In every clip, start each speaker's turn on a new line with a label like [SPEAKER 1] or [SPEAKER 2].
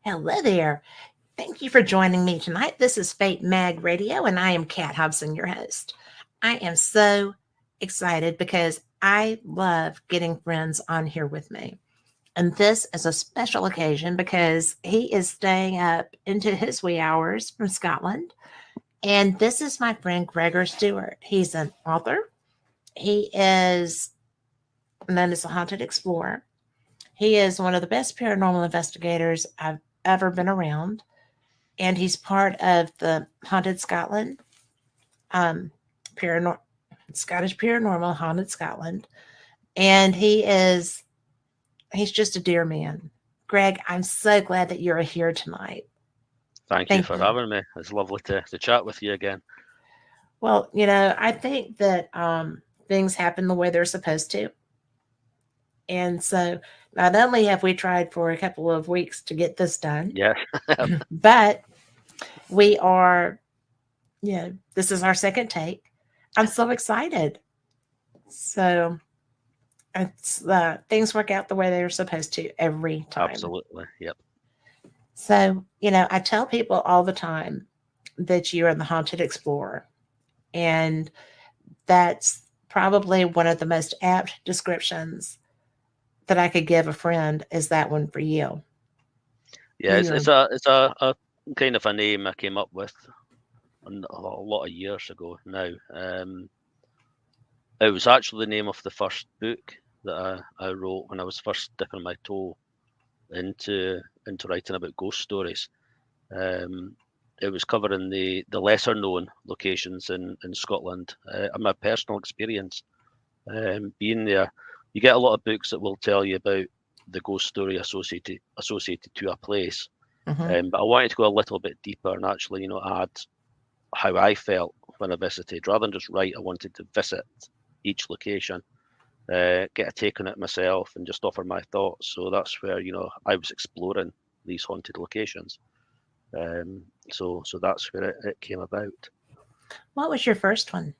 [SPEAKER 1] Hello there. Thank you for joining me tonight. This is Fate Mag Radio, and I am Kat Hobson, your host. I am so excited because I love getting friends on here with me. And this is a special occasion because he is staying up into his wee hours from Scotland. And this is my friend Gregor Stewart. He's an author. He is known as a haunted explorer. He is one of the best paranormal investigators I've ever been around, and he's part of the Haunted Scotland, um, Paranor- Scottish Paranormal Haunted Scotland, and he's just a dear man. Greg, I'm so glad that you're here tonight.
[SPEAKER 2] Thank you
[SPEAKER 1] Thank
[SPEAKER 2] for
[SPEAKER 1] you.
[SPEAKER 2] having me. It's lovely to chat with you again.
[SPEAKER 1] Well, I think that things happen the way they're supposed to, and so not only have we tried for a couple of weeks to get this done,
[SPEAKER 2] Yeah.
[SPEAKER 1] but we are, this is our second take. I'm so excited. So it's things work out the way they're supposed to every time.
[SPEAKER 2] Absolutely. Yep.
[SPEAKER 1] So, I tell people all the time that you are the haunted explorer. And that's probably one of the most apt descriptions that I could give a friend is that one for you.
[SPEAKER 2] Yeah,
[SPEAKER 1] You're
[SPEAKER 2] it's a kind of a name I came up with a lot of years ago now. It was actually the name of the first book that I wrote when I was first dipping my toe into writing about ghost stories. It was covering the lesser known locations in Scotland and my personal experience being there. You get a lot of books that will tell you about the ghost story associated to a place,
[SPEAKER 1] Mhm.
[SPEAKER 2] but I wanted to go a little bit deeper and actually, add how I felt when I visited. Rather than just write, I wanted to visit each location, get a take on it myself, and just offer my thoughts. So that's where I was exploring these haunted locations. So that's where it came about.
[SPEAKER 1] What was your first one?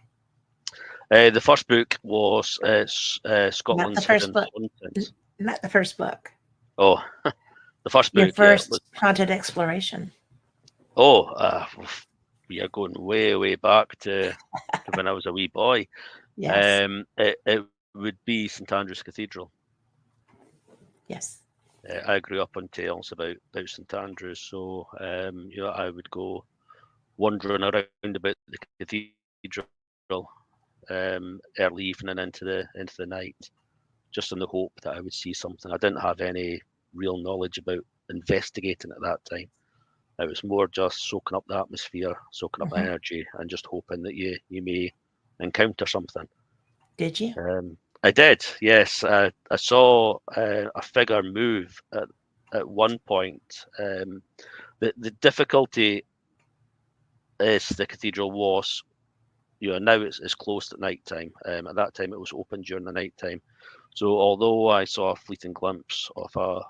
[SPEAKER 2] The first book was
[SPEAKER 1] Not the
[SPEAKER 2] Scotland's
[SPEAKER 1] first
[SPEAKER 2] Hidden
[SPEAKER 1] book.
[SPEAKER 2] Hauntings.
[SPEAKER 1] Not the first book.
[SPEAKER 2] Oh, the first
[SPEAKER 1] Your
[SPEAKER 2] book, yeah.
[SPEAKER 1] first haunted exploration.
[SPEAKER 2] Oh, we are going way, way back to when I was a wee boy.
[SPEAKER 1] Yes.
[SPEAKER 2] It would be St Andrew's Cathedral.
[SPEAKER 1] Yes.
[SPEAKER 2] I grew up on tales about St Andrews, so I would go wandering around about the cathedral early evening into the night, just in the hope that I would see something. I didn't have any real knowledge about investigating at that time. It was more just soaking up the atmosphere, soaking up the
[SPEAKER 1] Hmm.
[SPEAKER 2] energy, and just hoping that you may encounter something.
[SPEAKER 1] Did you?
[SPEAKER 2] I did, yes. I saw a figure move at one point. The difficulty is the cathedral was, now it's closed at night time. At that time, it was open during the night time. So although I saw a fleeting glimpse of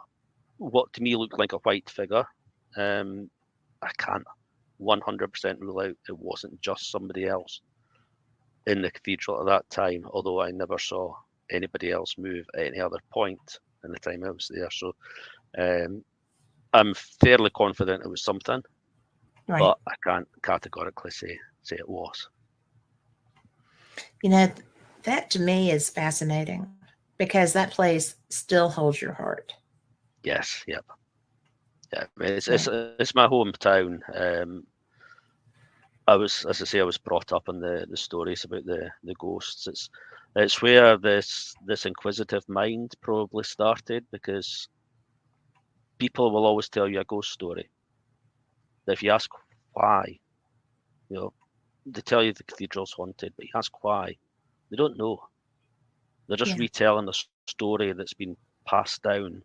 [SPEAKER 2] what to me looked like a white figure, I can't 100% rule out it wasn't just somebody else in the cathedral at that time, although I never saw anybody else move at any other point in the time I was there. So um, I'm fairly confident it was something,
[SPEAKER 1] Right.
[SPEAKER 2] but I can't categorically say it was.
[SPEAKER 1] You know, that to me is fascinating because that place still holds your heart.
[SPEAKER 2] Yes, yep, yeah. I mean,
[SPEAKER 1] Yeah.
[SPEAKER 2] it's my hometown. I was, as I say, I was brought up in the stories about the ghosts. It's where this inquisitive mind probably started, because people will always tell you a ghost story. If you ask why, you know, they tell you the cathedral's haunted, but you ask why, they don't know. They're just
[SPEAKER 1] Yeah.
[SPEAKER 2] retelling a story that's been passed down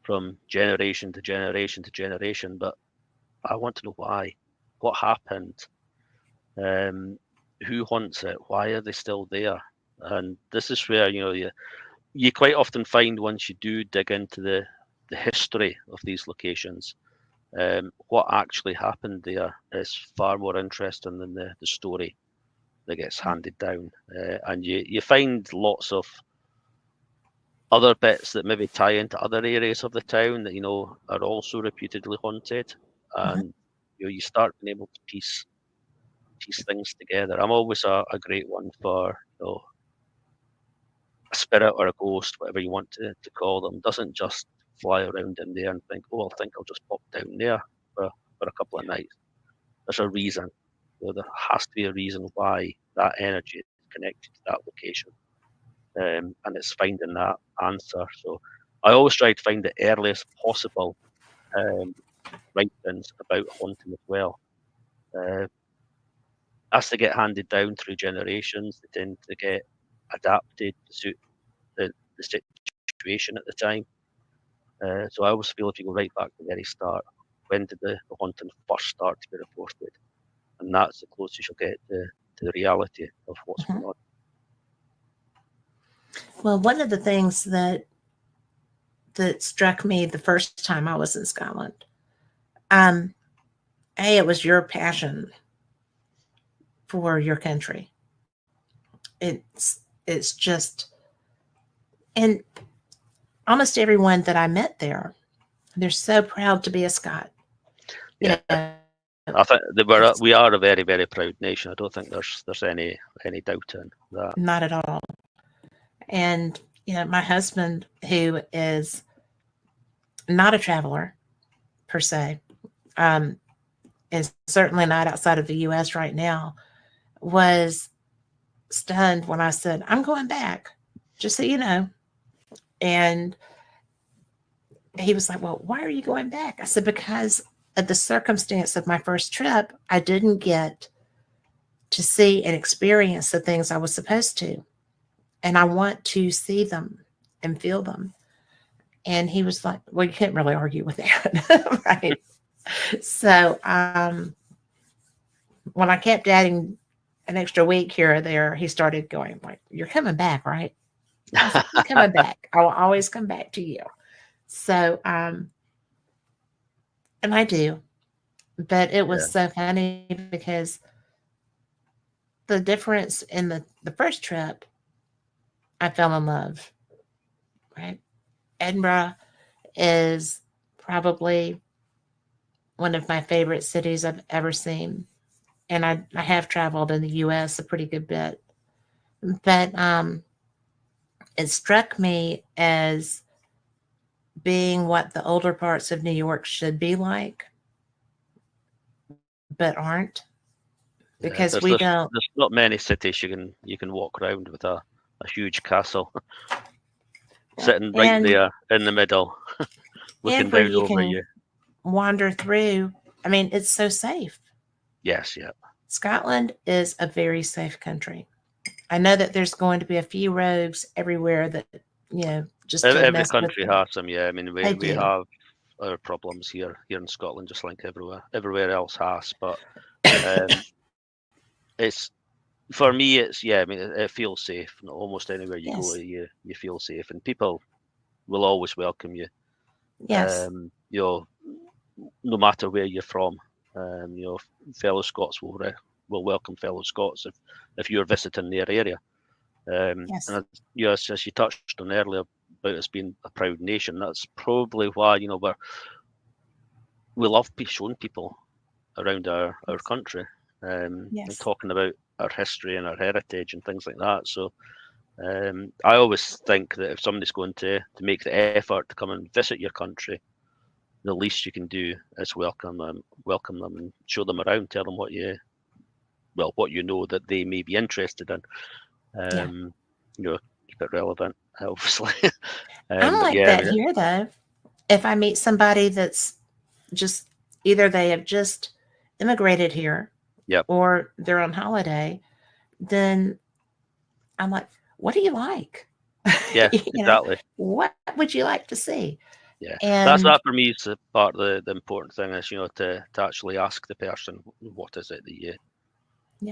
[SPEAKER 2] from generation to generation to generation. But I want to know why, what happened, um, who haunts it, why are they still there? And this is where you quite often find, once you do dig into the history of these locations, what actually happened there is far more interesting than the story that gets
[SPEAKER 1] Yeah.
[SPEAKER 2] handed down. And you find lots of other bits that maybe tie into other areas of the town that are also reputedly haunted, and you start being able to piece things together. I'm always a great one for a spirit or a ghost, whatever you want to call them, doesn't just fly around in there and think, oh, I think I'll just pop down there for a couple of nights. There's a reason. There has to be a reason why that energy is connected to that location. And it's finding that answer. So I always try to find the earliest possible writings about haunting as well. As they get handed down through generations, they tend to get adapted to suit the situation at the time. So I always feel if you go right back to the very start, when did the haunting first start to be reported? And that's the closest you'll get to the reality of what's going on.
[SPEAKER 1] Well, one of the things that struck me the first time I was in Scotland, it was your passion for your country. It's just, and almost everyone that I met there, they're so proud to be a Scot.
[SPEAKER 2] Yeah. I think we are a very, very proud nation. I don't think there's any doubt in that.
[SPEAKER 1] Not at all. And my husband, who is not a traveler per se, is certainly not outside of the U.S. right now, was stunned when I said, I'm going back, just so you know. And he was like, well, why are you going back? I said, because of the circumstance of my first trip, I didn't get to see and experience the things I was supposed to. And I want to see them and feel them. And he was like, well, you can't really argue with that. Right. So when I kept adding an extra week here or there, he started going like, you're coming back, right? I was like, I'm coming back. I will always come back to you. So, and I do, but it was so funny because the difference in the first trip, I fell in love, right? Edinburgh is probably one of my favorite cities I've ever seen. And I have traveled in the U.S. a pretty good bit. But it struck me as being what the older parts of New York should be like, but aren't. Because
[SPEAKER 2] there's not many cities you can walk around with a huge castle sitting right there in the middle, looking down over you.
[SPEAKER 1] Wander through. I mean, it's so safe.
[SPEAKER 2] Yes, yeah.
[SPEAKER 1] Scotland is a very safe country. I know that there's going to be a few rogues everywhere that, just
[SPEAKER 2] every country has them. Yeah, I mean, we have our problems here in Scotland, just like everywhere else has. But it's, for me, it's, I mean, it feels safe. Almost anywhere you go, you feel safe, and people will always welcome you.
[SPEAKER 1] Yes.
[SPEAKER 2] No matter where you're from, fellow Scots will welcome fellow Scots if you're visiting their area.
[SPEAKER 1] Yes.
[SPEAKER 2] And as you touched on earlier about us being a proud nation, that's probably why we love showing people around our country, and talking about our history and our heritage and things like that. So I always think that if somebody's going to make the effort to come and visit your country, the least you can do is welcome them and show them around, tell them what you know that they may be interested in. Keep it relevant, obviously.
[SPEAKER 1] I'm like that here, though. If I meet somebody that's just either they have just immigrated here, or they're on holiday, then I'm like, what do you like?
[SPEAKER 2] Yeah, exactly.
[SPEAKER 1] What would you like to see?
[SPEAKER 2] Yeah, and that for me is part of the important thing is, to actually ask the person, what is it that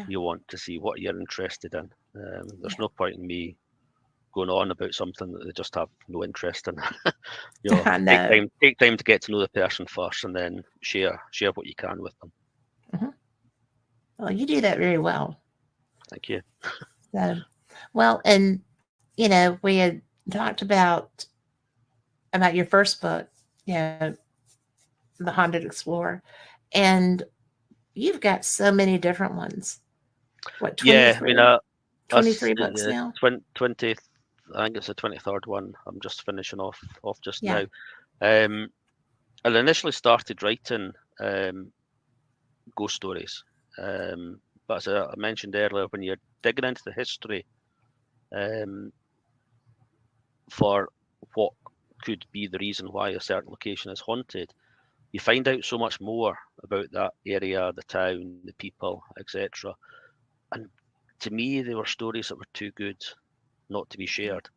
[SPEAKER 2] you want to see, what you're interested in. There's no point in me going on about something that they just have no interest in. Take time to get to know the person first, and then share what you can with them.
[SPEAKER 1] Mm-hmm. Well, you do that very well.
[SPEAKER 2] Thank you.
[SPEAKER 1] So, well, and we had talked about your first book, you know, The Haunted Explorer, and you've got so many different ones. What,
[SPEAKER 2] Yeah, I mean,
[SPEAKER 1] 23? 23 books
[SPEAKER 2] the
[SPEAKER 1] now?
[SPEAKER 2] 20, I think it's the 23rd one. I'm just finishing off just
[SPEAKER 1] Yeah.
[SPEAKER 2] now. I initially started writing ghost stories, but as I mentioned earlier, when you're digging into the history for what could be the reason why a certain location is haunted, you find out so much more about that area, the town, the people, etc. And to me, they were stories that were too good not to be shared.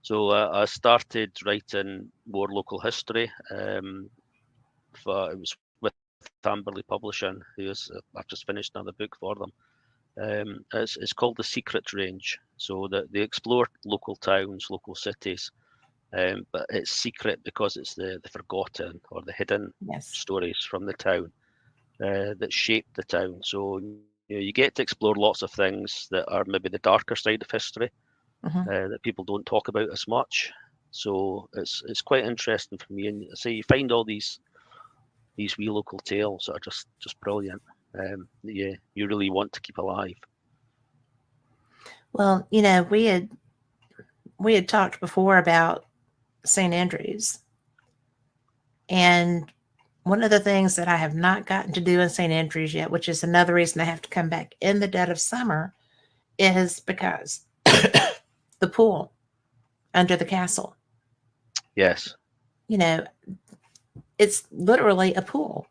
[SPEAKER 2] So I started writing more local history. It was with Amberley Publishing, I've just finished another book for them. It's called The Secret Range. So they explore local towns, local cities, but it's secret because it's the forgotten or the hidden
[SPEAKER 1] Yes.
[SPEAKER 2] stories from the town that shaped the town. So you get to explore lots of things that are maybe the darker side of history that people don't talk about as much. So it's quite interesting for me. And so you find all these wee local tales that are just brilliant. You really want to keep alive.
[SPEAKER 1] Well, you know, we had talked before about St. Andrews, and one of the things that I have not gotten to do in St. Andrews yet, which is another reason I have to come back in the dead of summer, is because the pool under the castle.
[SPEAKER 2] Yes.
[SPEAKER 1] You know, it's literally a pool.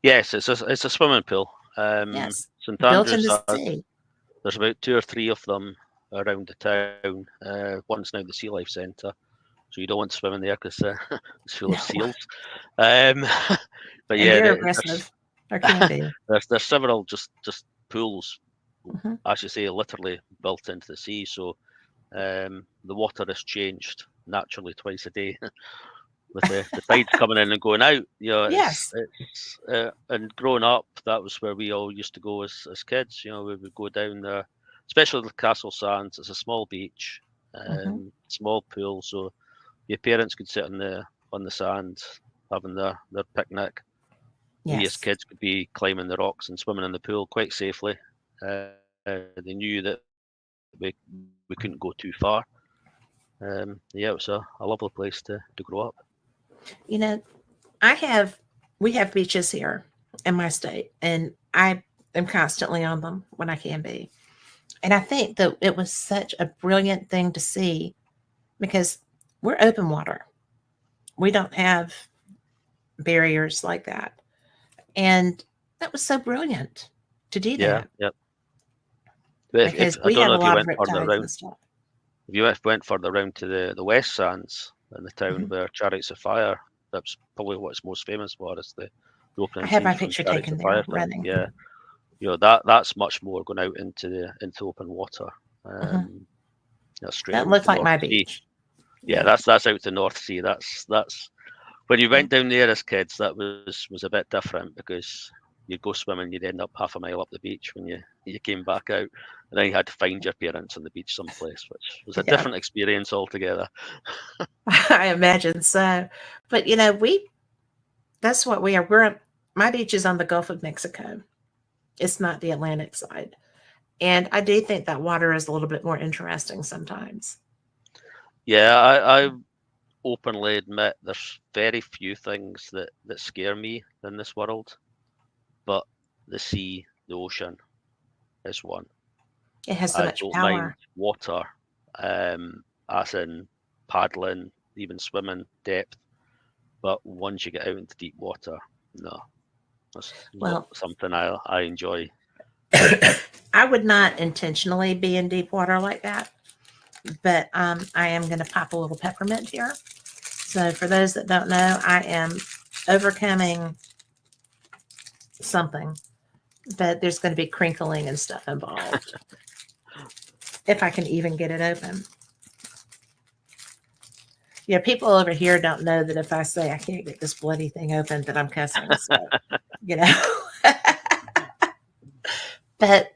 [SPEAKER 2] Yes, it's a swimming pool.
[SPEAKER 1] Yes,
[SPEAKER 2] St
[SPEAKER 1] built in
[SPEAKER 2] Andrews
[SPEAKER 1] the
[SPEAKER 2] has,
[SPEAKER 1] sea.
[SPEAKER 2] there's about 2 or 3 of them around the town. One's now the Sea Life Centre, so you don't want to swim in there because it's full of
[SPEAKER 1] No,
[SPEAKER 2] seals. But
[SPEAKER 1] and
[SPEAKER 2] yeah,
[SPEAKER 1] they're
[SPEAKER 2] there's
[SPEAKER 1] aggressive, or can be.
[SPEAKER 2] there's several just pools,
[SPEAKER 1] Mhm.
[SPEAKER 2] as you say, literally built into the sea. So the water is changed naturally twice a day with the tides coming in and going out. You know,
[SPEAKER 1] Yes.
[SPEAKER 2] it's and growing up, that was where we all used to go as kids. You know, we would go down there, especially the Castle Sands. It's a small beach,
[SPEAKER 1] Mhm.
[SPEAKER 2] small pool, so your parents could sit on the sand having their picnic. We as
[SPEAKER 1] Yes.
[SPEAKER 2] kids could be climbing the rocks and swimming in the pool quite safely. They knew that we couldn't go too far. Yeah, it was a lovely place to grow up.
[SPEAKER 1] You know, we have beaches here in my state, and I am constantly on them when I can be. And I think that it was such a brilliant thing to see because we're open water. We don't have barriers like that. And that was so brilliant to do
[SPEAKER 2] Yeah,
[SPEAKER 1] that
[SPEAKER 2] yeah. But if
[SPEAKER 1] because
[SPEAKER 2] I
[SPEAKER 1] we
[SPEAKER 2] don't
[SPEAKER 1] have
[SPEAKER 2] know
[SPEAKER 1] a
[SPEAKER 2] if you
[SPEAKER 1] lot of
[SPEAKER 2] went further
[SPEAKER 1] riptides and
[SPEAKER 2] around,
[SPEAKER 1] stuff.
[SPEAKER 2] if you went further around to the West Sands in the town
[SPEAKER 1] Mhm.
[SPEAKER 2] where Chariots of Fire, that's probably what it's most famous for, is the
[SPEAKER 1] I
[SPEAKER 2] opening
[SPEAKER 1] had my
[SPEAKER 2] scenes from
[SPEAKER 1] picture
[SPEAKER 2] Chariots
[SPEAKER 1] taken
[SPEAKER 2] of Fire
[SPEAKER 1] there
[SPEAKER 2] film.
[SPEAKER 1] running.
[SPEAKER 2] Yeah, you know that's much more going out into open water.
[SPEAKER 1] Mhm.
[SPEAKER 2] Straight
[SPEAKER 1] That
[SPEAKER 2] out
[SPEAKER 1] looked
[SPEAKER 2] to
[SPEAKER 1] like
[SPEAKER 2] North
[SPEAKER 1] my
[SPEAKER 2] Sea.
[SPEAKER 1] beach.
[SPEAKER 2] Yeah,
[SPEAKER 1] Yeah.
[SPEAKER 2] that's out to North Sea. That's when you
[SPEAKER 1] Yeah.
[SPEAKER 2] went down there as kids. That was a bit different because you'd go swimming, you'd end up half a mile up the beach when you came back out, and then you had to find your parents on the beach someplace, which was a
[SPEAKER 1] Yeah.
[SPEAKER 2] different experience altogether.
[SPEAKER 1] I imagine so. But you know, that's what we are. My beach is on the Gulf of Mexico. It's not the Atlantic side. And I do think that water is a little bit more interesting sometimes.
[SPEAKER 2] Yeah, I openly admit there's very few things that scare me in this world, but the sea, the ocean is one.
[SPEAKER 1] It has so
[SPEAKER 2] I
[SPEAKER 1] much
[SPEAKER 2] don't mind
[SPEAKER 1] power.
[SPEAKER 2] water, as in paddling, even swimming depth. But once you get out into deep water, no, that's not
[SPEAKER 1] Well,
[SPEAKER 2] something I enjoy.
[SPEAKER 1] I would not intentionally be in deep water like that, but I am going to pop a little peppermint here. So, for those that don't know, I am overcoming something, but there's going to be crinkling and stuff involved if I can even get it open. Yeah, people over here don't know that if I say I can't get this bloody thing open, that I'm cussing. So, you know, but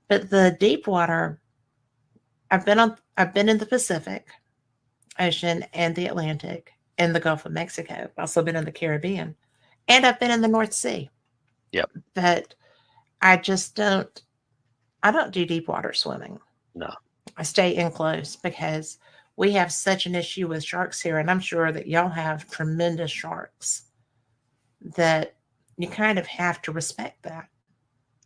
[SPEAKER 1] the deep water, I've been in the Pacific, Ocean and the Atlantic and the Gulf of Mexico. I've also been in the Caribbean, and I've been in the North Sea.
[SPEAKER 2] Yep.
[SPEAKER 1] But I just don't. I don't do deep water swimming.
[SPEAKER 2] No.
[SPEAKER 1] I stay in close because we have such an issue with sharks here, and I'm sure that y'all have tremendous sharks that you kind of have to respect that.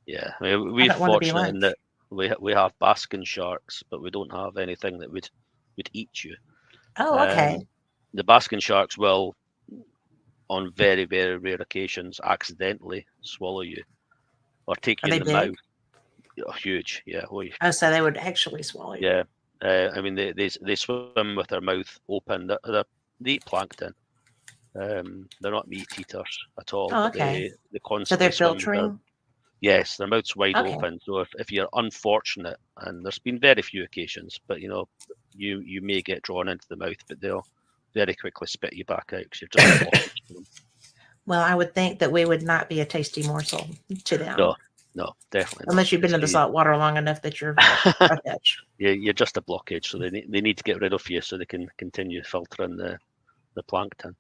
[SPEAKER 2] Yeah, I mean,
[SPEAKER 1] I
[SPEAKER 2] we're
[SPEAKER 1] don't want to be
[SPEAKER 2] fortunate in
[SPEAKER 1] lunch.
[SPEAKER 2] that we have basking sharks, but we don't have anything that would eat you.
[SPEAKER 1] Oh, okay.
[SPEAKER 2] The basking sharks will, on very, very rare occasions, accidentally swallow you or take
[SPEAKER 1] Are
[SPEAKER 2] you in
[SPEAKER 1] they
[SPEAKER 2] the mouth.
[SPEAKER 1] big?
[SPEAKER 2] Oh, huge, yeah.
[SPEAKER 1] Oh, so they would actually swallow you.
[SPEAKER 2] Yeah. I mean, they swim with their mouth open. They eat plankton. They're not meat eaters at all,
[SPEAKER 1] Oh,
[SPEAKER 2] but
[SPEAKER 1] okay.
[SPEAKER 2] they
[SPEAKER 1] So they're
[SPEAKER 2] constantly swim with their,
[SPEAKER 1] filtering.
[SPEAKER 2] yes, their mouth's wide
[SPEAKER 1] Okay.
[SPEAKER 2] open. So if you're unfortunate, and there's been very few occasions, but you may get drawn into the mouth, but they'll very quickly spit you back out because you're just a blockage to them.
[SPEAKER 1] Well, I would think that we would not be a tasty morsel to them.
[SPEAKER 2] No, definitely not.
[SPEAKER 1] Unless you've been in the
[SPEAKER 2] See,
[SPEAKER 1] salt water long enough that you're a fish.
[SPEAKER 2] you're just a blockage, so they need to get rid of you so they can continue filtering the plankton.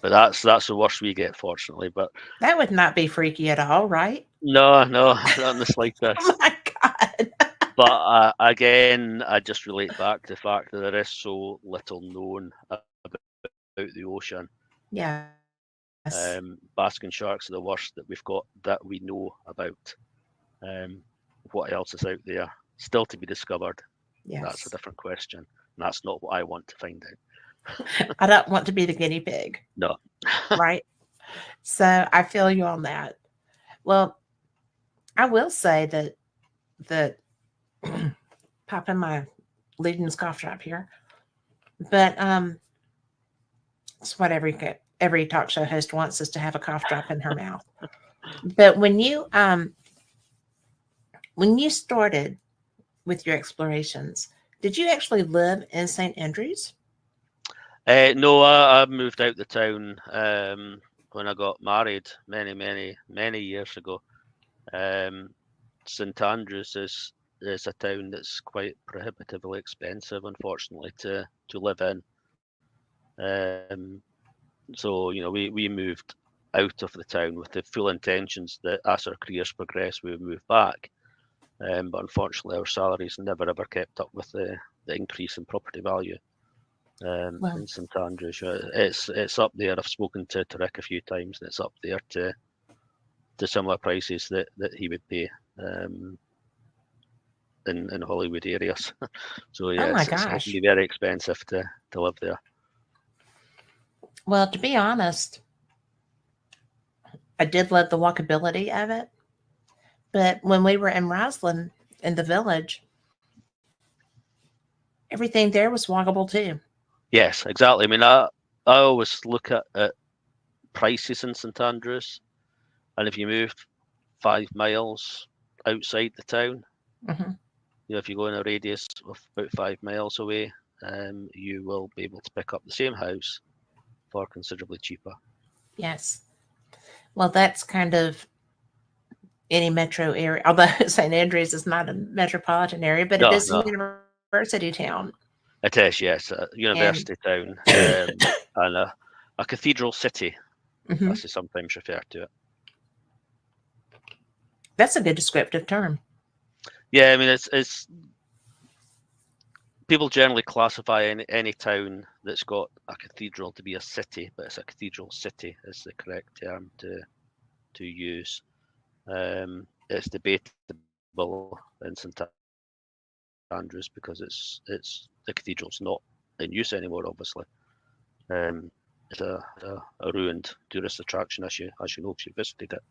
[SPEAKER 2] But that's the worst we get, fortunately. But
[SPEAKER 1] That would not be freaky at all, right?
[SPEAKER 2] no, not in the slightest.
[SPEAKER 1] Oh my God.
[SPEAKER 2] But again, I just relate back to the fact that there is so little known about the ocean.
[SPEAKER 1] Yes.
[SPEAKER 2] Basking sharks are the worst that we've got that we know about. What else is out there still to be discovered?
[SPEAKER 1] Yes.
[SPEAKER 2] That's a different question. And that's not what I want to find out.
[SPEAKER 1] I don't want to be the guinea pig.
[SPEAKER 2] No.
[SPEAKER 1] Right? So I feel you on that. Well, I will say that popping my Legions cough drop here, but it's what every talk show host wants, is to have a cough drop in her mouth. But when you started with your explorations, did you actually live in St. Andrews?
[SPEAKER 2] No, I moved out the town when I got married many years ago. St Andrews is a town that's quite prohibitively expensive, unfortunately, to live in. So we moved out of the town with the full intentions that as our careers progress, we would move back. But unfortunately, our salaries never ever kept up with the increase in property value. In St Andrews, it's up there. I've spoken to Rick a few times, and it's up there to similar prices that he would pay in Hollywood areas. So yeah,
[SPEAKER 1] Oh my
[SPEAKER 2] it can
[SPEAKER 1] gosh.
[SPEAKER 2] be very expensive to live there.
[SPEAKER 1] Well, to be honest, I did love the walkability of it. But when we were in Roslyn in the village, everything there was walkable too.
[SPEAKER 2] Yes, exactly. I mean, I always look at prices in St Andrews, and if you move 5 miles outside the town,
[SPEAKER 1] Mm-hmm.
[SPEAKER 2] If you go in a radius of about 5 miles away, you will be able to pick up the same house for considerably cheaper.
[SPEAKER 1] Yes. Well, that's kind of any metro area, although St. Andrews is not a metropolitan area, but it is a university town.
[SPEAKER 2] It is, yes, a university town and a cathedral city,
[SPEAKER 1] Mm-hmm.
[SPEAKER 2] as they sometimes refer to it.
[SPEAKER 1] That's a good descriptive term.
[SPEAKER 2] Yeah, I mean, it's people generally classify any town that's got a cathedral to be a city, but it's a cathedral city is the correct term to use. It's debatable in St Andrews because it's the cathedral's not in use anymore, obviously. It's a ruined tourist attraction, as you know, if you visited it.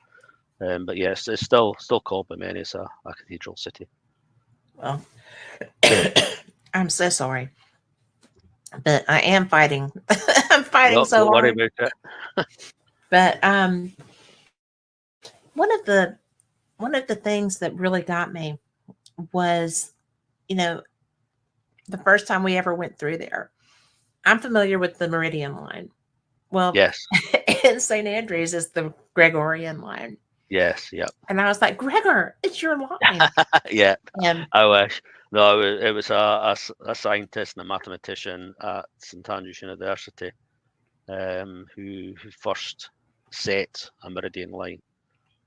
[SPEAKER 2] But yes, it's still called by many as a cathedral city.
[SPEAKER 1] Well, I'm so sorry, but I am fighting. I'm fighting so
[SPEAKER 2] don't worry
[SPEAKER 1] hard.
[SPEAKER 2] about it.
[SPEAKER 1] But one of the things that really got me was, the first time we ever went through there. I'm familiar with the Meridian line. Well,
[SPEAKER 2] yes,
[SPEAKER 1] in St. Andrews is the Gregorian line.
[SPEAKER 2] Yes, yeah.
[SPEAKER 1] And I was like, Gregor, it's your line.
[SPEAKER 2] Yeah,
[SPEAKER 1] And
[SPEAKER 2] I wish. No, it was a scientist and a mathematician at St Andrews University who first set a meridian line.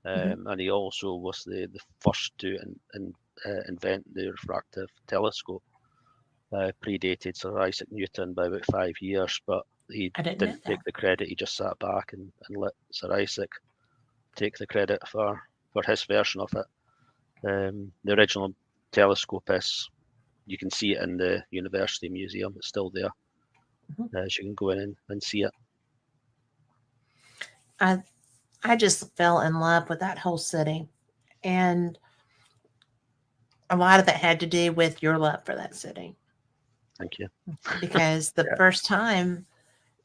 [SPEAKER 2] And he also was the first to invent the refractive telescope. Predated Sir Isaac Newton by about 5 years, but he
[SPEAKER 1] I didn't know
[SPEAKER 2] didn't take
[SPEAKER 1] that.
[SPEAKER 2] the credit. He just sat back and let Sir Isaac take the credit for his version of it. The original telescope you can see it in the University Museum. It's still there. So you can go in and see it.
[SPEAKER 1] I just fell in love with that whole city. And a lot of that had to do with your love for that city.
[SPEAKER 2] Thank you.
[SPEAKER 1] Because the
[SPEAKER 2] Yeah.
[SPEAKER 1] first time,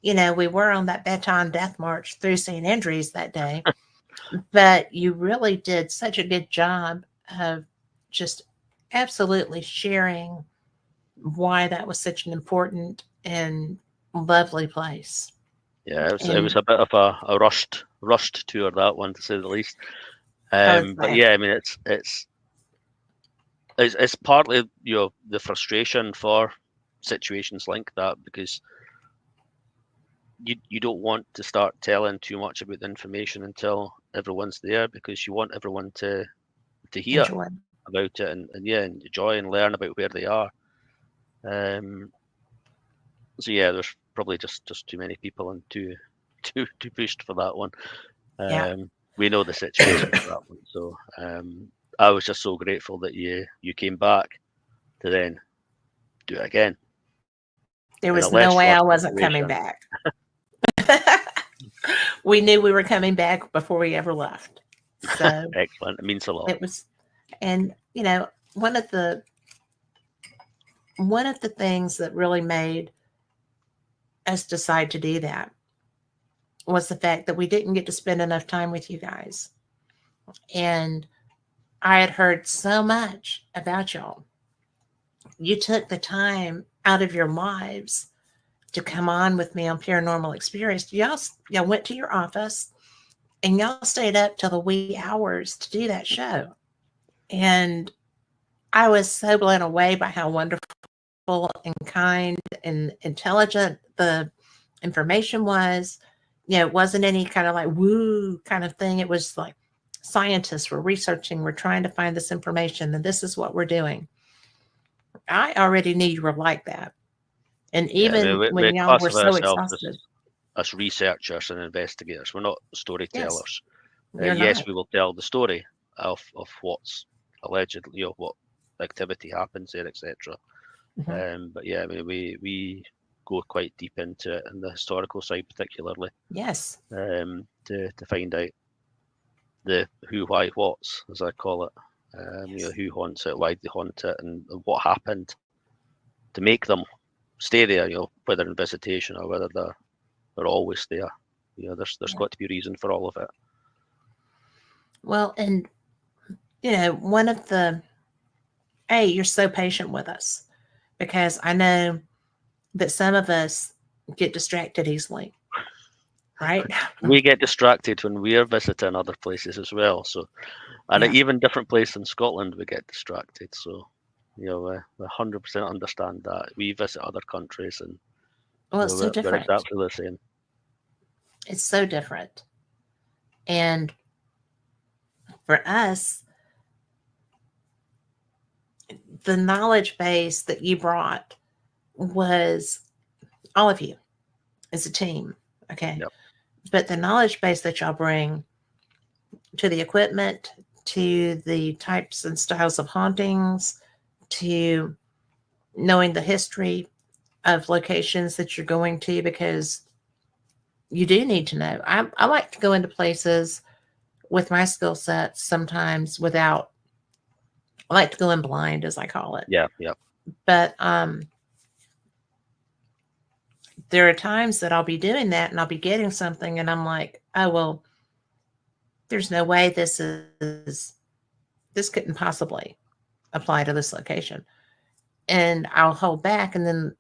[SPEAKER 1] we were on that Baton Death March through St. Andrews that day, but you really did such a good job of just absolutely sharing why that was such an important and lovely place.
[SPEAKER 2] Yeah, it was
[SPEAKER 1] And
[SPEAKER 2] a bit of a rushed tour, that one, to say the least.
[SPEAKER 1] I was
[SPEAKER 2] But
[SPEAKER 1] like,
[SPEAKER 2] yeah, I mean it's partly the frustration for situations like that, because you don't want to start telling too much about the information until everyone's there, because you want everyone to hear
[SPEAKER 1] enjoy.
[SPEAKER 2] about it and enjoy and learn about where they are. So yeah, there's probably just too many people and too pushed for that one.
[SPEAKER 1] Yeah.
[SPEAKER 2] We know the situation for that one, so I was just so grateful that you came back to then do it again
[SPEAKER 1] There
[SPEAKER 2] in a
[SPEAKER 1] was no
[SPEAKER 2] less
[SPEAKER 1] way I
[SPEAKER 2] rushed
[SPEAKER 1] wasn't coming
[SPEAKER 2] situation.
[SPEAKER 1] back. We knew we were coming back before we ever left. So
[SPEAKER 2] Excellent. It means a lot.
[SPEAKER 1] it was, and one of the things that really made us decide to do that was the fact that we didn't get to spend enough time with you guys. And I had heard so much about y'all. You took the time out of your lives to come on with me on Paranormal Experience. Y'all went to your office and y'all stayed up till the wee hours to do that show. And I was so blown away by how wonderful and kind and intelligent the information was. It wasn't any kind of like woo kind of thing. It was like scientists were researching, we're trying to find this information, and this is what we're doing. I already knew you were like that. And
[SPEAKER 2] Yeah,
[SPEAKER 1] even
[SPEAKER 2] we
[SPEAKER 1] when y'all were
[SPEAKER 2] classify
[SPEAKER 1] so
[SPEAKER 2] ourselves
[SPEAKER 1] exhausted,
[SPEAKER 2] as researchers and investigators. We're not
[SPEAKER 1] yes,
[SPEAKER 2] storytellers.
[SPEAKER 1] you're
[SPEAKER 2] Yes,
[SPEAKER 1] not.
[SPEAKER 2] we will tell the story of what's allegedly, what activity happens there, etc.
[SPEAKER 1] Mhm.
[SPEAKER 2] But yeah, I mean, we go quite deep into it, and the historical side particularly,
[SPEAKER 1] Yes.
[SPEAKER 2] to find out the who, why, what's, as I call it.
[SPEAKER 1] Yes.
[SPEAKER 2] Who haunts it, why they haunt it, and what happened to make them stay there. Whether in visitation or whether they're always there. There's
[SPEAKER 1] Yeah.
[SPEAKER 2] got to be a reason for all of it.
[SPEAKER 1] Well, and one of you're so patient with us, because I know that some of us get distracted easily, right?
[SPEAKER 2] We get distracted when we're visiting other places as well. So, and
[SPEAKER 1] Yeah.
[SPEAKER 2] even different place in Scotland, we get distracted. So, we 100% understand that. We visit other countries, and
[SPEAKER 1] Well, it's so
[SPEAKER 2] we're
[SPEAKER 1] different.
[SPEAKER 2] exactly the same.
[SPEAKER 1] It's so different. And for us, the knowledge base that you brought was all of you as a team. Okay.
[SPEAKER 2] Yep.
[SPEAKER 1] But the knowledge base that y'all bring to the equipment, to the types and styles of hauntings, to knowing the history of locations that you're going to, because you do need to know. I like to go into places with my skill sets sometimes without, I like to go in blind, as I call it.
[SPEAKER 2] Yeah. Yeah.
[SPEAKER 1] But there are times that I'll be doing that and I'll be getting something and I'm like, oh, well, there's no way this couldn't possibly apply to this location. And I'll hold back. And then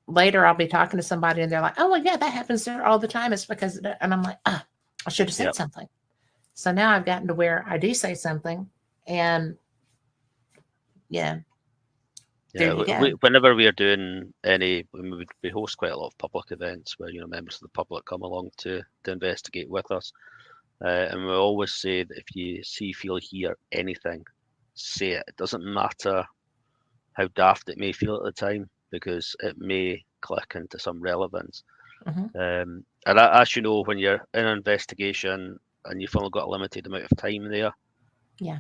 [SPEAKER 1] later I'll be talking to somebody and they're like, oh, well, yeah, that happens there all the time. It's because, and I'm like, I should have said
[SPEAKER 2] Yep.
[SPEAKER 1] something. So now I've gotten to where I do say something, and yeah, there
[SPEAKER 2] Yeah,
[SPEAKER 1] you go.
[SPEAKER 2] whenever we are doing we host quite a lot of public events where members of the public come along to investigate with us, and we always say that if you see, feel, hear anything, say it. It doesn't matter how daft it may feel at the time, because it may click into some relevance.
[SPEAKER 1] Mm-hmm.
[SPEAKER 2] And as you know, when you're in an investigation and you've only got a limited amount of time there,
[SPEAKER 1] Yeah.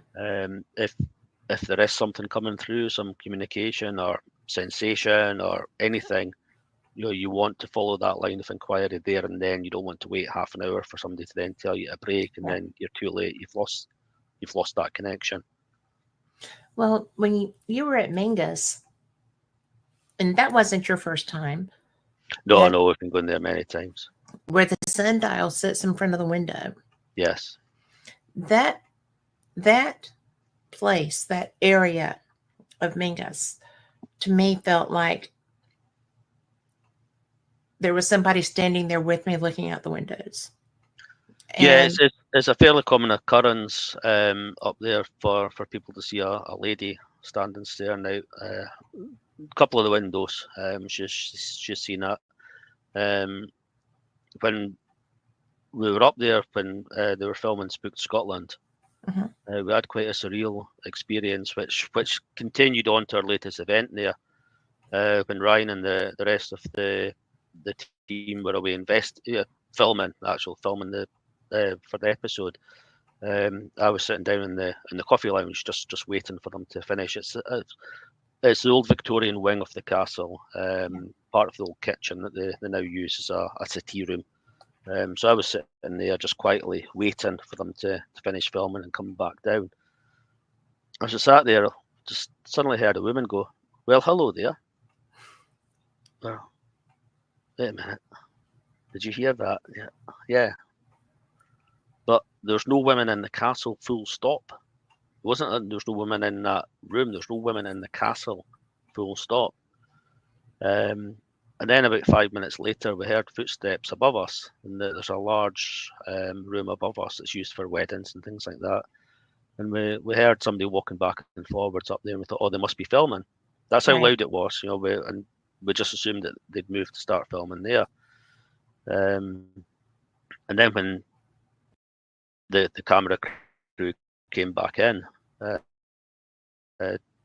[SPEAKER 2] If there is something coming through, some communication or sensation or anything, you want to follow that line of inquiry there and then. You don't want to wait half an hour for somebody to then tell you to break, and then you're too late. You've lost that connection.
[SPEAKER 1] Well, when you were at Mingus, and that wasn't your first time.
[SPEAKER 2] No, we've been going there many times.
[SPEAKER 1] Where the sundial sits in front of the window.
[SPEAKER 2] Yes.
[SPEAKER 1] That place, that area of Mingus, to me felt like there was somebody standing there with me looking out the windows.
[SPEAKER 2] And yeah, it's a fairly common occurrence up there for people to see a lady standing staring out a couple of the windows. She's seen that. When we were up there, when they were filming Spooked Scotland, we had quite a surreal experience, which continued on to our latest event there. When Ryan and the rest of the team were away filming the for the episode, I was sitting down in the coffee lounge just waiting for them to finish. It's the old Victorian wing of the castle, part of the old kitchen that they now use as a tea room. So I was sitting there just quietly waiting for them to finish filming and come back down. As I sat there, just suddenly heard a woman go, "Well, hello there." Oh, wait a minute. Did you hear that? Yeah. But there's no women in the castle, full stop. It wasn't that there's no women in that room. There's no women in the castle, full stop. And then about 5 minutes later, we heard footsteps above us. And there's a large room above us that's used for weddings and things like that. And we heard somebody walking back and forwards up there, and we thought, oh, they must be filming. That's how loud it was, and we just assumed that they'd moved to start filming there. And then when the camera crew came back in,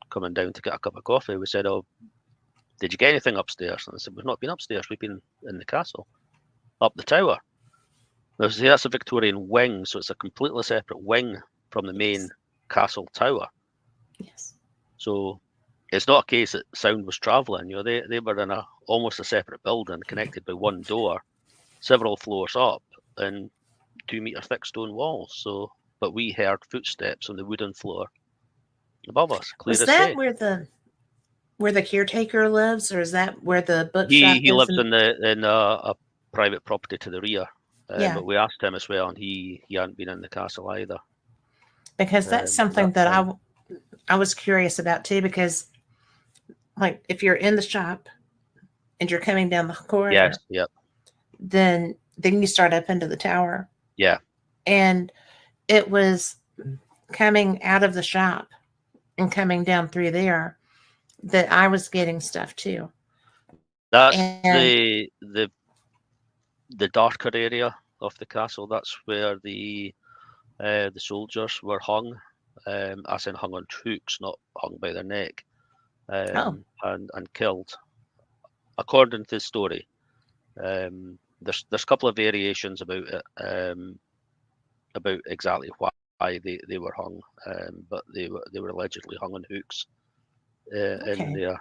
[SPEAKER 2] coming down to get a cup of coffee, we said, "Oh, did you get anything upstairs?" And I said, "We've not been upstairs. We've been in the castle, up the tower." That's a Victorian wing, so it's a completely separate wing from the main castle tower.
[SPEAKER 1] Yes.
[SPEAKER 2] So it's not a case that sound was travelling. They were in almost a separate building, connected by one door, several floors up, and 2 meter thick stone walls. So, but we heard footsteps on the wooden floor above us. Clear
[SPEAKER 1] Was
[SPEAKER 2] as
[SPEAKER 1] that
[SPEAKER 2] day.
[SPEAKER 1] where the caretaker lives, or is that where the bookshop
[SPEAKER 2] He
[SPEAKER 1] is?
[SPEAKER 2] lives in a private property to the rear.
[SPEAKER 1] Yeah.
[SPEAKER 2] But we asked him as well, and he hadn't been in the castle either.
[SPEAKER 1] Because that's something that I was curious about too. Because, like, if you're in the shop and you're coming down the corridor,
[SPEAKER 2] yes, yep,
[SPEAKER 1] then you start up into the tower.
[SPEAKER 2] Yeah.
[SPEAKER 1] And it was coming out of the shop and coming down through there that I was getting stuff too.
[SPEAKER 2] That's the darker area of the castle. That's where the soldiers were hung, as in hung on hooks, not hung by their neck, and killed. According to the story, there's a couple of variations about it, about exactly why they were hung, but they were allegedly hung on hooks in there,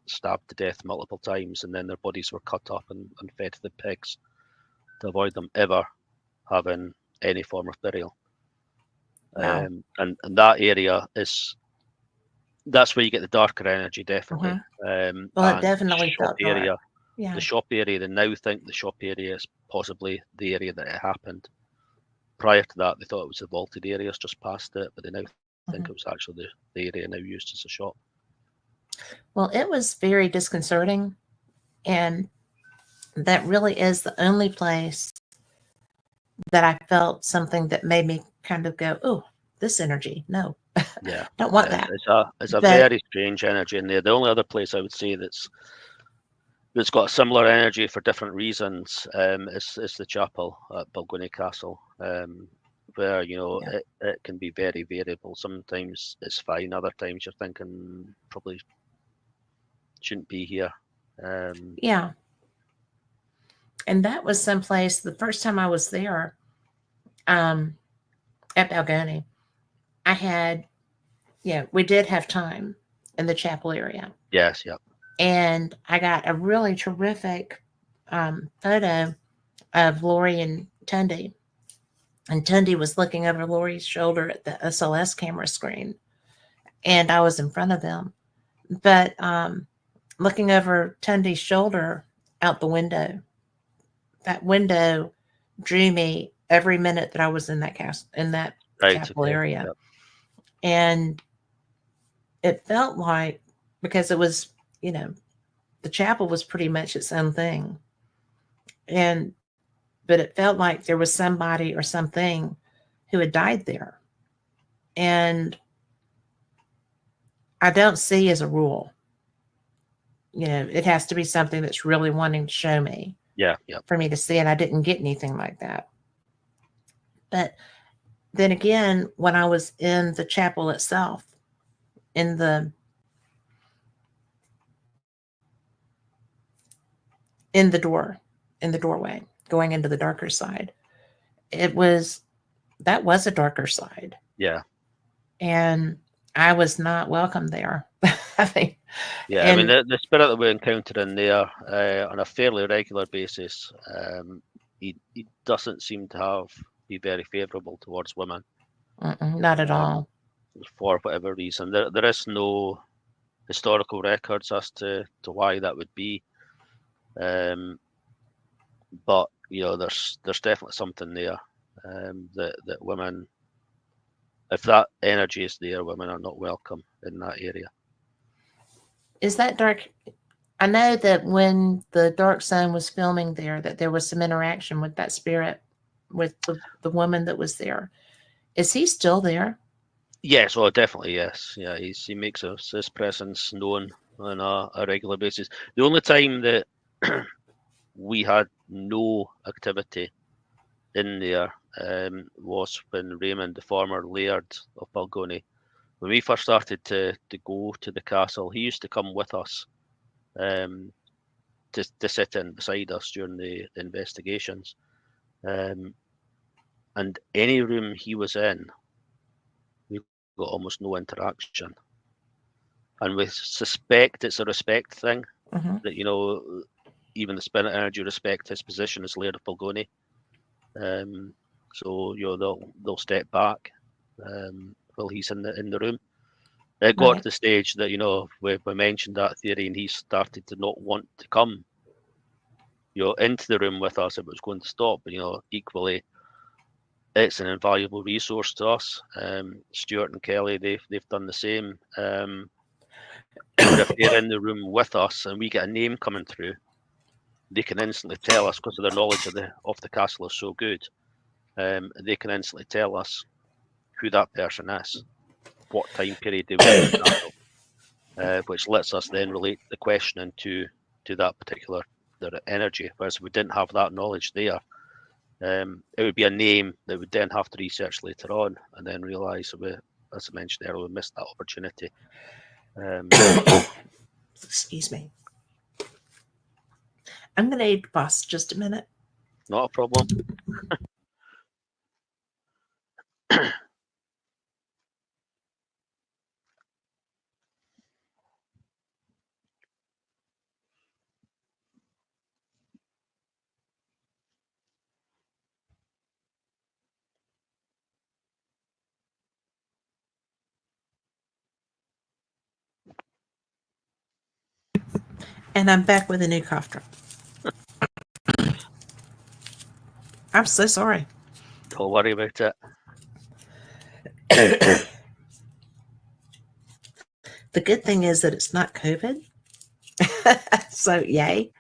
[SPEAKER 2] stabbed to death multiple times, and then their bodies were cut up and fed to the pigs to avoid them ever having any form of burial.
[SPEAKER 1] Wow.
[SPEAKER 2] And that area that's where you get the darker energy, definitely.
[SPEAKER 1] Well, it definitely felt
[SPEAKER 2] area.
[SPEAKER 1] Yeah.
[SPEAKER 2] The shop area, they now think the shop area is possibly the area that it happened. Prior to that, they thought it was the vaulted areas just past it, but they now think it was actually the area now used as a shop.
[SPEAKER 1] Well, it was very disconcerting, and that really is the only place that I felt something that made me kind of go, oh, this energy, no,
[SPEAKER 2] Yeah,
[SPEAKER 1] don't want
[SPEAKER 2] yeah.
[SPEAKER 1] that.
[SPEAKER 2] It's a
[SPEAKER 1] But
[SPEAKER 2] very strange energy in there. The only other place I would say that's got a similar energy for different reasons is the chapel at Balgony Castle, where
[SPEAKER 1] yeah,
[SPEAKER 2] it can be very variable. Sometimes it's fine, other times you're thinking probably shouldn't be here.
[SPEAKER 1] yeah. And that was someplace the first time I was there, um, at Balgony, I had, we did have time in the chapel area.
[SPEAKER 2] Yes, yeah,
[SPEAKER 1] And I got a really terrific photo of Lori and Tunde. And Tunde was looking over Lori's shoulder at the SLS camera screen, and I was in front of them. But looking over Tunde's shoulder out the window, that window drew me every minute that I was in that
[SPEAKER 2] right,
[SPEAKER 1] chapel
[SPEAKER 2] okay,
[SPEAKER 1] area.
[SPEAKER 2] yeah,
[SPEAKER 1] And it felt like, because it was, the chapel was pretty much its own thing. And but it felt like there was somebody or something who had died there. And I don't see as a rule, it has to be something that's really wanting to show me
[SPEAKER 2] yeah, yeah.
[SPEAKER 1] for me to see it. I didn't get anything like that. But then again, when I was in the chapel itself, in the in the door, in the doorway, going into the darker side, it was that was a darker side.
[SPEAKER 2] Yeah,
[SPEAKER 1] And I was not welcome there. I think,
[SPEAKER 2] yeah. I mean,
[SPEAKER 1] and
[SPEAKER 2] the spirit that we encounter in there on a fairly regular basis, he doesn't seem to be very favourable towards women
[SPEAKER 1] not at
[SPEAKER 2] um,
[SPEAKER 1] all.
[SPEAKER 2] for whatever reason. There is no historical records as to why that would be, but there's definitely something there that women, if that energy is there, women are not welcome in that area.
[SPEAKER 1] Is that dark? I know that when the Dark Zone was filming there, that there was some interaction with that spirit, with the woman that was there. Is he still there?
[SPEAKER 2] Yes, well, definitely yes. Yeah, he makes his presence known on a regular basis. The only time that we had no activity in there was when Raymond, the former Laird of Balgony, when we first started to go to the castle, he used to come with us um, to sit in beside us during the investigations. And any room he was in, we got almost no interaction. And we suspect it's a respect thing
[SPEAKER 1] Mm-hmm.
[SPEAKER 2] that, even the spirit energy respect his position as Laird of Balgony. So they'll step back while he's in the room. It got to
[SPEAKER 1] Right.
[SPEAKER 2] the stage that we mentioned that theory, and he started to not want to come into the room with us if it was going to stop. But equally, it's an invaluable resource to us. Stewart and Kelly, they've done the same. If they're in the room with us and we get a name coming through, they can instantly tell us, because of their knowledge of the castle is so good. They can instantly tell us who that person is, what time period they were in the castle, which lets us then relate the questioning to that particular their energy. Whereas if we didn't have that knowledge there, it would be a name that we'd then have to research later on, and then realise that as I mentioned earlier, we missed that opportunity.
[SPEAKER 1] Excuse me. I'm going to need to pause just a minute.
[SPEAKER 2] Not a problem.
[SPEAKER 1] And I'm back with a new cough drop. I'm so sorry.
[SPEAKER 2] Don't worry about it.
[SPEAKER 1] The good thing is that it's not COVID. So yay.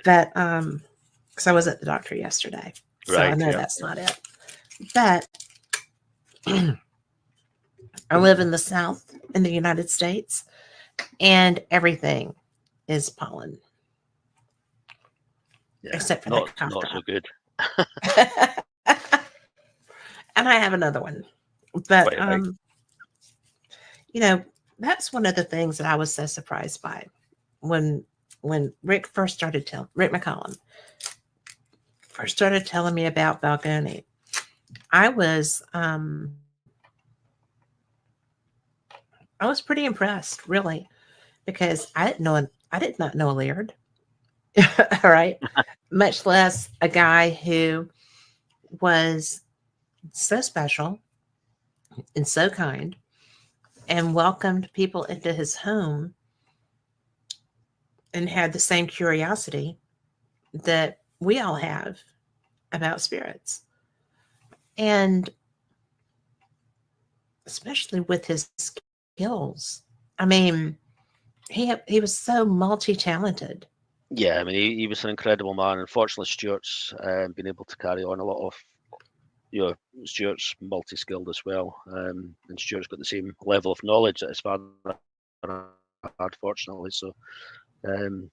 [SPEAKER 1] But because I was at the doctor yesterday. So I
[SPEAKER 2] Right.
[SPEAKER 1] know
[SPEAKER 2] Yeah.
[SPEAKER 1] that's not it. But I live in the South in the United States, and everything is pollen
[SPEAKER 2] Yeah.
[SPEAKER 1] except for
[SPEAKER 2] Not
[SPEAKER 1] that cough
[SPEAKER 2] so
[SPEAKER 1] drop.
[SPEAKER 2] good.
[SPEAKER 1] And I have another one. But
[SPEAKER 2] Right.
[SPEAKER 1] you know, that's one of the things that I was so surprised by when Rick McCollum first started telling me about Balgoni. I was I was pretty impressed, really, because I did not know a Laird. All right. Much less a guy who was so special and so kind and welcomed people into his home and had the same curiosity that we all have about spirits. And especially with his skills. I mean, he was so multi-talented.
[SPEAKER 2] Yeah, I mean, he was an incredible man. Unfortunately, Stuart's been able to carry on a lot of, Stuart's multi-skilled as well, and Stuart's got the same level of knowledge that his father had, fortunately. So um,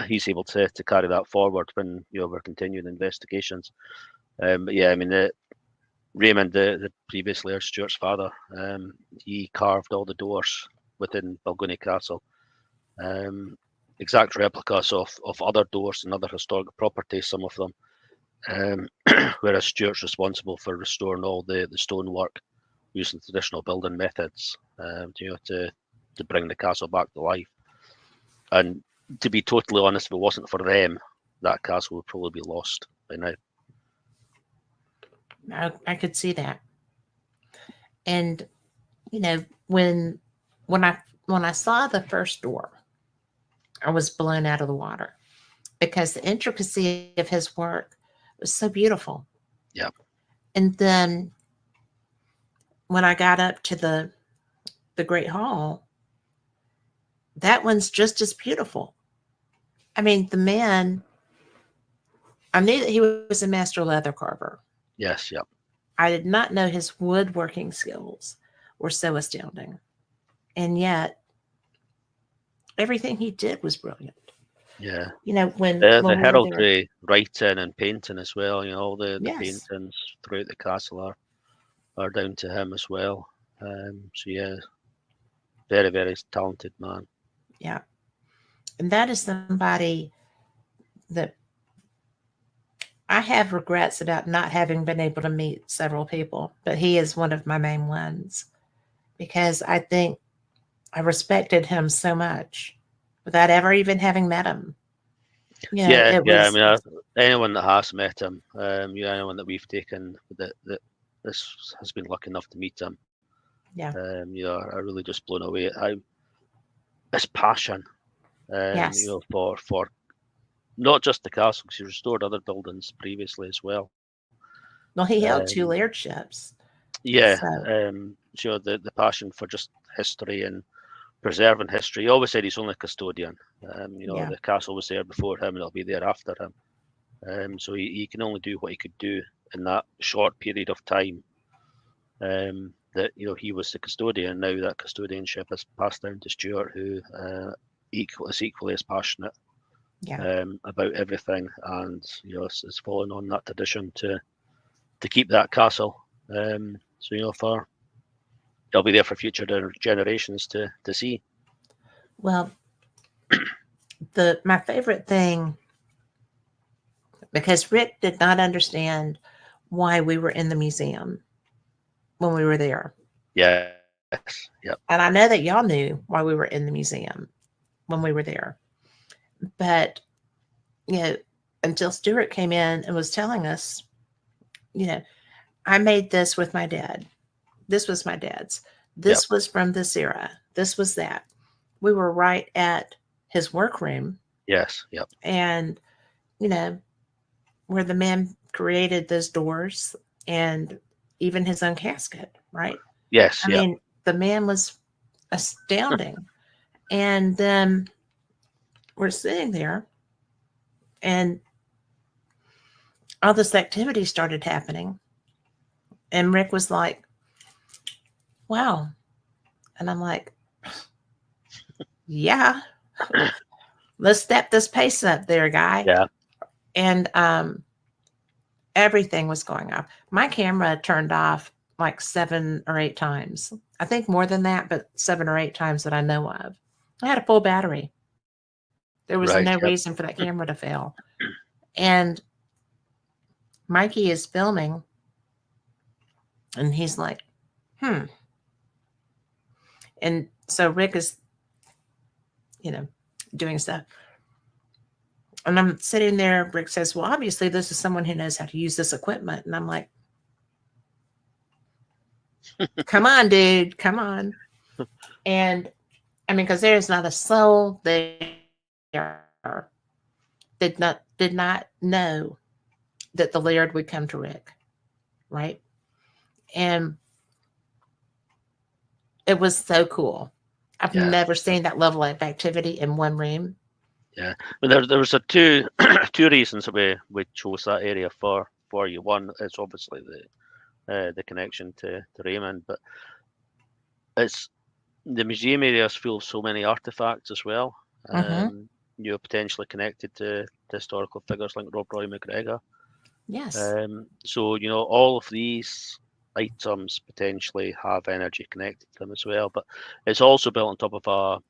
[SPEAKER 2] he's able to carry that forward when we're continuing investigations. But yeah, I mean, Raymond, the previous Laird, Stuart's father, he carved all the doors within Balgony Castle. Exact replicas of other doors and other historic properties, some of them. Whereas Stuart's responsible for restoring all the stonework using traditional building methods, to bring the castle back to life. And to be totally honest, if it wasn't for them, that castle would probably be lost by now.
[SPEAKER 1] I could see that. And when I saw the first door, I was blown out of the water because the intricacy of his work was so beautiful.
[SPEAKER 2] Yeah.
[SPEAKER 1] And then when I got up to the Great Hall, that one's just as beautiful. I mean, the man, I knew that he was a master leather carver.
[SPEAKER 2] Yes. Yeah.
[SPEAKER 1] I did not know his woodworking skills were so astounding. And yet, everything he did was brilliant.
[SPEAKER 2] Yeah.
[SPEAKER 1] When
[SPEAKER 2] The
[SPEAKER 1] we were there.
[SPEAKER 2] heraldry, writing, and painting as well. All the
[SPEAKER 1] Yes.
[SPEAKER 2] paintings throughout the castle are down to him as well. So yeah, very, very talented man.
[SPEAKER 1] Yeah. And that is somebody that I have regrets about not having been able to meet several people, but he is one of my main ones because I think I respected him so much without ever even having met him.
[SPEAKER 2] Yeah,
[SPEAKER 1] It
[SPEAKER 2] yeah. I
[SPEAKER 1] was,
[SPEAKER 2] mean, anyone that has met him, anyone that we've taken that this has been lucky enough to meet him,
[SPEAKER 1] yeah,
[SPEAKER 2] are really just blown away at how his passion,
[SPEAKER 1] yes.
[SPEAKER 2] for not just the castle, because he restored other buildings previously as well.
[SPEAKER 1] Well, he held two
[SPEAKER 2] Um,
[SPEAKER 1] lairdhips.
[SPEAKER 2] yeah,
[SPEAKER 1] So,
[SPEAKER 2] the passion for just history and preserving history. He always said he's only a custodian.
[SPEAKER 1] yeah,
[SPEAKER 2] The castle was there before him, and it'll be there after him. So he can only do what he could do in that short period of time. That he was the custodian. Now that custodianship has passed down to Stuart, who is equally as passionate
[SPEAKER 1] yeah.
[SPEAKER 2] about everything, and is following on that tradition to keep that castle. For it'll be there for future generations to see.
[SPEAKER 1] Well, my favorite thing, because Rick did not understand why we were in the museum when we were there.
[SPEAKER 2] Yes. Yep.
[SPEAKER 1] And I know that y'all knew why we were in the museum when we were there. But, until Stewart came in and was telling us, I made this with my dad. This was my dad's.
[SPEAKER 2] Yep.
[SPEAKER 1] This was from this era. This was that. We were right at his workroom.
[SPEAKER 2] Yes. Yep.
[SPEAKER 1] And, where the man created those doors and even his own casket, right?
[SPEAKER 2] Yes.
[SPEAKER 1] I
[SPEAKER 2] Yep.
[SPEAKER 1] mean, the man was astounding. And then we're sitting there, and all this activity started happening. And Rick was like, wow. And I'm like, yeah, let's step this pace up there, guy.
[SPEAKER 2] Yeah.
[SPEAKER 1] And everything was going off. My camera turned off like 7 or 8 times. I think more than that, but 7 or 8 times that I know of. I had a full battery. There was
[SPEAKER 2] Right.
[SPEAKER 1] no
[SPEAKER 2] Yep.
[SPEAKER 1] reason for that camera to fail. And Mikey is filming, and he's like, And so Rick is, doing stuff. And I'm sitting there. Rick says, well, obviously, this is someone who knows how to use this equipment. And I'm like, come on, dude, come on. And I mean, because there's not a soul there did not know that the Laird would come to Rick, right? And it was so cool. I've never seen that level of activity in one room.
[SPEAKER 2] Yeah, well, there was two reasons that we chose that area for you. One, it's obviously the connection to Raymond, but it's the museum area is full of so many artifacts as well. You're potentially connected to historical figures like Rob Roy McGregor.
[SPEAKER 1] Yes.
[SPEAKER 2] So all of these items potentially have energy connected to them as well. But it's also built on top of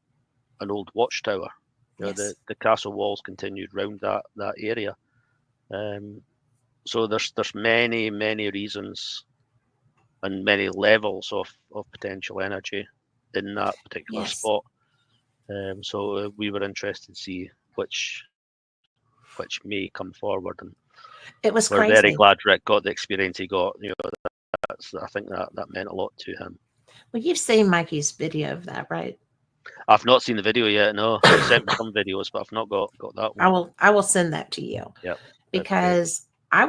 [SPEAKER 2] an old watchtower. The castle walls continued round that area. So there's many reasons and many levels of potential energy in that particular spot. So we were interested to see which may come forward, and
[SPEAKER 1] it was
[SPEAKER 2] we're
[SPEAKER 1] crazy.
[SPEAKER 2] very glad Rick got the experience he got. I think that meant a lot to him.
[SPEAKER 1] Well, you've seen Mikey's video of that, right?
[SPEAKER 2] I've not seen the video yet. No, he sent me some videos, but I've not got that one.
[SPEAKER 1] I will send that to you.
[SPEAKER 2] Yeah,
[SPEAKER 1] because I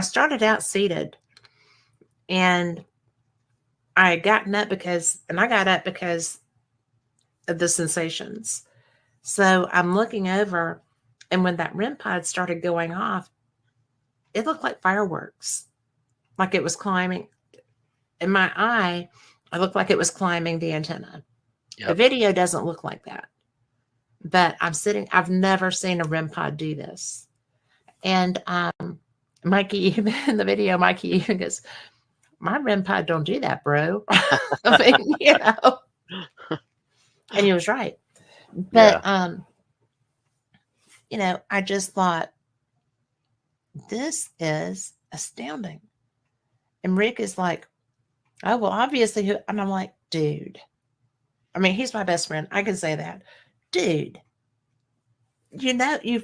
[SPEAKER 1] started out seated, and I got up because of the sensations. So I'm looking over, and when that REM pod started going off, it looked like fireworks, like it was climbing. In my eye, it looked like it was climbing the antenna. Yep. The video doesn't look like that. But I've never seen a REM pod do this. And Mikey, in the video, Mikey even goes, my REM pod don't do that, bro. I mean, and he was right. But, I just thought, this is astounding. And Rick is like, oh, well, obviously. And I'm like, dude. I mean, he's my best friend. I can say that. Dude, you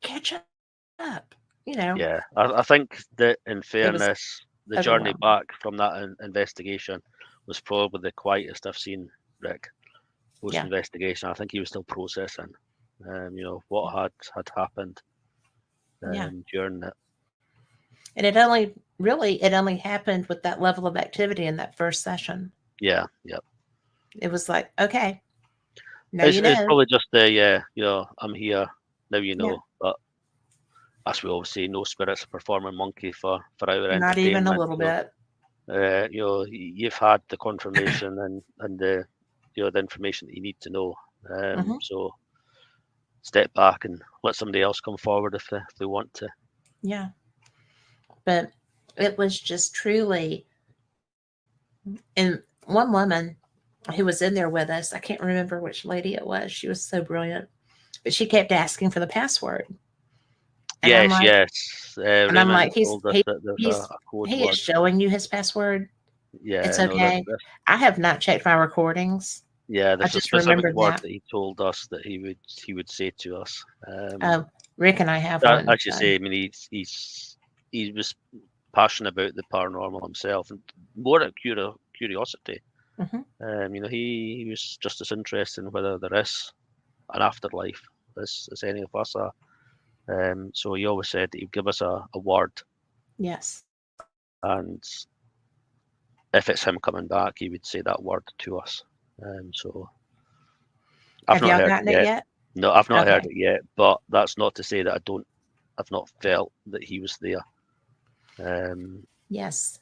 [SPEAKER 1] catch up,
[SPEAKER 2] Yeah, I think that in fairness, the journey back from that investigation was probably the quietest I've seen Rick post-investigation. I think he was still processing, what had happened during it.
[SPEAKER 1] And it only happened with that level of activity in that first session.
[SPEAKER 2] Yeah, yep.
[SPEAKER 1] It was like, okay, now
[SPEAKER 2] it's probably just I'm here, now you know. Yeah. But as we always say, no spirit's a performing monkey for our entertainment.
[SPEAKER 1] Not even a little bit.
[SPEAKER 2] You've had the confirmation and the the information that you need to know. So step back and let somebody else come forward if they want to.
[SPEAKER 1] Yeah. But it was just truly, and one woman who was in there with us, I can't remember which lady it was. She was so brilliant, but she kept asking for the password.
[SPEAKER 2] And yes.
[SPEAKER 1] And I'm like, he is showing you his password.
[SPEAKER 2] Yeah,
[SPEAKER 1] it's okay. I have not checked my recordings.
[SPEAKER 2] Yeah, there's a specific word that he told us that he would say to us.
[SPEAKER 1] Rick and I have one.
[SPEAKER 2] As you say, I mean, he was passionate about the paranormal himself, and more out of curiosity.
[SPEAKER 1] Mm-hmm.
[SPEAKER 2] He was just as interested in whether there is an afterlife as any of us are. So he always said that he'd give us a word.
[SPEAKER 1] Yes.
[SPEAKER 2] And if it's him coming back, he would say that word to us. So
[SPEAKER 1] I've not heard it yet.
[SPEAKER 2] No, I've not heard it yet, but that's not to say that I don't I've not felt that he was there.
[SPEAKER 1] Yes.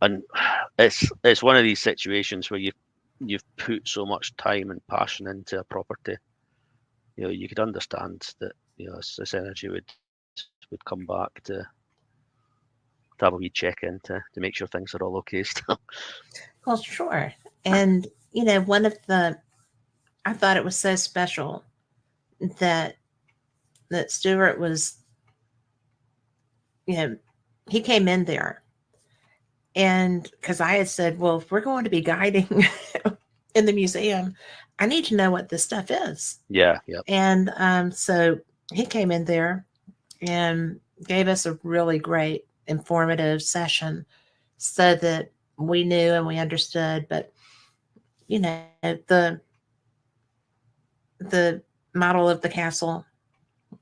[SPEAKER 2] And it's one of these situations where you've put so much time and passion into a property. You could understand that this energy would come back to have a wee check in to make sure things are all okay still.
[SPEAKER 1] Well, sure. And I thought it was so special that Stewart was, he came in there, and because I had said, well, if we're going to be guiding in the museum, I need to know what this stuff is.
[SPEAKER 2] Yeah.
[SPEAKER 1] And so he came in there and gave us a really great informative session so that we knew and we understood. But the model of the castle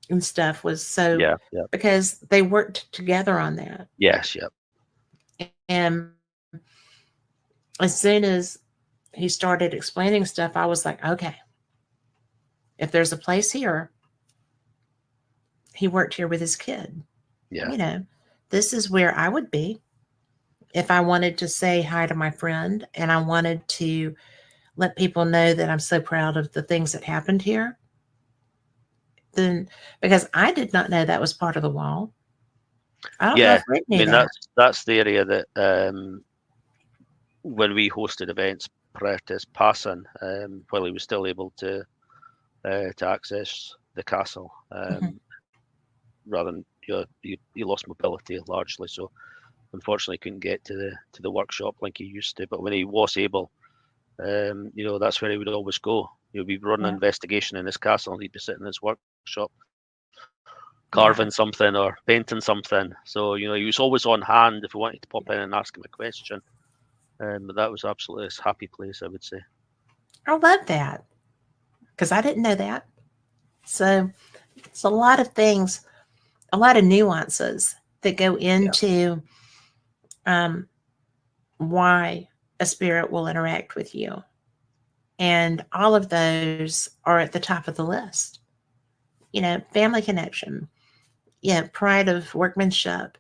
[SPEAKER 1] and stuff was so,
[SPEAKER 2] Yeah.
[SPEAKER 1] because they worked together on that.
[SPEAKER 2] Yes. Yep.
[SPEAKER 1] And as soon as he started explaining stuff, I was like, okay, if there's a place here, he worked here with his kid.
[SPEAKER 2] Yeah.
[SPEAKER 1] This is where I would be if I wanted to say hi to my friend and I wanted to let people know that I'm so proud of the things that happened here. Then, because I did not know that was part of the wall. I don't know if Rick knew that.
[SPEAKER 2] That's the area that when we hosted events prior to his passing, while he was still able to access the castle, rather than he lost mobility largely, so unfortunately couldn't get to the workshop like he used to. But when he was able, that's where he would always go. We'd run an investigation in his castle, and he'd be sitting in his workshop carving something or painting something. So he was always on hand if we wanted to pop in and ask him a question. But that was absolutely his happy place, I would say.
[SPEAKER 1] I love that, because I didn't know that. So it's a lot of things, a lot of nuances that go into why a spirit will interact with you. And all of those are at the top of the list. Family connection, pride of workmanship.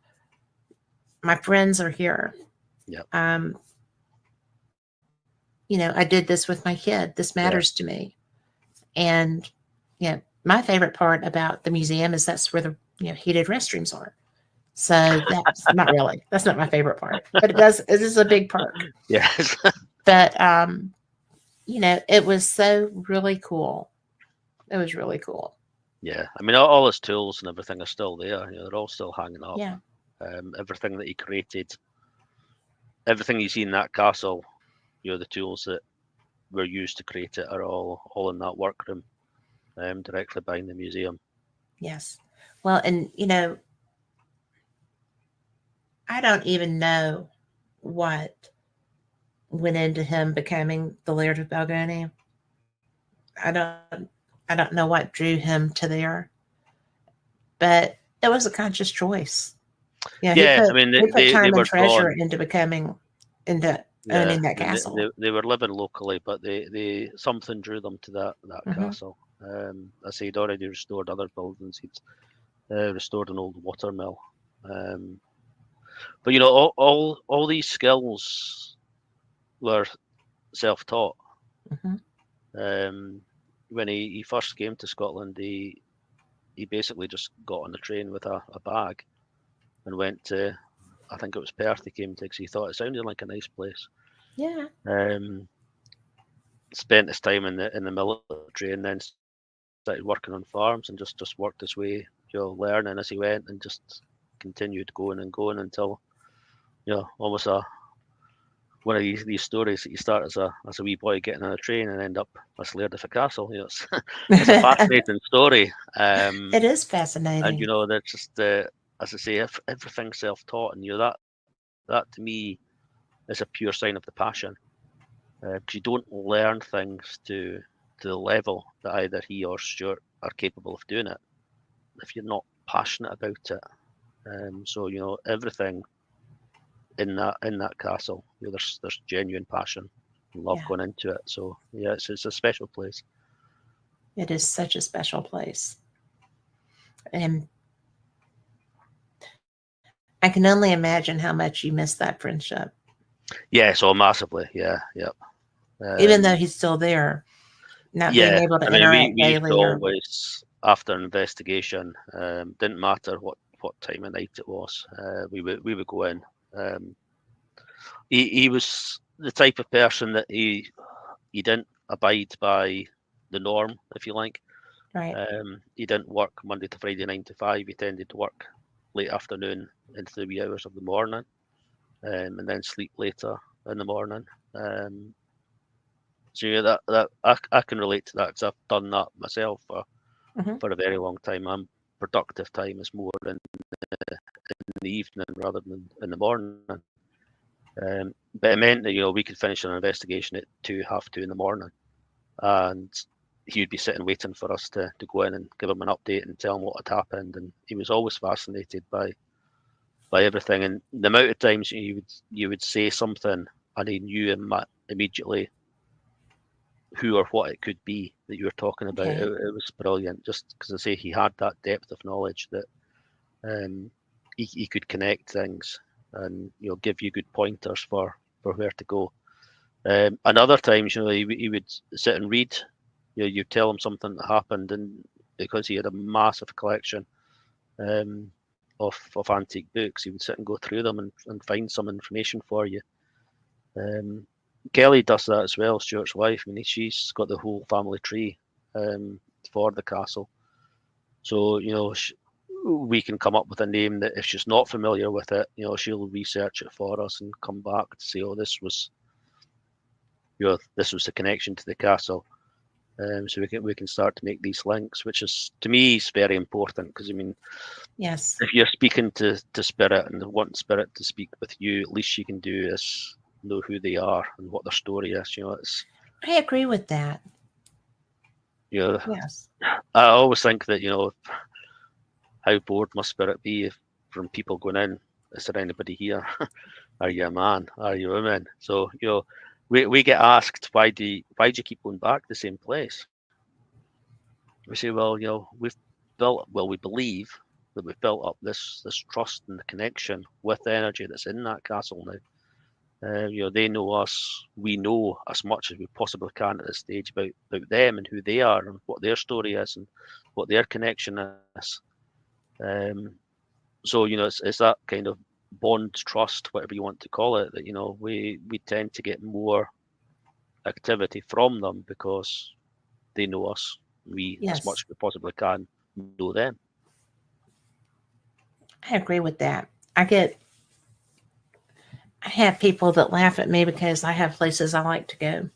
[SPEAKER 1] My friends are here.
[SPEAKER 2] Yep.
[SPEAKER 1] I did this with my kid. This matters to me. And my favorite part about the museum is that's where the heated restrooms are. So that's that's not my favorite part, but it is a big perk.
[SPEAKER 2] Yes.
[SPEAKER 1] But it was so really cool. It was really cool.
[SPEAKER 2] Yeah, I mean, all his tools and everything are still there. They're all still hanging up.
[SPEAKER 1] Yeah.
[SPEAKER 2] Everything that he created, everything you see in that castle, the tools that were used to create it are all in that workroom, directly behind the museum.
[SPEAKER 1] Yes. Well, and I don't even know what went into him becoming the Laird of Balgony. I don't know what drew him to there, but it was a conscious choice.
[SPEAKER 2] I mean,
[SPEAKER 1] he put time
[SPEAKER 2] they
[SPEAKER 1] and
[SPEAKER 2] were
[SPEAKER 1] treasure
[SPEAKER 2] gone.
[SPEAKER 1] into owning that castle.
[SPEAKER 2] They were living locally, but they something drew them to that castle. As he'd already restored other buildings. He'd restored an old watermill. But all these skills were self-taught. When he first came to Scotland, he basically just got on the train with a bag and went to, I think it was Perth he came to, because he thought it sounded like a nice place.
[SPEAKER 1] Yeah.
[SPEAKER 2] Spent his time in the military, and then started working on farms and just worked his way, learning as he went, and just continued going and going until, almost one of these stories that you start as a wee boy getting on a train and end up as Laird of a castle. It's a fascinating story.
[SPEAKER 1] It is fascinating.
[SPEAKER 2] And that's just as I say, everything's self-taught, and that to me is a pure sign of the passion, because you don't learn things to the level that either he or Stuart are capable of doing it if you're not passionate about it. So everything in that castle, there's genuine passion and love going into it. So it's a special place.
[SPEAKER 1] It is such a special place. And I can only imagine how much you miss that friendship.
[SPEAKER 2] Yeah, so massively. Yeah, yeah.
[SPEAKER 1] Even though he's still there, not being
[SPEAKER 2] Yeah,
[SPEAKER 1] able to
[SPEAKER 2] I mean, we
[SPEAKER 1] interact
[SPEAKER 2] used to
[SPEAKER 1] daily or
[SPEAKER 2] always, after an investigation, didn't matter what time of night it was, we would go in. He was the type of person that he didn't abide by the norm, if you like.
[SPEAKER 1] right.
[SPEAKER 2] He didn't work Monday to Friday 9 to 5. He tended to work late afternoon into the wee hours of the morning, and then sleep later in the morning. So yeah, that I can relate to that because I've done that myself
[SPEAKER 1] Hmm.
[SPEAKER 2] for a very long time. I'm productive time is more in the evening rather than in the morning. But it meant that we could finish an investigation at 2, 2:30 in the morning, and he would be sitting waiting for us to go in and give him an update and tell him what had happened. And he was always fascinated by everything, and the amount of times you would say something and he knew immediately who or what it could be that you were talking about.
[SPEAKER 1] Okay.
[SPEAKER 2] It was brilliant, just because I say he had that depth of knowledge that he could connect things and give you good pointers for where to go. And other times, he would sit and read. You tell him something that happened, and because he had a massive collection of antique books, he would sit and go through them and find some information for you. Kelly does that as well, Stuart's wife. I mean, she's got the whole family tree for the castle. So, we can come up with a name that if she's not familiar with it, she'll research it for us and come back to say, oh, this was the connection to the castle. So we can start to make these links, which is, to me, is very important because, I mean,
[SPEAKER 1] Yes.
[SPEAKER 2] if you're speaking to spirit and want spirit to speak with you, at least you can do is know who they are and what their story is.
[SPEAKER 1] I agree with that. Yes.
[SPEAKER 2] I always think that how bored must spirit be from people going in? Is there anybody here? Are you a man? Are you a woman? So we get asked why do you keep going back to the same place? We say, well, we believe that we've built up this trust and the connection with the energy that's in that castle now. They know us. We know as much as we possibly can at this stage about them and who they are and what their story is and what their connection is. So it's that kind of bond, trust, whatever you want to call it, that we tend to get more activity from them because they know us. We, as much
[SPEAKER 1] Yes.
[SPEAKER 2] as we possibly can, know them.
[SPEAKER 1] I agree with that. I have people that laugh at me because I have places I like to go.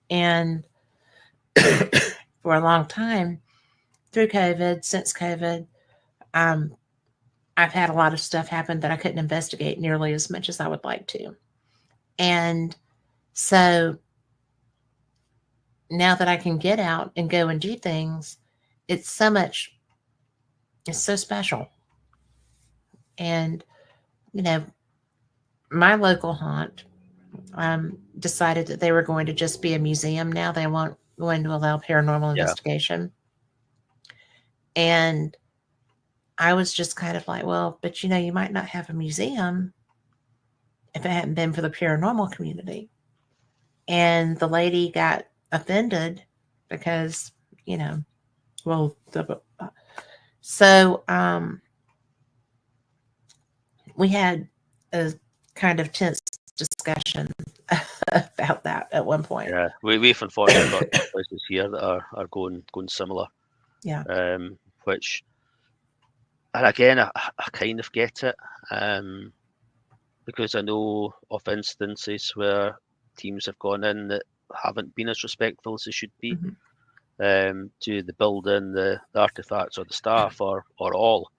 [SPEAKER 1] And for a long time, through COVID, since COVID, um, I've had a lot of stuff happen that I couldn't investigate nearly as much as I would like to. And so now that I can get out and go and do things, it's it's so special. And, you know, my local haunt decided that they were going to just be a museum now. They weren't going to allow paranormal
[SPEAKER 2] Yeah.
[SPEAKER 1] investigation. And I was just kind of like, well, but you might not have a museum if it hadn't been for the paranormal community. And the lady got offended because, you know, well, so we had a kind of tense discussion about that at one point.
[SPEAKER 2] Yeah, we've unfortunately got places here that are going similar.
[SPEAKER 1] Yeah.
[SPEAKER 2] Which, and again, I kind of get it, because I know of instances where teams have gone in that haven't been as respectful as they should be, to the building, the artifacts, or the staff, or all.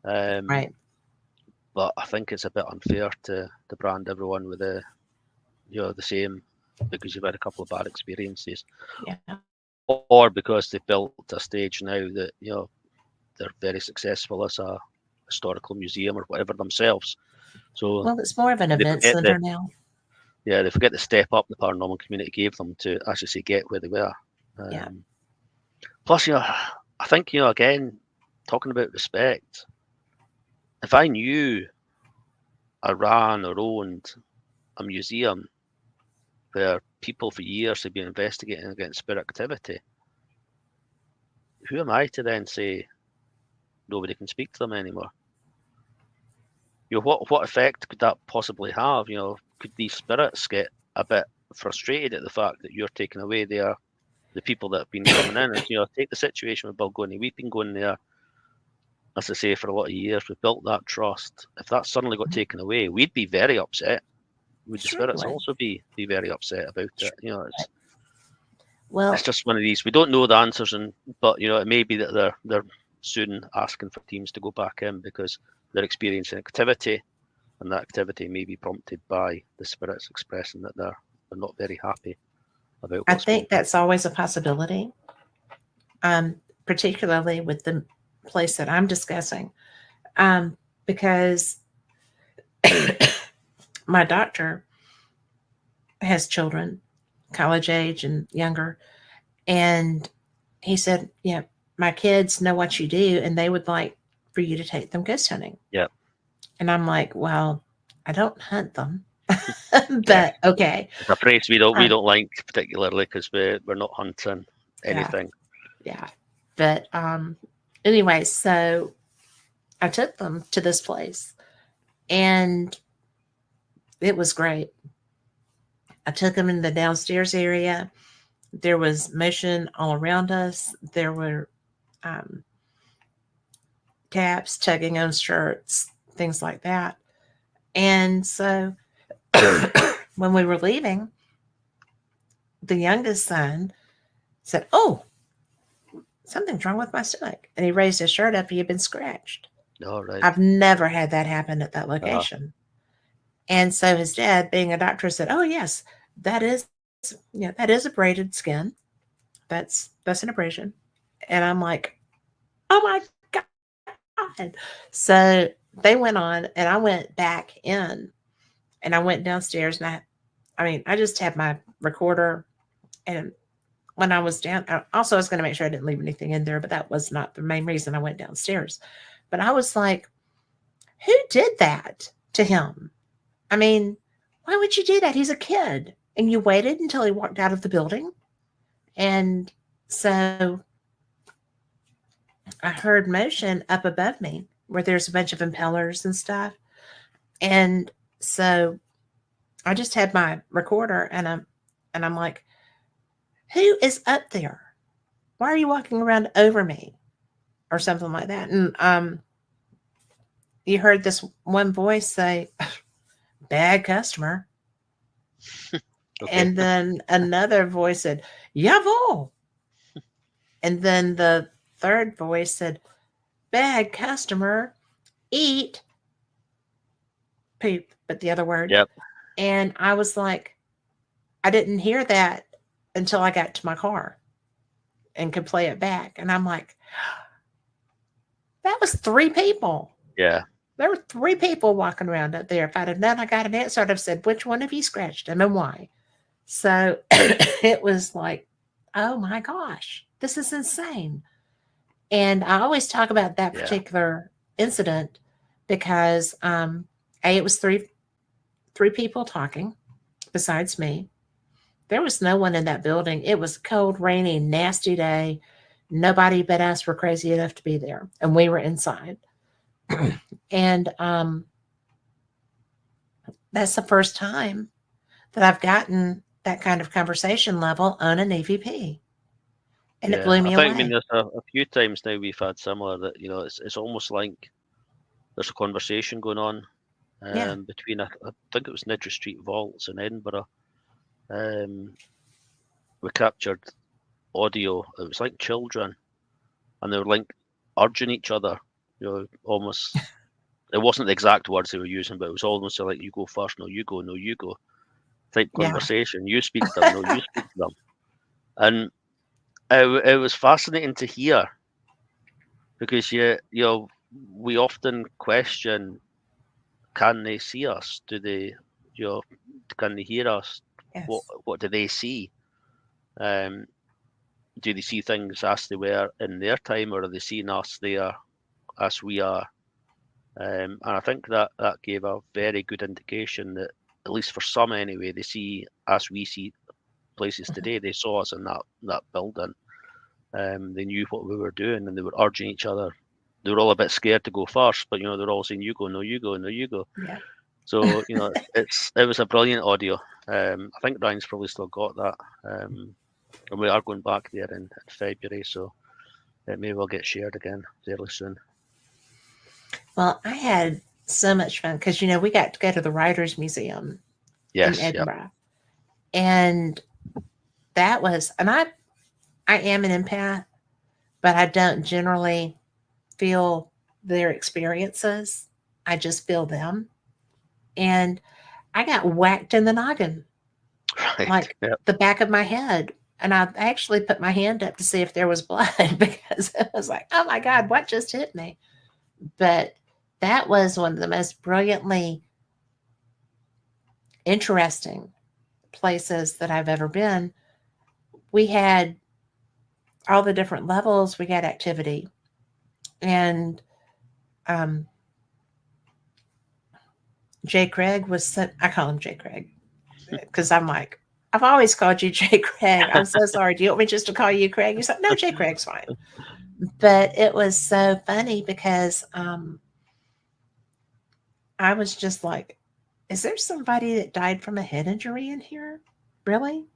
[SPEAKER 1] Right.
[SPEAKER 2] But I think it's a bit unfair to brand everyone with the same because you've had a couple of bad experiences.
[SPEAKER 1] Yeah.
[SPEAKER 2] Or because they've built a stage now that they're very successful as a historical museum or whatever themselves. So
[SPEAKER 1] Well, it's more of an event center now.
[SPEAKER 2] Yeah, they forget the step up the paranormal community gave them to actually get where they were.
[SPEAKER 1] Yeah.
[SPEAKER 2] Plus, I think again, talking about respect, if I knew I ran or owned a museum where people for years have been investigating against spirit activity, who am I to then say nobody can speak to them anymore? What effect could that possibly have? Could these spirits get a bit frustrated at the fact that you're taking away the people that have been coming in? And take the situation with Balgoni. We've been going there, as I say, for a lot of years. We've built that trust. If that suddenly got taken away, we'd be very upset. Would the spirits also be very upset about it? It's just one of these. We don't know the answers, but it may be that they're soon asking for teams to go back in because they're experiencing activity, and that activity may be prompted by the spirits expressing that they're not very happy about.
[SPEAKER 1] I think that's always a possibility, particularly with the place that I'm discussing, because my doctor has children, college age and younger, and he said, "Yeah, my kids know what you do, and they would like for you to take them ghost hunting."
[SPEAKER 2] Yeah.
[SPEAKER 1] And I'm like, "Well, I don't hunt them." But okay,
[SPEAKER 2] it's a phrase we don't like particularly because we're not hunting anything.
[SPEAKER 1] Yeah. But anyway, so I took them to this place, and it was great. I took them in the downstairs area. There was motion all around us. There were taps, tugging on shirts, things like that. And so when we were leaving, the youngest son said, "Oh, something's wrong with my stomach." And he raised his shirt up. He had been scratched.
[SPEAKER 2] Oh, right.
[SPEAKER 1] I've never had that happen at that location. And so his dad, being a doctor, said, "Oh, yes, that is abraded skin. That's an abrasion." And I'm like, "Oh my God." So they went on, and I went back in, and I went downstairs, and I just had my recorder. And when I was down, I was going to make sure I didn't leave anything in there, but that was not the main reason I went downstairs. But I was like, who did that to him? I mean, why would you do that? He's a kid. And you waited until he walked out of the building. And so I heard motion up above me where there's a bunch of impellers and stuff. And so I just had my recorder, and I'm like, who is up there? Why are you walking around over me? Or something like that. And you heard this one voice say, "Bad customer." Okay. And then another voice said, "Jawohl." And then the third voice said, "Bad customer, eat poop," but the other word.
[SPEAKER 2] Yep.
[SPEAKER 1] And I was like, I didn't hear that until I got to my car and could play it back. And I'm like, that was 3 people.
[SPEAKER 2] Yeah.
[SPEAKER 1] There were 3 people walking around up there. If I'd have known I got an answer, I'd have said, "Which one of you scratched him and why?" So it was like, oh my gosh, this is insane. And I always talk about that particular incident because it was three people talking besides me. There was no one in that building. It was a cold, rainy, nasty day. Nobody but us were crazy enough to be there, and we were inside. And that's the first time that I've gotten that kind of conversation level on an EVP. And it blew me away.
[SPEAKER 2] I mean, there's a few times now we've had similar that, it's almost like there's a conversation going on between, I think it was Niddry Street Vaults in Edinburgh. We captured audio. It was like children, and they were like urging each other, almost. It wasn't the exact words they were using, but it was almost like, "You go first, no, you go, no, you go," type conversation. You speak to them, no, you speak to them. And it was fascinating to hear because we often question, can they see us? Do they, can they hear us? Yes. What do they see? Do they see things as they were in their time, or are they seeing us there as we are. And I think that gave a very good indication that, at least for some anyway, they see, as we see places today, they saw us in that building. They knew what we were doing, and they were urging each other. They were all a bit scared to go first, but they're all saying, "You go, no, you go, no, you go."
[SPEAKER 1] Yeah.
[SPEAKER 2] So it was a brilliant audio. I think Ryan's probably still got that, and we are going back there in February, so it may well get shared again fairly soon.
[SPEAKER 1] Well, I had so much fun because we got to go to the Writers Museum in
[SPEAKER 2] Yes, yeah,
[SPEAKER 1] Edinburgh, and that was, and I am an empath, but I don't generally feel their experiences. I just feel them, and I got whacked in the noggin,
[SPEAKER 2] right,
[SPEAKER 1] like
[SPEAKER 2] yeah,
[SPEAKER 1] the back of my head. And I actually put my hand up to see if there was blood because I was like, oh my God, what just hit me? But that was one of the most brilliantly interesting places that I've ever been. We had all the different levels, we got activity. And um, Jay Craig I call him Jay Craig because I'm like, I've always called you Jay Craig. I'm so sorry. Do you want me just to call you Craig? You said, no, Jay Craig's fine. But it was so funny because I was just like, is there somebody that died from a head injury in here? Really?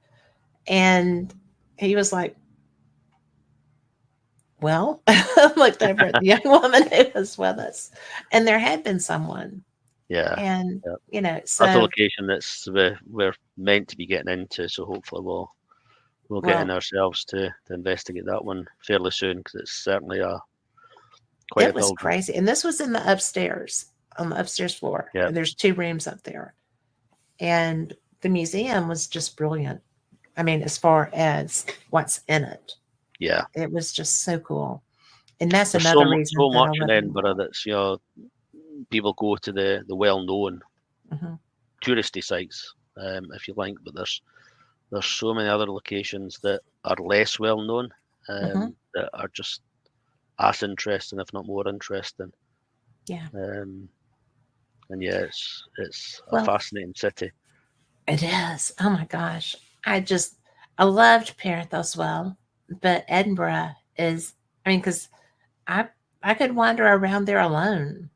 [SPEAKER 1] And he was like, well, I looked over at the young woman who was with us, and there had been someone.
[SPEAKER 2] yeah.
[SPEAKER 1] And,
[SPEAKER 2] Yeah. That's a
[SPEAKER 1] so,
[SPEAKER 2] location that's we're meant to be getting into, so hopefully we'll get in
[SPEAKER 1] well,
[SPEAKER 2] ourselves to investigate that one fairly soon, because it's certainly quite
[SPEAKER 1] it
[SPEAKER 2] a
[SPEAKER 1] was
[SPEAKER 2] building.
[SPEAKER 1] crazy. And this was in the upstairs, on the upstairs floor.
[SPEAKER 2] Yeah.
[SPEAKER 1] And there's 2 rooms up there. And the museum was just brilliant. I mean, as far as what's in it,
[SPEAKER 2] Yeah.
[SPEAKER 1] it was just so cool. And that's
[SPEAKER 2] There's
[SPEAKER 1] another reason
[SPEAKER 2] so
[SPEAKER 1] that I
[SPEAKER 2] much in
[SPEAKER 1] love
[SPEAKER 2] Edinburgh
[SPEAKER 1] Edinburgh.
[SPEAKER 2] that's people go to the well-known
[SPEAKER 1] Mhm.
[SPEAKER 2] touristy sites, if you like, but there's so many other locations that are less well known,
[SPEAKER 1] Mhm.
[SPEAKER 2] that are just as interesting, if not more interesting.
[SPEAKER 1] Yeah.
[SPEAKER 2] And yeah, it's a
[SPEAKER 1] Well,
[SPEAKER 2] fascinating city.
[SPEAKER 1] it is. Oh my gosh. I loved Perth as well, but Edinburgh is, I mean, because I I could wander around there alone.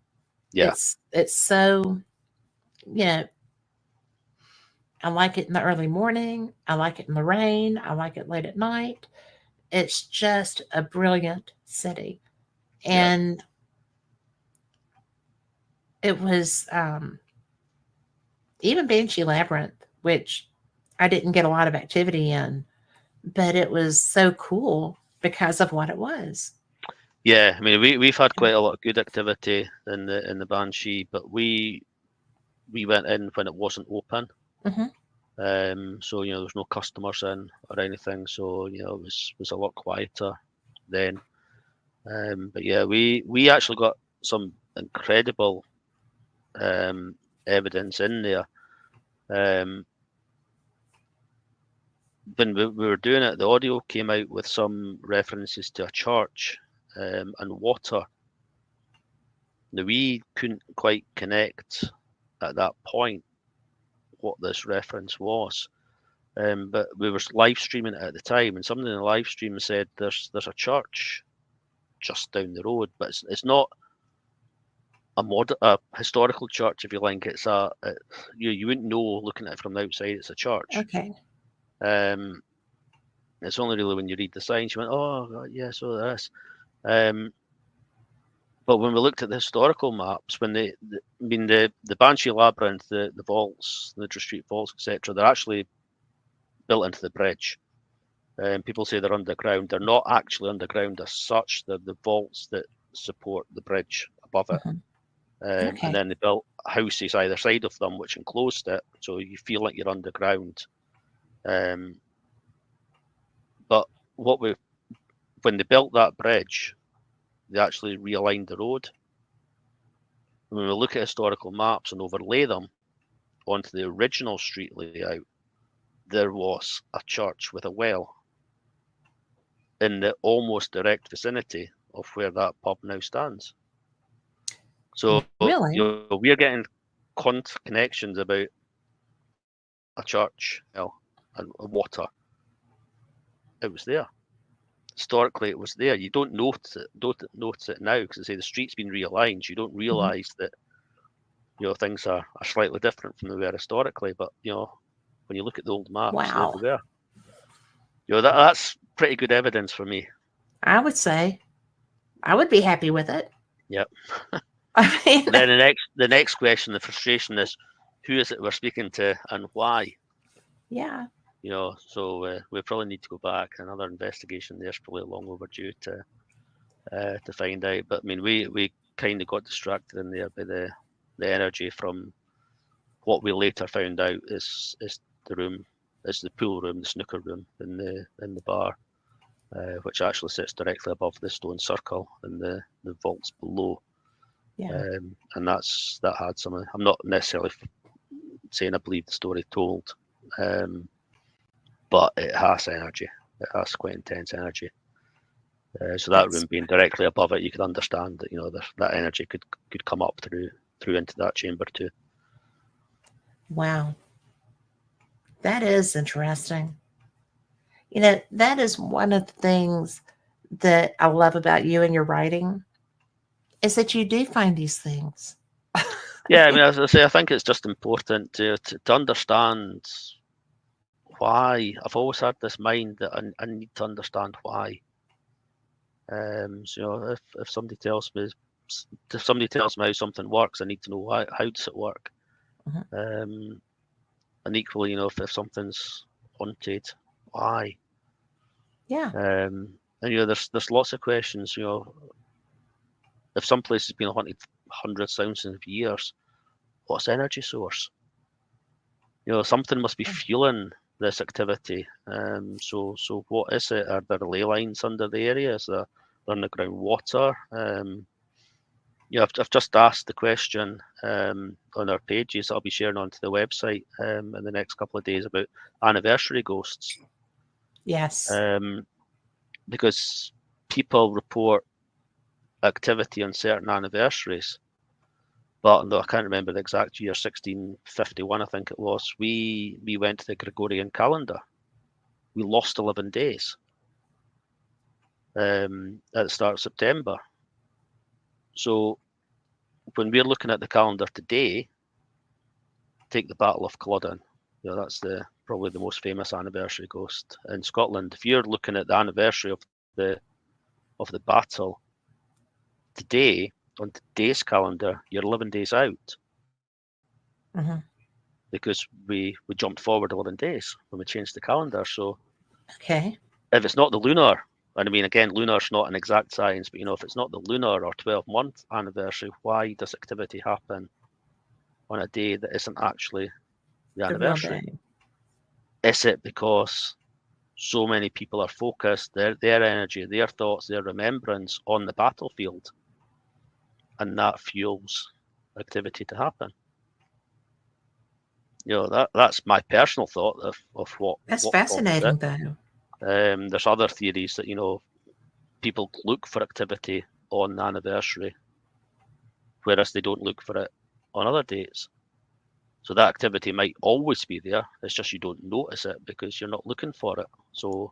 [SPEAKER 2] Yeah,
[SPEAKER 1] It's so, you know, I like it in the early morning. I like it in the rain. I like it late at night. It's just a brilliant city.
[SPEAKER 2] yeah,
[SPEAKER 1] And it was even Banshee Labyrinth, which I didn't get a lot of activity in, but it was so cool because of what it was.
[SPEAKER 2] yeah. I mean, we've had quite a lot of good activity in the Banshee, but we went in when it wasn't open.
[SPEAKER 1] Hmm.
[SPEAKER 2] So there was no customers in or anything. So it was a lot quieter then. But yeah, we actually got some incredible evidence in there. When we were doing it, the audio came out with some references to a church and water. Now, we couldn't quite connect at that point what this reference was, but we were live streaming it at the time, and somebody in the live stream said there's a church just down the road, but it's not a historical church, if you like. You wouldn't know looking at it from the outside it's a church.
[SPEAKER 1] Okay.
[SPEAKER 2] Um, it's only really when you read the signs you went, oh yeah, so this. But when we looked at the historical maps, when the Banshee Labyrinth, the vaults, the Little Street vaults, etc., they're actually built into the bridge. People say they're underground. They're not actually underground as such. They're the vaults that support the bridge above it.
[SPEAKER 1] Hmm.
[SPEAKER 2] And
[SPEAKER 1] Okay.
[SPEAKER 2] then they built houses either side of them, which enclosed it, so you feel like you're underground. But when they built that bridge, they actually realigned the road. When we look at historical maps and overlay them onto the original street layout, there was a church with a well in the almost direct vicinity of where that pub now stands. So
[SPEAKER 1] Really?
[SPEAKER 2] we're getting connections about a church, and water. It was there. Historically, it was there. You don't notice it now because I say the street's been realigned. You don't realise that things are slightly different from they were historically. But when you look at the old maps, there
[SPEAKER 1] Wow.
[SPEAKER 2] they were. That's pretty good evidence for me.
[SPEAKER 1] I would say I would be happy with it.
[SPEAKER 2] Yep.
[SPEAKER 1] I mean,
[SPEAKER 2] Then the next question, the frustration is, who is it we're speaking to and why?
[SPEAKER 1] yeah.
[SPEAKER 2] So we probably need to go back. Another investigation there's probably long overdue to find out. But I mean, we kind of got distracted in there by the energy from what we later found out is the room, is the pool room, the snooker room in the bar, which actually sits directly above the stone circle and the vaults below.
[SPEAKER 1] Yeah.
[SPEAKER 2] And that had some. I'm not necessarily saying I believe the story told, but it has energy. It has quite intense energy. So that room being directly above it, you could understand that that energy could come up through into that chamber too.
[SPEAKER 1] Wow. That is interesting. That is one of the things that I love about you and your writing is that you do find these things.
[SPEAKER 2] Yeah, I mean, as I say, I think it's just important to understand why. I've always had this mind that I need to understand why. So if somebody tells me how something works, I need to know why. How does it work? And equally, if something's haunted, why?
[SPEAKER 1] Yeah.
[SPEAKER 2] And there's lots of questions. If some place has been haunted hundreds, thousands of years, what's the energy source? Something must be fueling this activity. So what is it? Are there ley lines under the area? Is there underground water? I've just asked the question on our pages. I'll be sharing onto the website in the next couple of days about anniversary ghosts.
[SPEAKER 1] Yes.
[SPEAKER 2] Because people report activity on certain anniversaries. But though I can't remember the exact year, 1651, I think it was, we went to the Gregorian calendar. We lost 11 days at the start of September. So when we're looking at the calendar today, take the Battle of Culloden. That's probably the most famous anniversary ghost in Scotland. If you're looking at the anniversary of the battle today, on today's calendar, you're 11 days out. Because we jumped forward 11 days when we changed the calendar. So
[SPEAKER 1] okay,
[SPEAKER 2] if it's not the lunar, and I mean, again, lunar's not an exact science, but if it's not the lunar or 12-month anniversary, why does activity happen on a day that isn't actually the anniversary? Is it because so many people are focused, their energy, their thoughts, their remembrance on the battlefield, and that fuels activity to happen? That's my personal thought of what.
[SPEAKER 1] That's fascinating, though.
[SPEAKER 2] There's other theories that people look for activity on the anniversary, whereas they don't look for it on other dates. So that activity might always be there. It's just you don't notice it because you're not looking for it. So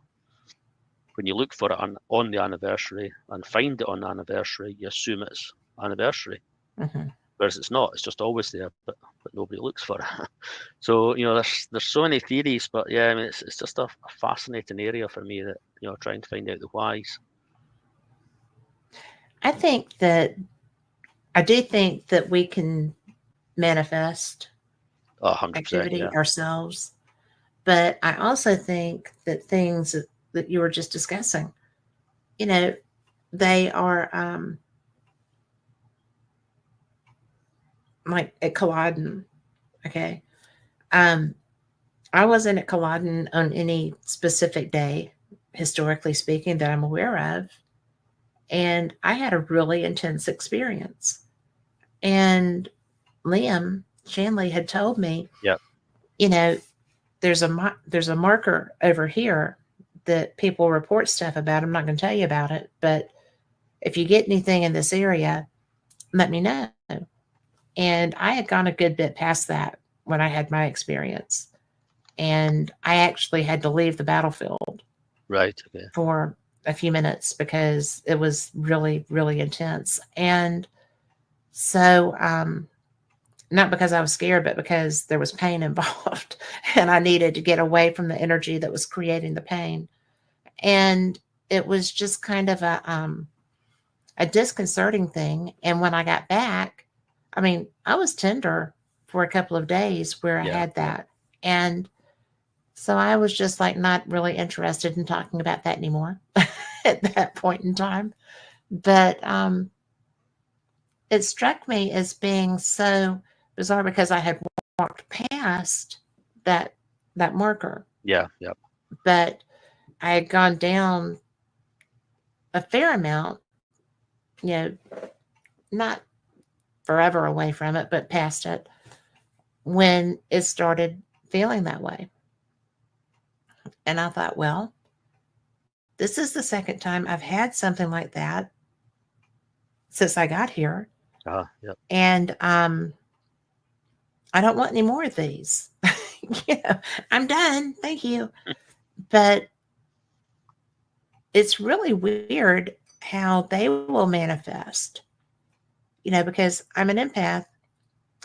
[SPEAKER 2] when you look for it on the anniversary and find it on the anniversary, you assume it's anniversary. Whereas it's not. It's just always there, but nobody looks for it. So there's so many theories, but yeah, I mean it's just a fascinating area for me that trying to find out the whys.
[SPEAKER 1] I do think that we can manifest
[SPEAKER 2] 100%,
[SPEAKER 1] activity
[SPEAKER 2] yeah.
[SPEAKER 1] ourselves, but I also think that things that you were just discussing, they are like at Culloden. Okay. I wasn't at Culloden on any specific day, historically speaking, that I'm aware of. And I had a really intense experience. And Liam Shanley had told me,
[SPEAKER 2] yeah,
[SPEAKER 1] there's a marker over here that people report stuff about. I'm not going to tell you about it, but if you get anything in this area, let me know. And I had gone a good bit past that when I had my experience. And I actually had to leave the battlefield
[SPEAKER 2] Right. Okay.
[SPEAKER 1] for a few minutes because it was really, really intense. And so, not because I was scared, but because there was pain involved and I needed to get away from the energy that was creating the pain. And it was just kind of a disconcerting thing. And when I got back, I mean, I was tender for a couple of days where I
[SPEAKER 2] Yeah.
[SPEAKER 1] had that. And so I was just like not really interested in talking about that anymore at that point in time. But it struck me as being so bizarre because I had walked past that that marker,
[SPEAKER 2] Yeah. Yeah.
[SPEAKER 1] but I had gone down a fair amount, you know, not forever away from it, but past it when it started feeling that way. And I thought, well, this is the second time I've had something like that since I got here.
[SPEAKER 2] Yeah.
[SPEAKER 1] And I don't want any more of these. I'm done. Thank you. But it's really weird how they will manifest, because I'm an empath.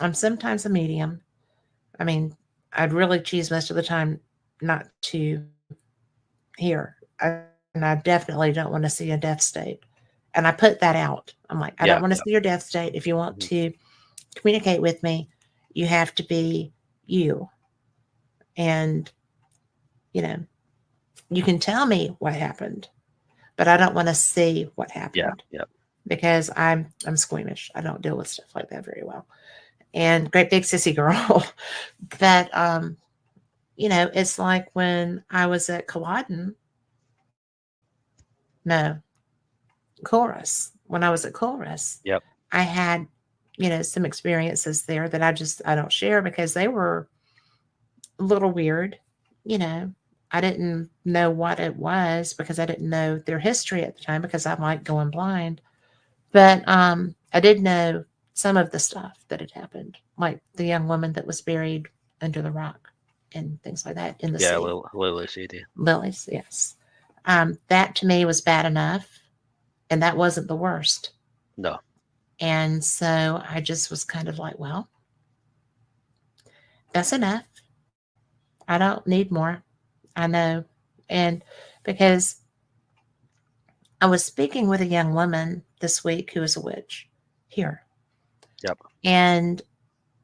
[SPEAKER 1] I'm sometimes a medium. I mean, I'd really choose most of the time not to hear. And I definitely don't want to see a death state. And I put that out. I'm like, I
[SPEAKER 2] Yeah.
[SPEAKER 1] don't want to
[SPEAKER 2] Yeah.
[SPEAKER 1] see your death state. If you want
[SPEAKER 2] Mhm.
[SPEAKER 1] to communicate with me, you have to be you. And, you know, you can tell me what happened, but I don't want to see what
[SPEAKER 2] Yeah.
[SPEAKER 1] happened
[SPEAKER 2] Yeah.
[SPEAKER 1] because I'm squeamish. I don't deal with stuff like that very well. And great big sissy girl. But it's like when I was at Culloden, no, Chorus. When I was at Chorus,
[SPEAKER 2] Yep.
[SPEAKER 1] I had, some experiences there that I don't share because they were a little weird. You know, I didn't know what it was because I didn't know their history at the time because I'm like going blind. But I did know some of the stuff that had happened, like the young woman that was buried under the rock and things like that in the
[SPEAKER 2] Yeah.
[SPEAKER 1] sea.
[SPEAKER 2] Lily CD.
[SPEAKER 1] Lilies, yes. That to me was bad enough, and that wasn't the worst.
[SPEAKER 2] No.
[SPEAKER 1] And so I just was kind of like, well, that's enough. I don't need more. I know. And because I was speaking with a young woman this week who is a witch here,
[SPEAKER 2] Yep.
[SPEAKER 1] and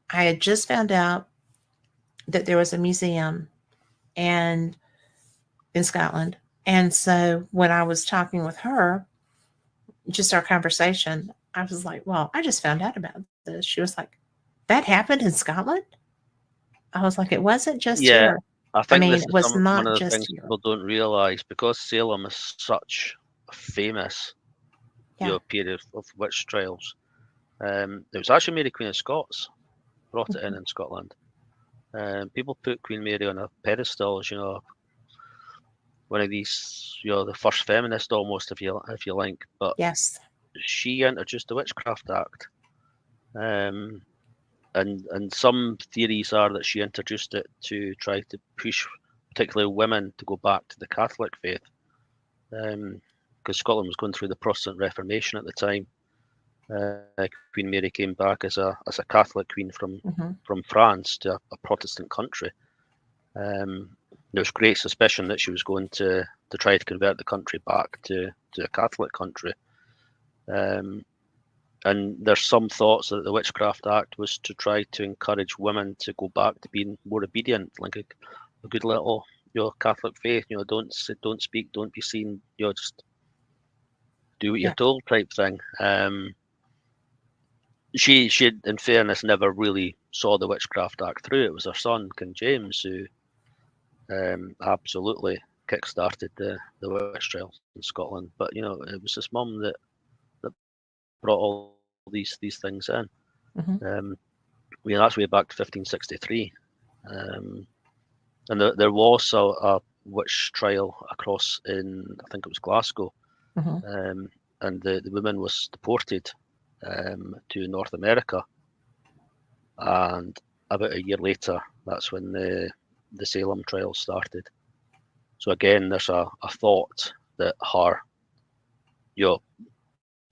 [SPEAKER 1] I had just found out that there was a museum and in Scotland. And so when I was talking with her, just our conversation, I was like, well, I just found out about this. She was like, that happened in Scotland? I was like, it wasn't just
[SPEAKER 2] Yeah.
[SPEAKER 1] here.
[SPEAKER 2] I
[SPEAKER 1] I
[SPEAKER 2] think
[SPEAKER 1] mean,
[SPEAKER 2] this
[SPEAKER 1] it
[SPEAKER 2] is
[SPEAKER 1] was
[SPEAKER 2] one
[SPEAKER 1] not
[SPEAKER 2] of the
[SPEAKER 1] just
[SPEAKER 2] things
[SPEAKER 1] here.
[SPEAKER 2] people don't realise because Salem is such a famous,
[SPEAKER 1] Yeah.
[SPEAKER 2] period of witch trials. It was actually Mary Queen of Scots brought it
[SPEAKER 1] Mhm.
[SPEAKER 2] in Scotland. People put Queen Mary on a pedestal as one of these, the first feminist almost, if you like. But
[SPEAKER 1] Yes.
[SPEAKER 2] she introduced the Witchcraft Act, and some theories are that she introduced it to try to push particularly women to go back to the Catholic faith, because Scotland was going through the Protestant Reformation at the time. Queen Mary came back as a Catholic queen
[SPEAKER 1] Hmm.
[SPEAKER 2] from France to a Protestant country. There was great suspicion that she was going to try to convert the country back to a Catholic country. And there's some thoughts that the Witchcraft Act was to try to encourage women to go back to being more obedient, like a good little Catholic faith. Don't speak, don't be seen. Just do what you're
[SPEAKER 1] Yeah.
[SPEAKER 2] told, type thing. She in fairness never really saw the Witchcraft Act through. It was her son King James who absolutely kick-started the witch trials in Scotland. But it was his mum that brought all these things in.
[SPEAKER 1] Hmm.
[SPEAKER 2] That's way back to 1563, and there was a witch trial I think it was Glasgow,
[SPEAKER 1] Hmm.
[SPEAKER 2] and the woman was deported to North America, and about a year later, that's when the Salem trial started. So again, there's a thought that her,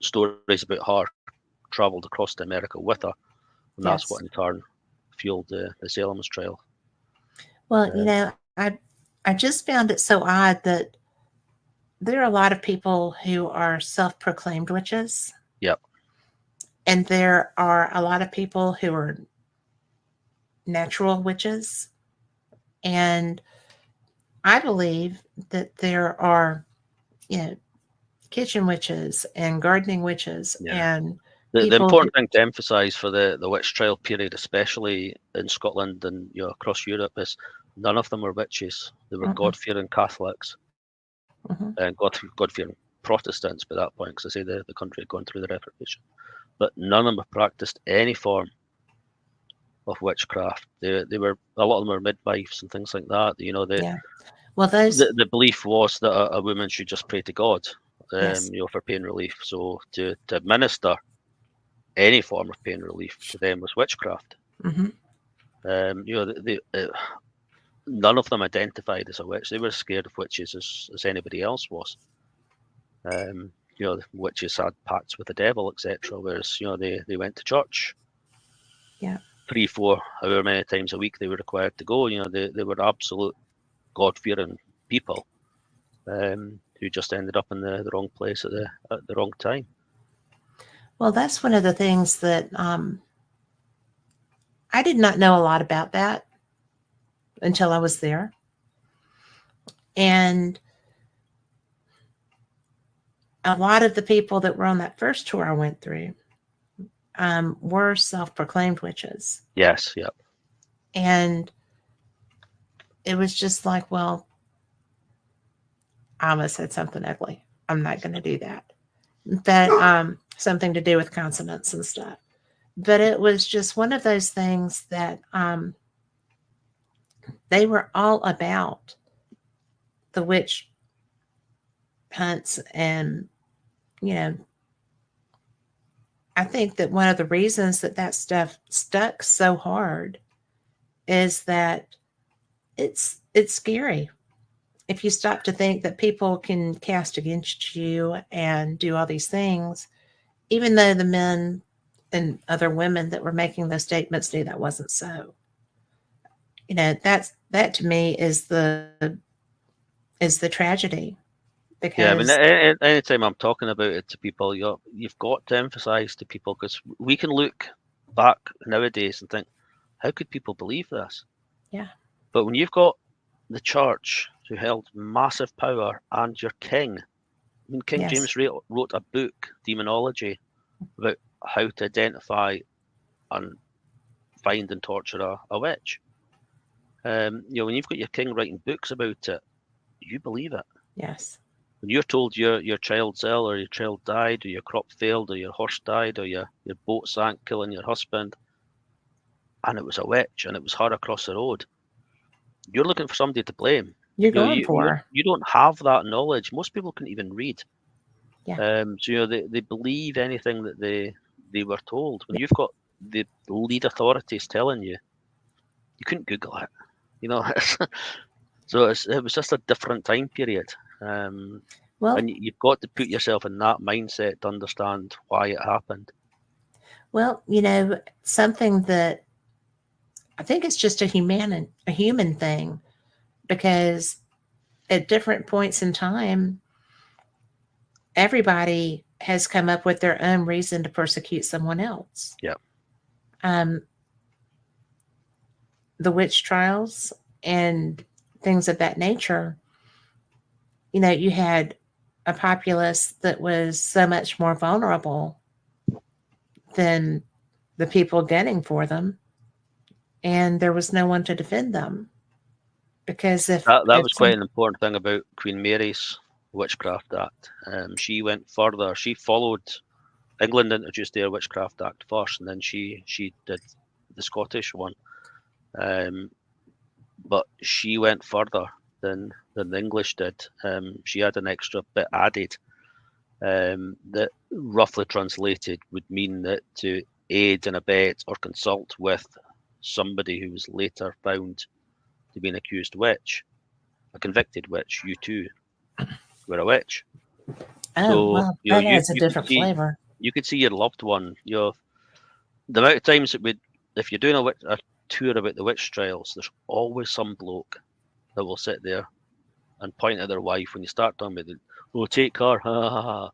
[SPEAKER 2] stories about her travelled across to America with her, and that's
[SPEAKER 1] Yes.
[SPEAKER 2] what in turn fueled the Salem's trial.
[SPEAKER 1] Well, I just found it so odd that there are a lot of people who are self-proclaimed witches.
[SPEAKER 2] Yep.
[SPEAKER 1] And there are a lot of people who are natural witches. And I believe that there are, kitchen witches and gardening witches and
[SPEAKER 2] the important thing to emphasise for the witch trial period, especially in Scotland and across Europe, is none of them were witches. They were God-fearing Catholics and God-fearing Protestants by that point, because I say the country had gone through the Reformation. But none of them practiced any form of witchcraft. They were, a lot of them were midwives and things like that.
[SPEAKER 1] Well,
[SPEAKER 2] the belief was that a woman should just pray to God,
[SPEAKER 1] Yes.
[SPEAKER 2] for pain relief. So to administer any form of pain relief to them was witchcraft. None of them identified as a witch. They were scared of witches as anybody else was. Witches had pacts with the devil, etc. Whereas they went to church.
[SPEAKER 1] Yeah.
[SPEAKER 2] 3-4, however many times a week they were required to go. They were absolute God-fearing people who just ended up in the wrong place at the wrong time.
[SPEAKER 1] Well, that's one of the things that I did not know a lot about that until I was there. And a lot of the people that were on that first tour I went through were self-proclaimed witches.
[SPEAKER 2] Yes, yep.
[SPEAKER 1] And it was just like, well, I almost said something ugly. I'm not going to do that. That something to do with consonants and stuff. But it was just one of those things that they were all about the witch hunts. And, I think that one of the reasons that stuff stuck so hard is that it's scary. If you stop to think that people can cast against you and do all these things, even though the men and other women that were making those statements knew that wasn't so. That to me is the tragedy. Because
[SPEAKER 2] anytime I'm talking about it to people, you've got to emphasize to people, because we can look back nowadays and think, how could people believe this?
[SPEAKER 1] Yeah.
[SPEAKER 2] But when you've got the church who held massive power and your king, King James wrote a book, Demonology, about how to identify and find and torture a witch. When you've got your king writing books about it, you believe it.
[SPEAKER 1] Yes.
[SPEAKER 2] When you're told your child's ill, or your child died, or your crop failed, or your horse died, or your boat sank, killing your husband, and it was a witch, and it was her across the road, you're looking for somebody to blame.
[SPEAKER 1] You're going for.
[SPEAKER 2] You don't have that knowledge. Most people couldn't even read.
[SPEAKER 1] Yeah.
[SPEAKER 2] So they believe anything that they were told. When you've got the lead authorities telling you, you couldn't Google it. So it was just a different time period. And you've got to put yourself in that mindset to understand why it happened.
[SPEAKER 1] Well, something that I think it's just a human thing, because at different points in time, everybody has come up with their own reason to persecute someone else.
[SPEAKER 2] Yeah.
[SPEAKER 1] The witch trials and things of that nature, you had a populace that was so much more vulnerable than the people gunning for them, and there was no one to defend them. Because
[SPEAKER 2] that was quite an important thing about Queen Mary's Witchcraft Act. She went further. She followed England, introduced their Witchcraft Act first, and then she did the Scottish one. But she went further than the English did. She had an extra bit added, that roughly translated would mean that to aid and abet or consult with somebody who was later found to be an accused witch, a convicted witch, you too were a witch.
[SPEAKER 1] Oh,
[SPEAKER 2] So
[SPEAKER 1] well,
[SPEAKER 2] you know
[SPEAKER 1] that adds a
[SPEAKER 2] you could
[SPEAKER 1] different
[SPEAKER 2] see
[SPEAKER 1] flavor.
[SPEAKER 2] your loved one. The amount of times it would, if you're doing a tour about the witch trials, there's always some bloke that will sit there and point at their wife when you start talking about it. Oh, take her, ha ha ha.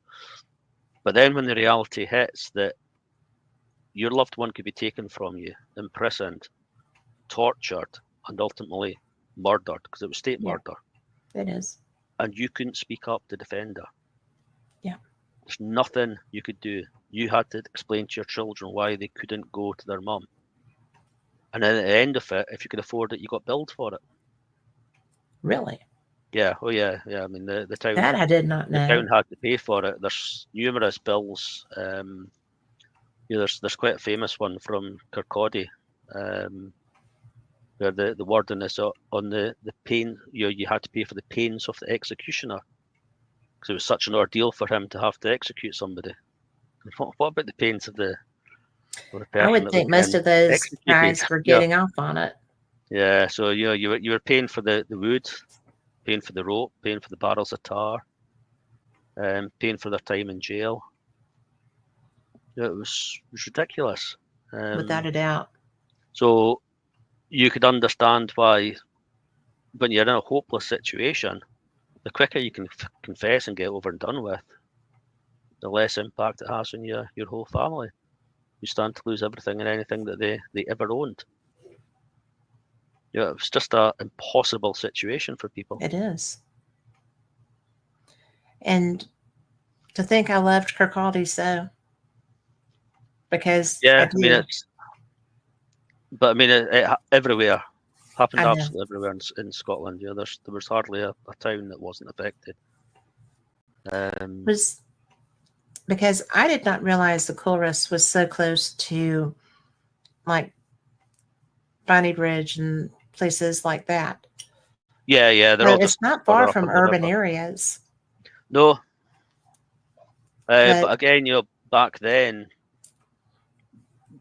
[SPEAKER 2] But then when the reality hits that your loved one could be taken from you, imprisoned, tortured, and ultimately murdered, because it was state
[SPEAKER 1] Yeah.
[SPEAKER 2] murder,
[SPEAKER 1] It is.
[SPEAKER 2] and you couldn't speak up to defend her.
[SPEAKER 1] Yeah.
[SPEAKER 2] There's nothing you could do. You had to explain to your children why they couldn't go to their mum. And then at the end of it, if you could afford it, you got billed for it.
[SPEAKER 1] Really?
[SPEAKER 2] Yeah, oh yeah. I mean, the town
[SPEAKER 1] That I did not
[SPEAKER 2] the
[SPEAKER 1] know.
[SPEAKER 2] town had to pay for it. There's numerous bills. There's quite a famous one from Kirkcaldy, where the wording is on the pain. You had to pay for the pains of the executioner, because it was such an ordeal for him to have to execute somebody. What about the pains of the person
[SPEAKER 1] I would
[SPEAKER 2] that was
[SPEAKER 1] think most
[SPEAKER 2] getting
[SPEAKER 1] of those
[SPEAKER 2] executed?
[SPEAKER 1] guys were
[SPEAKER 2] Yeah,
[SPEAKER 1] getting off on it.
[SPEAKER 2] yeah. So you were paying for the wood, paying for the rope, paying for the barrels of tar, paying for their time in jail. Yeah, it was ridiculous.
[SPEAKER 1] Without a doubt.
[SPEAKER 2] So you could understand why, when you're in a hopeless situation, the quicker you can confess and get over and done with, the less impact it has on your whole family. You stand to lose everything and anything that they ever owned. Yeah, it was just an impossible situation for people.
[SPEAKER 1] It is. And to think I loved Kirkcaldy so, because I
[SPEAKER 2] Yeah, I mean
[SPEAKER 1] do.
[SPEAKER 2] it everywhere happened,
[SPEAKER 1] I know.
[SPEAKER 2] absolutely everywhere in Scotland. Yeah, there was hardly a town that wasn't affected.
[SPEAKER 1] Was because I did not realize the Chorus was so close to like Bonnie Bridge and places like that.
[SPEAKER 2] Yeah, they're
[SPEAKER 1] So
[SPEAKER 2] all
[SPEAKER 1] it's
[SPEAKER 2] just
[SPEAKER 1] not far
[SPEAKER 2] further up
[SPEAKER 1] from
[SPEAKER 2] on the
[SPEAKER 1] urban
[SPEAKER 2] river.
[SPEAKER 1] areas.
[SPEAKER 2] No,
[SPEAKER 1] But
[SPEAKER 2] but again, back then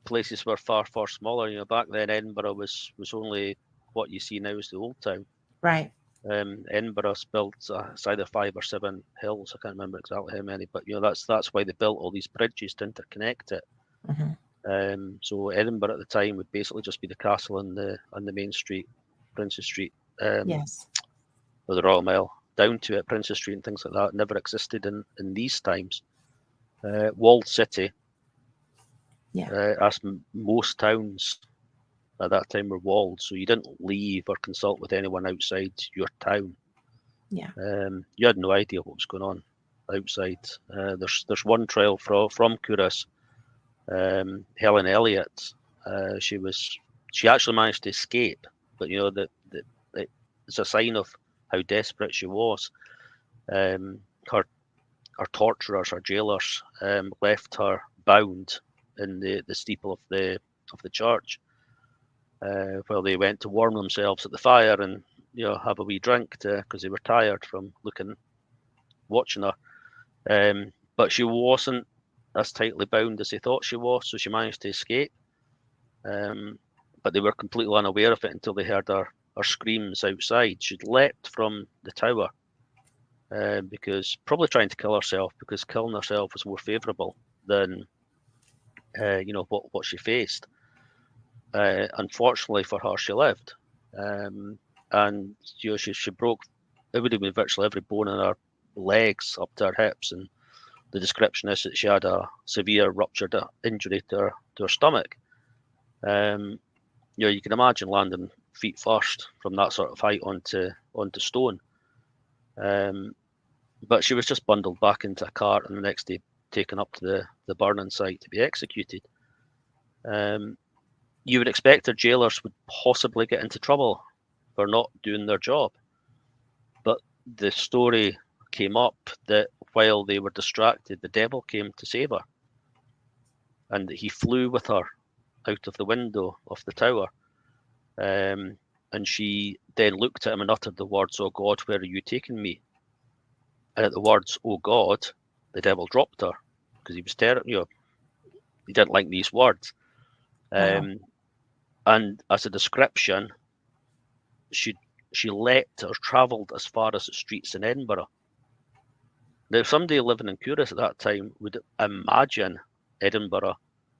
[SPEAKER 2] places were far smaller. Back then Edinburgh was only what you see now as the old town.
[SPEAKER 1] right.
[SPEAKER 2] Edinburgh's built it's either 5 or 7 hills. I can't remember exactly how many, but that's why they built all these bridges to interconnect it.
[SPEAKER 1] Mm-hmm.
[SPEAKER 2] So Edinburgh at the time would basically just be the castle on the main street, Princes Street,
[SPEAKER 1] Yes.
[SPEAKER 2] or the Royal Mile, down to it, Princes Street and things like that. Never existed in these times. Walled city.
[SPEAKER 1] Yeah.
[SPEAKER 2] As most towns at that time were walled, so you didn't leave or consult with anyone outside your town.
[SPEAKER 1] Yeah.
[SPEAKER 2] You had no idea what was going on outside. There's one trail from Curas, Helen Elliott. She actually managed to escape, but it's a sign of how desperate she was. Her torturers, her jailers, left her bound in the steeple of the church, while they went to warm themselves at the fire and have a wee drink because they were tired from watching her. But she wasn't as tightly bound as they thought she was, so she managed to escape. But they were completely unaware of it until they heard her screams outside. She'd leapt from the tower because probably trying to kill herself, because killing herself was more favourable than what she faced. Unfortunately for her, she lived, and she broke. It would have been virtually every bone in her legs up to her hips, and the description is that she had a severe ruptured injury to her stomach. You can imagine landing feet first from that sort of height onto stone. But she was just bundled back into a cart and the next day taken up to the burning site to be executed. You would expect her jailers would possibly get into trouble for not doing their job. But the story came up that while they were distracted, the devil came to save her. And he flew with her out of the window of the tower. And she then looked at him and uttered the words, "Oh God, where are you taking me?" And at the words, "Oh God," the devil dropped her because he was terrible. He didn't like these words.
[SPEAKER 1] Wow.
[SPEAKER 2] And as a description, she leapt or travelled as far as the streets in Edinburgh. Now, somebody living in Curis at that time would imagine Edinburgh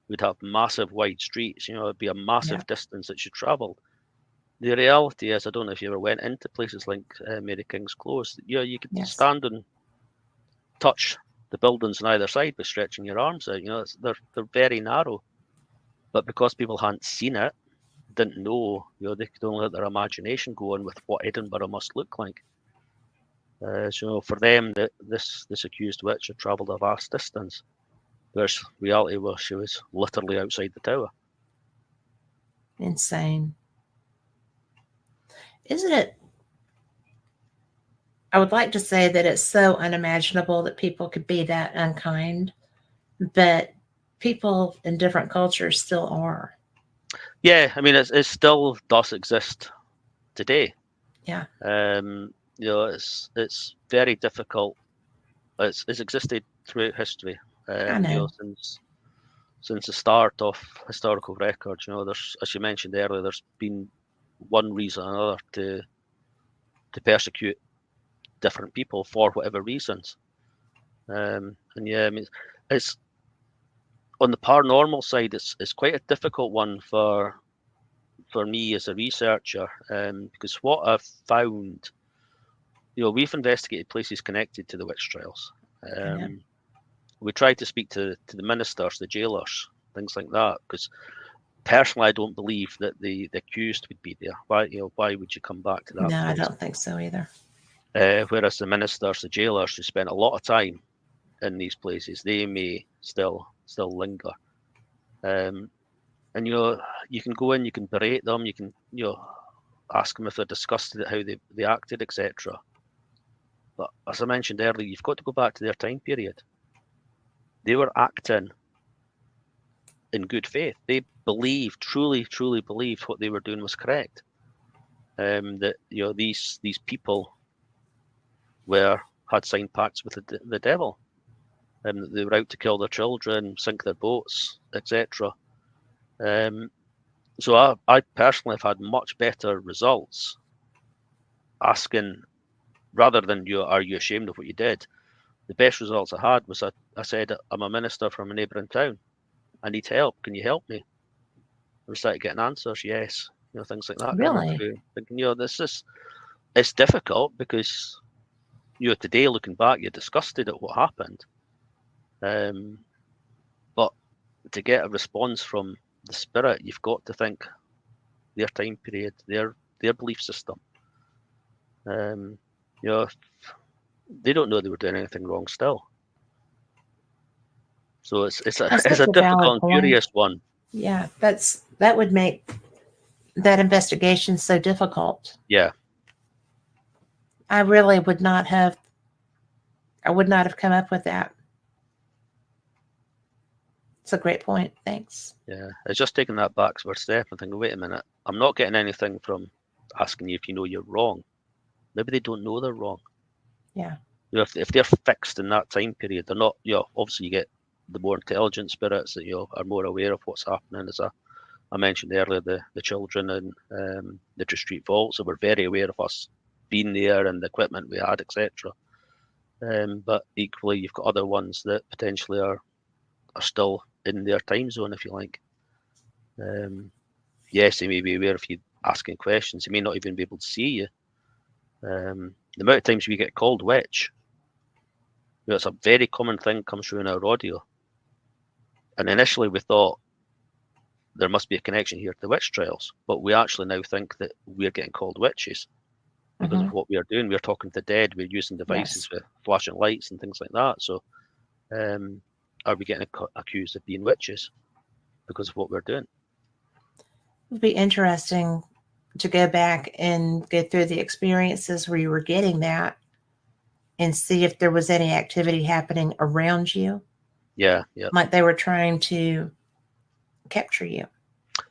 [SPEAKER 2] would have massive wide streets. It'd be a massive distance that she travelled. The reality is, I don't know if you ever went into places like Mary King's Close. You could stand and touch the buildings on either side by stretching your arms out. They're very narrow, but because people hadn't seen it, didn't know, they could only let their imagination go on with what Edinburgh must look like. So for them, this accused witch had travelled a vast distance, whereas reality was she was literally outside the tower.
[SPEAKER 1] Insane. Isn't it? I would like to say that it's so unimaginable that people could be that unkind, but people in different cultures still are.
[SPEAKER 2] Yeah, I mean, it still does exist today.
[SPEAKER 1] Yeah.
[SPEAKER 2] It's very difficult. It's existed throughout history.
[SPEAKER 1] I know.
[SPEAKER 2] Since the start of historical records, there's, as you mentioned earlier, there's been one reason or another to persecute different people for whatever reasons. And yeah, I mean, it's on the paranormal side, it's quite a difficult one for me as a researcher, because what I've found, we've investigated places connected to the witch trials. We tried to speak to the ministers, the jailers, things like that, because personally, I don't believe that the accused would be there. Why would you come back to that
[SPEAKER 1] No,
[SPEAKER 2] place?
[SPEAKER 1] I don't think so either.
[SPEAKER 2] Whereas the ministers, the jailers, who spent a lot of time in these places, they may still linger. And you can go in, you can berate them, you can ask them if they're disgusted at how they acted, etc. But as I mentioned earlier, you've got to go back to their time period. They were acting in good faith. They believed, truly believed what they were doing was correct. That these people had signed pacts with the devil, and they were out to kill their children, sink their boats, etc. So I personally have had much better results asking, rather than are you ashamed of what you did? The best results I had was I said, I'm a minister from a neighbouring town. I need help. Can you help me? We started getting answers. Yes, things like that.
[SPEAKER 1] Really?
[SPEAKER 2] Thinking, it's difficult because today looking back, you're disgusted at what happened. But to get a response from the spirit, you've got to think their time period, their belief system. They don't know they were doing anything wrong still. So it's a difficult and curious one.
[SPEAKER 1] Yeah, that would make that investigation so difficult.
[SPEAKER 2] Yeah.
[SPEAKER 1] I really would not have come up with that. It's a great point. Thanks.
[SPEAKER 2] Yeah, it's just taking that backward step and thinking, wait a minute, I'm not getting anything from asking you if you know you're wrong. Maybe they don't know they're wrong.
[SPEAKER 1] Yeah.
[SPEAKER 2] If they're fixed in that time period, they're not. Obviously you get the more intelligent spirits that are more aware of what's happening. As I mentioned earlier, the children in the True Street vaults, so were very aware of us being there and the equipment we had, etc. But equally, you've got other ones that potentially are still in their time zone, if you like. Yes, they may be aware of you asking questions. They may not even be able to see you. The amount of times we get called witch, it's a very common thing comes through in our audio. And initially we thought there must be a connection here to the witch trials, but we actually now think that we're getting called witches because of what we are doing. We're talking to the dead. We're using devices with flashing lights and things like that. So are we getting accused of being witches because of what we're doing?
[SPEAKER 1] It would be interesting to go back and go through the experiences where you were getting that and see if there was any activity happening around you.
[SPEAKER 2] Yeah.
[SPEAKER 1] Like they were trying to capture you.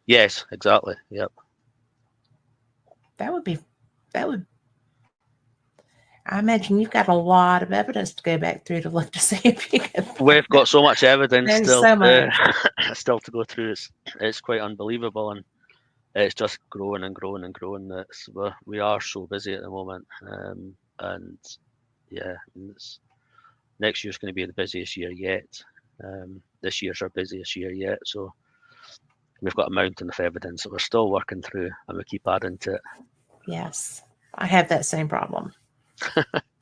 [SPEAKER 2] Yes, exactly. Yep.
[SPEAKER 1] That would I imagine you've got a lot of evidence to go back through to look to see if you can.
[SPEAKER 2] We've got so much evidence
[SPEAKER 1] There's
[SPEAKER 2] still
[SPEAKER 1] so much.
[SPEAKER 2] still to go through. It's quite unbelievable, and it's just growing and growing and growing. We are so busy at the moment, and yeah, next year's going to be the busiest year yet. This year's our busiest year yet, so we've got a mountain of evidence that we're still working through, and we keep adding to it.
[SPEAKER 1] Yes, I have that same problem,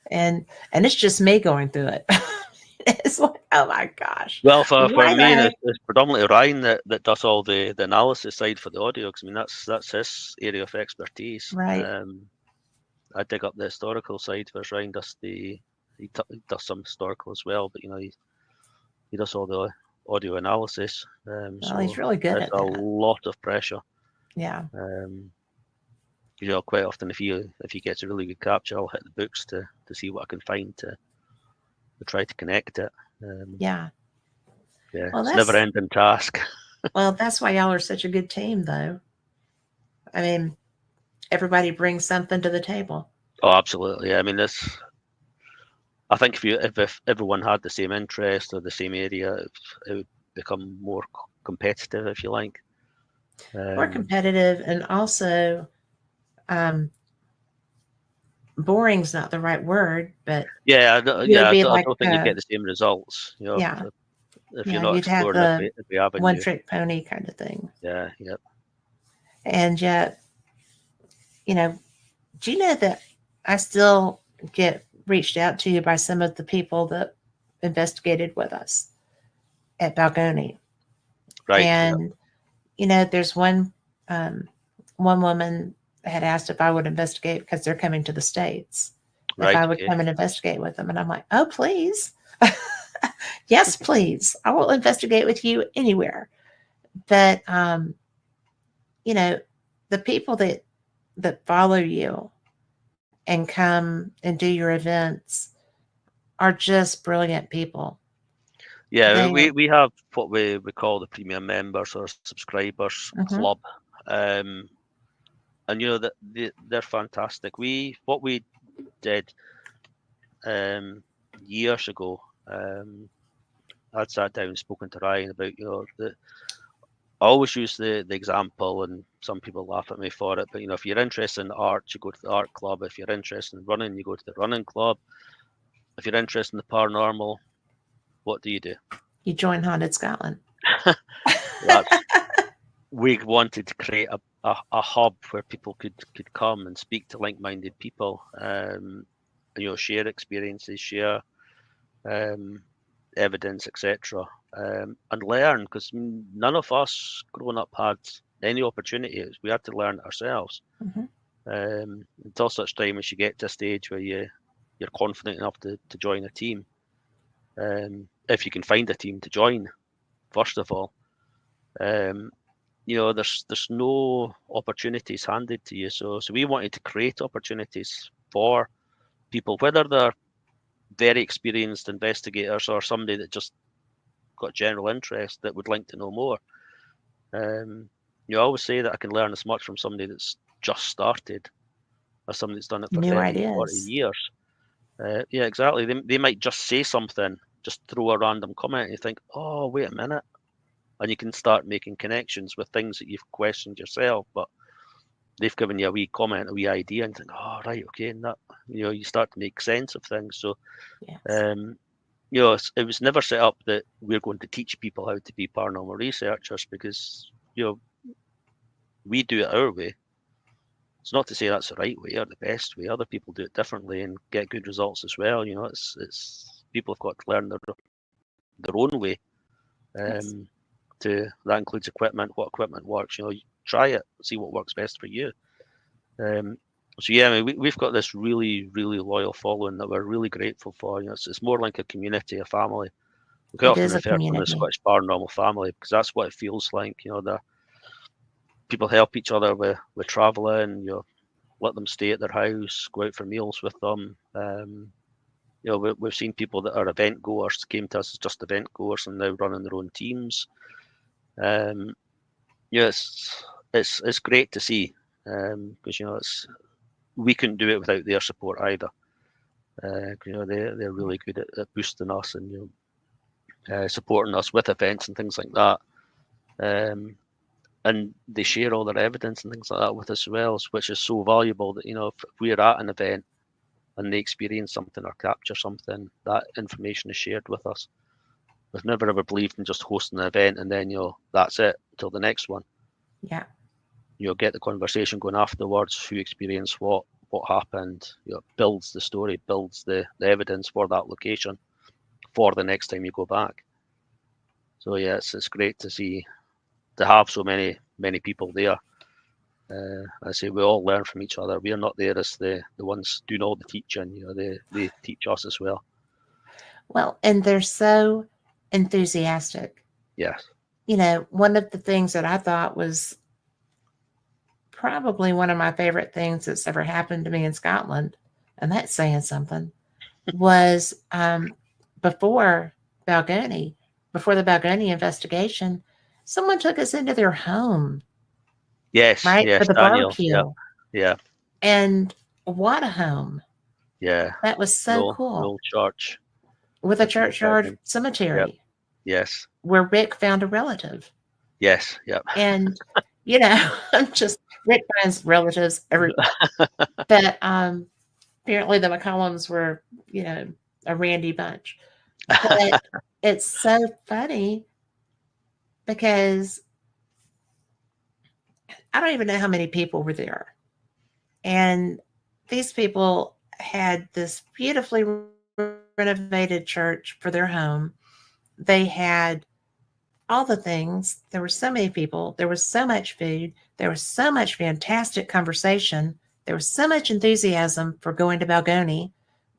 [SPEAKER 1] and it's just me going through it. It's like, oh my gosh.
[SPEAKER 2] Well, for
[SPEAKER 1] Why do
[SPEAKER 2] me,
[SPEAKER 1] I-
[SPEAKER 2] it's predominantly Ryan that does all the analysis side for the audio. 'Cause, I mean, that's his area of expertise.
[SPEAKER 1] Right.
[SPEAKER 2] I dig up the historical side, whereas Ryan does he does some historical as well. But he does all the audio analysis.
[SPEAKER 1] Well,
[SPEAKER 2] So
[SPEAKER 1] he's really good
[SPEAKER 2] there's
[SPEAKER 1] at
[SPEAKER 2] a
[SPEAKER 1] that.
[SPEAKER 2] lot of pressure.
[SPEAKER 1] Yeah.
[SPEAKER 2] Quite often if he gets a really good capture, I'll hit the books to see what I can find to try to connect it.
[SPEAKER 1] Yeah.
[SPEAKER 2] Yeah,
[SPEAKER 1] Well,
[SPEAKER 2] it's a never-ending task.
[SPEAKER 1] Well, that's why y'all are such a good team, though. I mean, everybody brings something to the table.
[SPEAKER 2] Oh, absolutely. I mean, I think if everyone had the same interest or the same area, it would become more competitive, if you like.
[SPEAKER 1] More competitive, and also, boring's not the right word, but
[SPEAKER 2] yeah,
[SPEAKER 1] it would
[SPEAKER 2] I
[SPEAKER 1] be
[SPEAKER 2] don't
[SPEAKER 1] like,
[SPEAKER 2] think you get the same results.
[SPEAKER 1] yeah,
[SPEAKER 2] if you're not
[SPEAKER 1] you'd have
[SPEAKER 2] exploring
[SPEAKER 1] the
[SPEAKER 2] every avenue.
[SPEAKER 1] one-trick pony kind of thing.
[SPEAKER 2] Yeah, yep.
[SPEAKER 1] And yet, do you know that I still get reached out to by some of the people that investigated with us at Balgoni?
[SPEAKER 2] Right.
[SPEAKER 1] And there's one woman had asked if I would investigate because they're coming to the States. If
[SPEAKER 2] Right.
[SPEAKER 1] I would
[SPEAKER 2] Okay.
[SPEAKER 1] come and investigate with them. And I'm like, oh, please. Yes, please. I will investigate with you anywhere. But, the people that follow you and come and do your events are just brilliant people.
[SPEAKER 2] Yeah, we have what we call the premium members or subscribers club, and that they're fantastic. What we did years ago, I'd sat down and spoken to Ryan about I always use the example, and some people laugh at me for it, but if you're interested in art, you go to the art club. If you're interested in running, you go to the running club. If you're interested in the paranormal, what do?
[SPEAKER 1] You join Haunted Scotland.
[SPEAKER 2] We wanted to create a hub where people could come and speak to like-minded people, share experiences, share evidence, etc., and learn, because none of us growing up had any opportunities. We had to learn it ourselves. Until such time as you get to a stage where you're confident enough to join a team. If you can find a team to join, first of all. There's no opportunities handed to you. So we wanted to create opportunities for people, whether they're very experienced investigators or somebody that just got general interest that would like to know more. I always say that I can learn as much from somebody that's just started as somebody that's done it for 30, 40 years. Yeah, exactly. They might just say something, just throw a random comment, and you think, oh, wait a minute. And you can start making connections with things that you've questioned yourself, but they've given you a wee comment, a wee idea, and you think, oh, right, okay, and that, you start to make sense of things. So, yes. It was never set up that we're going to teach people how to be paranormal researchers, because, we do it our way. It's not to say that's the right way or the best way. Other people do it differently and get good results as well. It's people have got to learn their own way. That includes equipment, what equipment works. You try it, see what works best for you. So yeah, I mean, we've got this really, really loyal following that we're really grateful for. It's more like a community, a family. We quite often refer to them as Scottish Paranormal family, because that's what it feels like. The people help each other with travelling. Let them stay at their house, go out for meals with them. We've seen people that are event goers came to us as just event goers and now running their own teams. It's great to see, because we couldn't do it without their support either. They're really good at boosting us and supporting us with events and things like that. And they share all their evidence and things like that with us as well, which is so valuable that if we're at an event and they experience something or capture something, that information is shared with us. We've never ever believed in just hosting an event and then that's it till the next one.
[SPEAKER 1] Yeah.
[SPEAKER 2] Get the conversation going afterwards, who experienced what happened, builds the story, builds the evidence for that location for the next time you go back. So yeah, it's great to have so many people there. I say we all learn from each other. We are not there as the ones doing all the teaching. They teach us as well.
[SPEAKER 1] Well, and they're so enthusiastic.
[SPEAKER 2] Yes.
[SPEAKER 1] One of the things that I thought was probably one of my favorite things that's ever happened to me in Scotland, and that's saying something, was before the Balgony investigation, someone took us into their home.
[SPEAKER 2] Yes,
[SPEAKER 1] right?
[SPEAKER 2] yes,
[SPEAKER 1] For the
[SPEAKER 2] Daniel.
[SPEAKER 1] barbecue.
[SPEAKER 2] Yeah.
[SPEAKER 1] And what a home.
[SPEAKER 2] Yeah.
[SPEAKER 1] That was so cool.
[SPEAKER 2] The old church.
[SPEAKER 1] With a churchyard cemetery.
[SPEAKER 2] Yep. Yes.
[SPEAKER 1] Where Rick found a relative.
[SPEAKER 2] Yes, yep.
[SPEAKER 1] And, I'm just, Rick finds relatives everywhere. But apparently the McCollums were, a randy bunch. But it's so funny because I don't even know how many people were there. And these people had this beautifully renovated church for their home. They had all the things. There were so many people. There was so much food. There was so much fantastic conversation. There was so much enthusiasm for going to Balgony.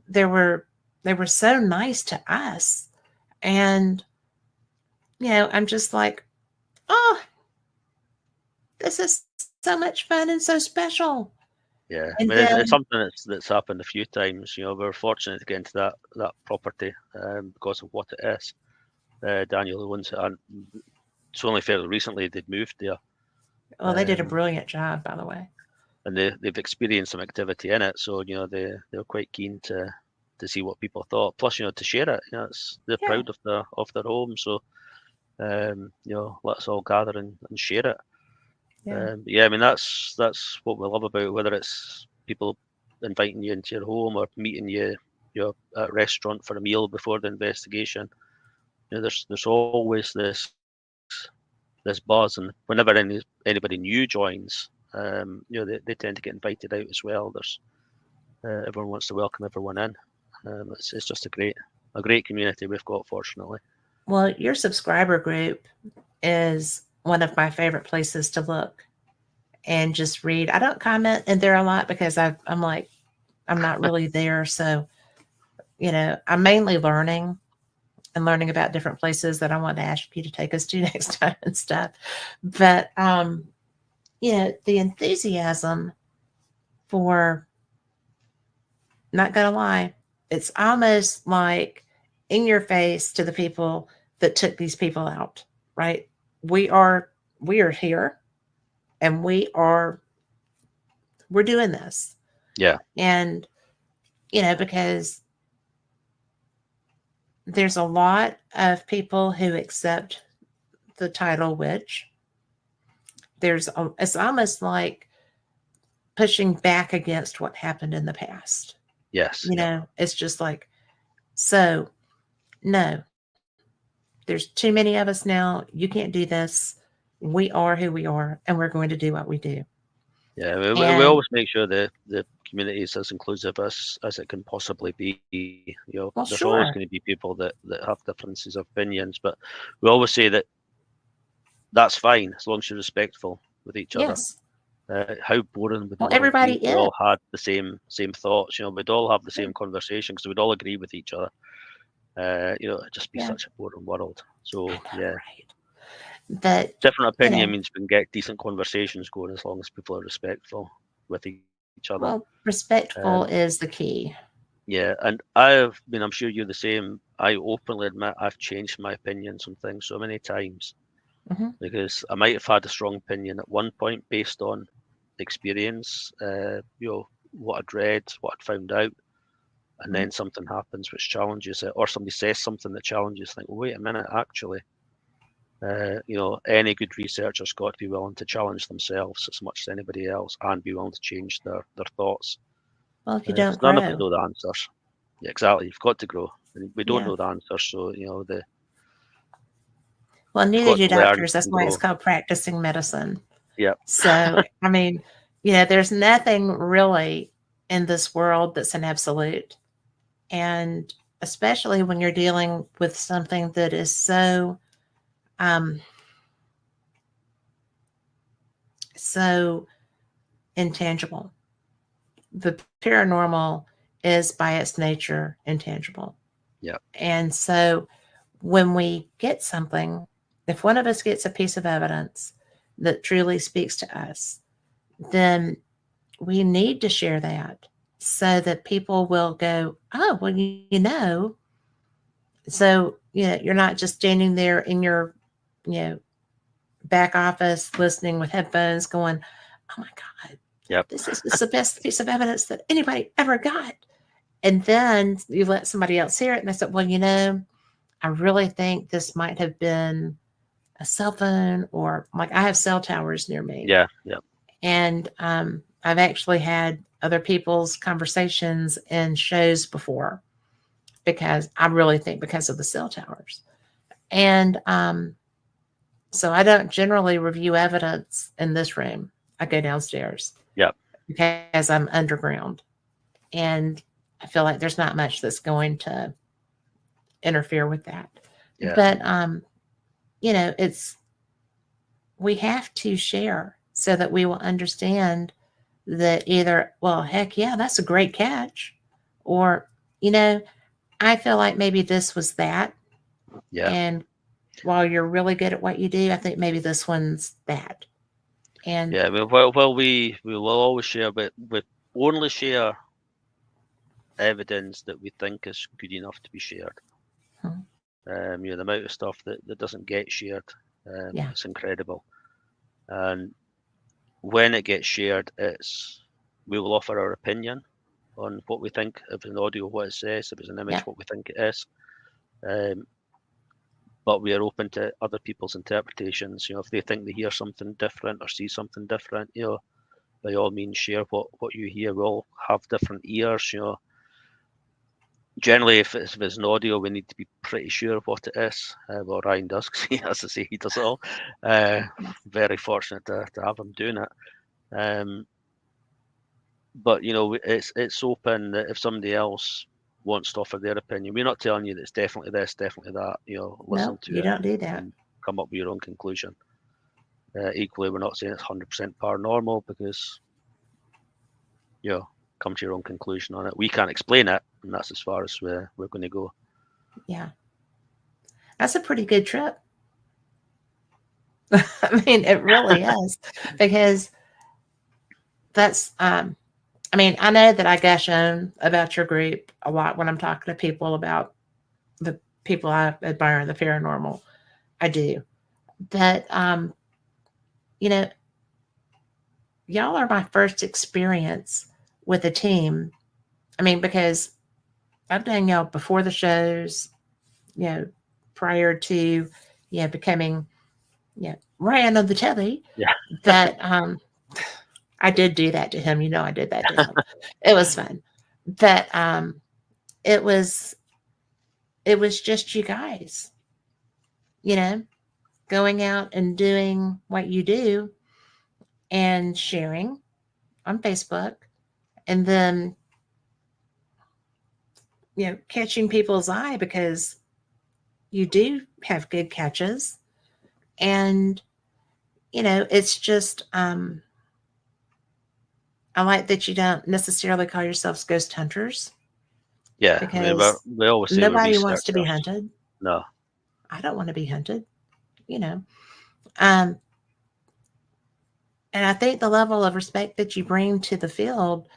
[SPEAKER 1] They were so nice to us. And, I'm just like, oh, this is so much fun and so special.
[SPEAKER 2] Yeah, it's something that's happened a few times. We're fortunate to get into that property because of what it is. Daniel, the ones that it's only fairly recently they'd moved there.
[SPEAKER 1] Well, they did a brilliant job, by the way.
[SPEAKER 2] And they've experienced some activity in it, so they're quite keen to see what people thought. Plus, to share it. They're proud of their home, so let's all gather and share it.
[SPEAKER 1] Yeah.
[SPEAKER 2] That's what we love about it, whether it's people inviting you into your home or meeting you at a restaurant for a meal before the investigation. There's always this buzz, and whenever anybody new joins, they tend to get invited out as well. There's everyone wants to welcome everyone in. It's just a great community we've got, fortunately.
[SPEAKER 1] Well, your subscriber group is one of my favorite places to look and just read. I don't comment in there a lot because I'm not really there. So, I'm mainly learning about different places that I want to ask you to take us to next time and stuff. But, the enthusiasm for, not going to lie, it's almost like in your face to the people that took these people out, right? We are here and we're doing this.
[SPEAKER 2] Yeah.
[SPEAKER 1] And, because there's a lot of people who accept the title witch. It's almost like pushing back against what happened in the past.
[SPEAKER 2] Yes.
[SPEAKER 1] It's just like, so no, there's too many of us now. You can't do this. We are who we are, and we're going to do what we do.
[SPEAKER 2] Yeah, we always make sure the community is as inclusive as it can possibly be. There's always going to be people that have differences of opinions, but we always say that that's fine as long as you're respectful with each other. How boring would
[SPEAKER 1] everybody
[SPEAKER 2] be if we all had the same thoughts? We'd all have the same conversation because we'd all agree with each other. It'd just be such a boring world. So yeah.
[SPEAKER 1] Right. But
[SPEAKER 2] different opinion means we can get decent conversations going as long as people are respectful with each other.
[SPEAKER 1] Well, respectful is the key.
[SPEAKER 2] Yeah, and I'm sure you're the same. I openly admit I've changed my opinions on things so many times because I might have had a strong opinion at one point based on experience, what I'd read, what I'd found out, and then something happens which challenges it, or somebody says something that challenges. Think, well, wait a minute, actually, any good researcher's got to be willing to challenge themselves as much as anybody else, and be willing to change their thoughts.
[SPEAKER 1] Well, if you don't
[SPEAKER 2] None of us
[SPEAKER 1] grow.
[SPEAKER 2] know the answers. Yeah, exactly. You've got to grow. We don't
[SPEAKER 1] Yeah.
[SPEAKER 2] know the answers, so
[SPEAKER 1] Well,
[SPEAKER 2] we've
[SPEAKER 1] neither
[SPEAKER 2] got
[SPEAKER 1] do
[SPEAKER 2] to learn
[SPEAKER 1] doctors. That's
[SPEAKER 2] and
[SPEAKER 1] why
[SPEAKER 2] grow.
[SPEAKER 1] it's called practicing medicine.
[SPEAKER 2] Yeah.
[SPEAKER 1] So, I mean, there's nothing really in this world that's an absolute. And especially when you're dealing with something that is so, so intangible. The paranormal is by its nature intangible.
[SPEAKER 2] Yeah.
[SPEAKER 1] And so when we get something, if one of us gets a piece of evidence that truly speaks to us, then we need to share that so that people will go, oh, well, so you're not just standing there in your, back office listening with headphones going, oh my God,
[SPEAKER 2] Yep.
[SPEAKER 1] this is just the best piece of evidence that anybody ever got. And then you let somebody else hear it and they said, well, I really think this might have been a cell phone, or like I have cell towers near me.
[SPEAKER 2] Yeah. Yeah.
[SPEAKER 1] And I've actually had other people's conversations in shows before, because I really think because of the cell towers. And so I don't generally review evidence in this room. I go downstairs.
[SPEAKER 2] Yeah.
[SPEAKER 1] Because I'm underground. And I feel like there's not much that's going to interfere with that.
[SPEAKER 2] Yeah.
[SPEAKER 1] But we have to share so that we will understand that either, well, heck yeah, that's a great catch, or I feel like maybe this was that.
[SPEAKER 2] Yeah.
[SPEAKER 1] And while you're really good at what you do, I think maybe this one's that. And
[SPEAKER 2] yeah, well, we will always share, but we only share evidence that we think is good enough to be shared. The amount of stuff that doesn't get shared, it's incredible. And when it gets shared, we will offer our opinion on what we think. If it's an audio, what it says; if it's an image, what we think it is. But we are open to other people's interpretations. If they think they hear something different or see something different, by all means share what you hear. We all have different ears. Generally, if it's an audio, we need to be pretty sure of what it is. Well, Ryan does, because as I say, he does it all. Very fortunate to have him doing it. But it's open that if somebody else wants to offer their opinion, we're not telling you that it's definitely this, definitely that. Listen to
[SPEAKER 1] you
[SPEAKER 2] it
[SPEAKER 1] don't do that.
[SPEAKER 2] and come up with your own conclusion. Equally, we're not saying it's 100% paranormal, because come to your own conclusion on it. We can't explain it, and that's as far as we're going to go.
[SPEAKER 1] Yeah, that's a pretty good trip. I mean, it really is, because that's I know that I gush on about your group a lot when I'm talking to people about the people I admire in the paranormal. I do. But y'all are my first experience with a team. I mean, because I've done y'all before the shows, prior to becoming Ryan of the telly.
[SPEAKER 2] Yeah.
[SPEAKER 1] That I did do that to him. I did that to him. It was fun. But it was just you guys, going out and doing what you do and sharing on Facebook, and then catching people's eye, because you do have good catches. And it's just I like that you don't necessarily call yourselves ghost hunters.
[SPEAKER 2] Yeah,
[SPEAKER 1] because
[SPEAKER 2] we always say
[SPEAKER 1] nobody wants to be hunted.
[SPEAKER 2] No,
[SPEAKER 1] I don't want to be hunted. And I think the level of respect that you bring to the field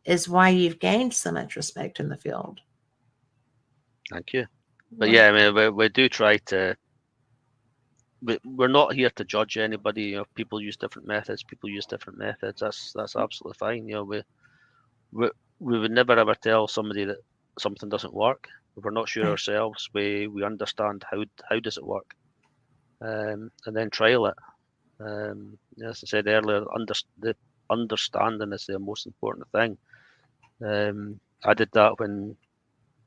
[SPEAKER 1] is why you've gained so much respect in the field.
[SPEAKER 2] Thank you. But yeah, we do try to. We're not here to judge anybody. People use different methods. People use different methods. That's absolutely fine. we would never ever tell somebody that something doesn't work. If we're not sure
[SPEAKER 1] Right.
[SPEAKER 2] ourselves, we understand how does it work, and then trial it. As I said earlier, the understanding is the most important thing. I did that when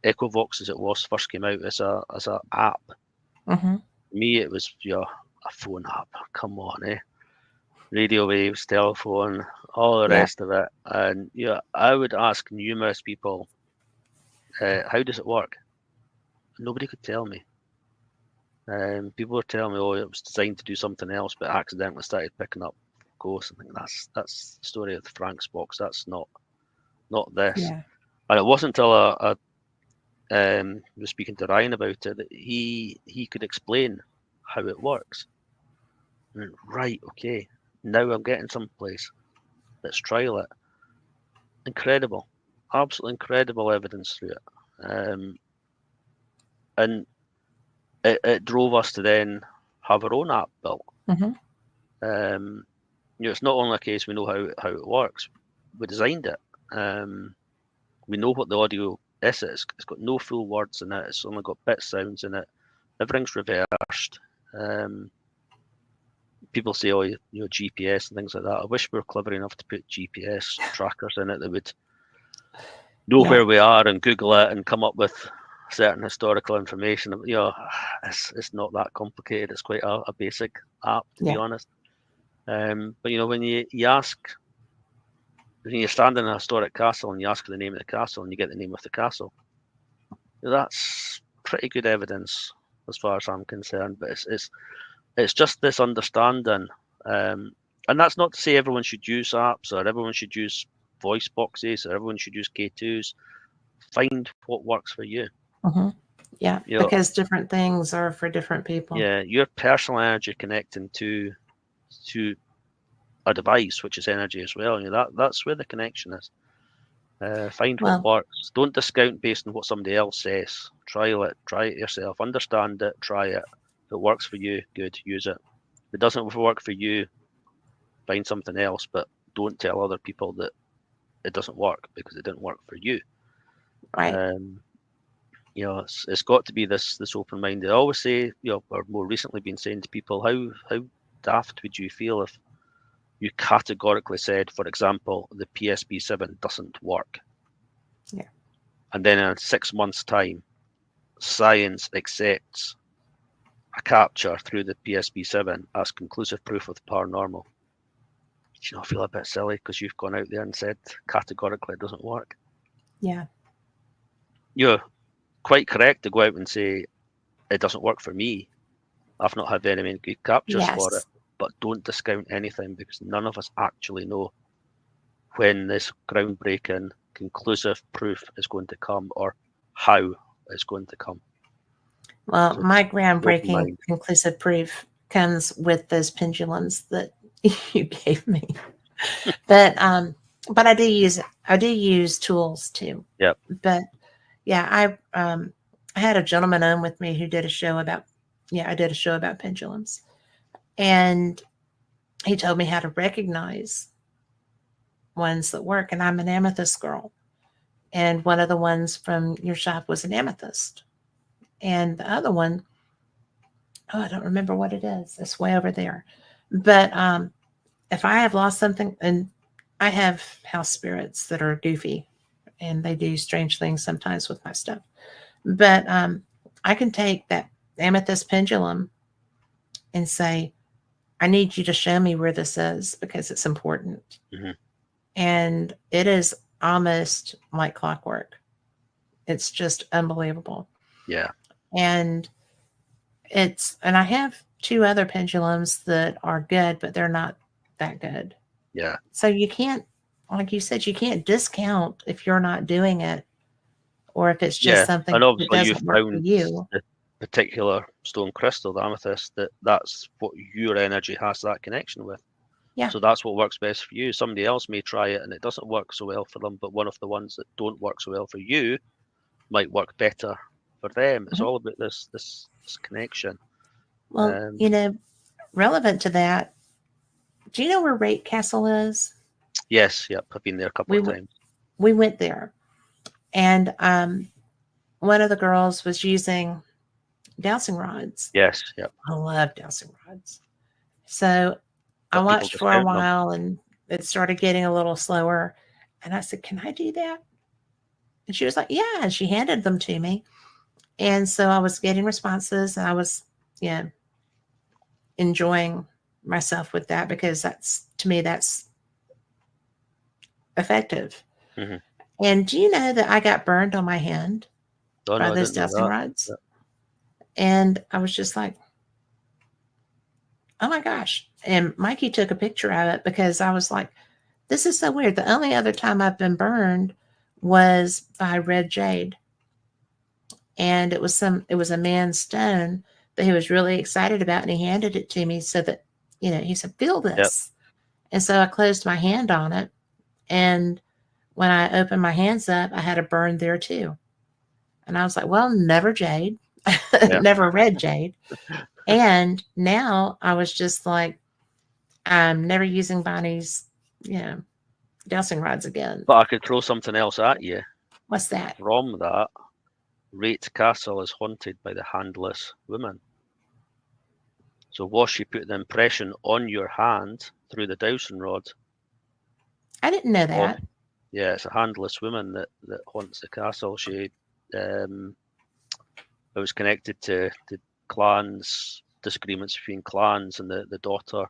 [SPEAKER 2] Echovox, as it was, first came out as a app.
[SPEAKER 1] Mm-hmm.
[SPEAKER 2] Me, it was a phone app. Come on, eh? Radio waves, telephone, all the rest of it. And I would ask numerous people, how does it work? Nobody could tell me. People were telling me, oh, it was designed to do something else, but accidentally started picking up ghosts. I think that's the story of the Frank's box. That's not this.
[SPEAKER 1] Yeah.
[SPEAKER 2] And it wasn't until I was speaking to Ryan about it that he could explain how it works. And right, okay, now I'm getting someplace. Let's trial it. Incredible, absolutely incredible evidence through it, and it drove us to then have our own app built.
[SPEAKER 1] Mm-hmm.
[SPEAKER 2] It's not only a case we know how it works. We designed it. We know what the audio is. It's got no full words in it. It's only got bit sounds in it. Everything's reversed. People say, oh, GPS and things like that. I wish we were clever enough to put GPS trackers in it that would know where we are and Google it and come up with certain historical information. It's not that complicated. It's quite a basic app, to be honest. But when you ask, when you stand in a historic castle and you ask for the name of the castle and you get the name of the castle, that's pretty good evidence as far as I'm concerned. But it's just this understanding, and that's not to say everyone should use apps or everyone should use voice boxes or everyone should use K2s. Find what works for you.
[SPEAKER 1] Mm-hmm. Yeah, because different things are for different people.
[SPEAKER 2] Yeah, your personal energy connecting to a device, which is energy as well. That's where the connection is. Find what works. Don't discount based on what somebody else says. Trial it. Try it yourself. Understand it. Try it. If it works for you, good. Use it. If it doesn't work for you, find something else. But don't tell other people that it doesn't work because it didn't work for you.
[SPEAKER 1] Right.
[SPEAKER 2] It's got to be this open-minded. I always say, or more recently been saying to people, how daft would you feel if you categorically said, for example, the PSB7 doesn't work.
[SPEAKER 1] Yeah.
[SPEAKER 2] And then in 6 months' time, science accepts a capture through the PSB7 as conclusive proof of the paranormal. Do you not feel a bit silly because you've gone out there and said categorically it doesn't work?
[SPEAKER 1] Yeah.
[SPEAKER 2] You're quite correct to go out and say it doesn't work for me. I've not had very many good captures for it. But don't discount anything because none of us actually know when this groundbreaking, conclusive proof is going to come or how it's going to come.
[SPEAKER 1] Well, so my groundbreaking, conclusive proof comes with those pendulums that you gave me. But I do use tools too.
[SPEAKER 2] Yep.
[SPEAKER 1] But yeah, I had a gentleman on with me who did a show about pendulums. And he told me how to recognize ones that work. And I'm an amethyst girl. And one of the ones from your shop was an amethyst. And the other one, I don't remember what it is. It's way over there. But if I have lost something, and I have house spirits that are goofy and they do strange things sometimes with my stuff. But I can take that amethyst pendulum and say, I need you to show me where this is because it's important.
[SPEAKER 2] Mm-hmm.
[SPEAKER 1] And it is almost like clockwork. It's just unbelievable.
[SPEAKER 2] Yeah.
[SPEAKER 1] And I have 2 other pendulums that are good, but they're not that good.
[SPEAKER 2] Yeah.
[SPEAKER 1] So you can't, like you said, you can't discount if you're not doing it or if it's just something
[SPEAKER 2] and obviously
[SPEAKER 1] that doesn't work for you.
[SPEAKER 2] The particular stone crystal, the amethyst, that's what your energy has that connection with.
[SPEAKER 1] Yeah.
[SPEAKER 2] So that's what works best for you. Somebody else may try it and it doesn't work so well for them, but one of the ones that don't work so well for you might work better for them. It's all about this connection.
[SPEAKER 1] Well, relevant to that, do you know where Rake Castle is?
[SPEAKER 2] Yes, yep. I've been there a couple of times.
[SPEAKER 1] we went there, and one of the girls was using dowsing rods.
[SPEAKER 2] Yes. Yep.
[SPEAKER 1] I love dowsing rods. So I
[SPEAKER 2] But people
[SPEAKER 1] watched for a
[SPEAKER 2] discount them.
[SPEAKER 1] while, and it started getting a little slower. And I said, "Can I do that?" And she was like, "Yeah." And she handed them to me. And so I was getting responses, and I was, you know, enjoying myself with that, because that's, to me, that's effective.
[SPEAKER 2] Mhm.
[SPEAKER 1] And do you know that I got burned on my hand
[SPEAKER 2] Oh
[SPEAKER 1] by
[SPEAKER 2] no, I
[SPEAKER 1] those
[SPEAKER 2] didn't know
[SPEAKER 1] dowsing
[SPEAKER 2] that.
[SPEAKER 1] rods?
[SPEAKER 2] Yep.
[SPEAKER 1] And I was just like, oh my gosh. And Mikey took a picture of it, because I was like, this is so weird. The only other time I've been burned was by red jade. And it was a man's stone that he was really excited about, and he handed it to me so that, he said, feel
[SPEAKER 2] Yep.
[SPEAKER 1] this. And so I closed my hand on it. And when I opened my hands up, I had a burn there too. And I was like, well, never jade,
[SPEAKER 2] Yeah.
[SPEAKER 1] never red jade. And now I was just like, I'm never using Bonnie's, dowsing rods again.
[SPEAKER 2] But I could throw something else at you.
[SPEAKER 1] What's that?
[SPEAKER 2] From that, Rate Castle is haunted by the handless woman. So was she put the impression on your hand through the dowsing rod?
[SPEAKER 1] I didn't know
[SPEAKER 2] Of,
[SPEAKER 1] that.
[SPEAKER 2] yeah, it's a handless woman that haunts the castle. She it was connected to clans, disagreements between clans, and the daughter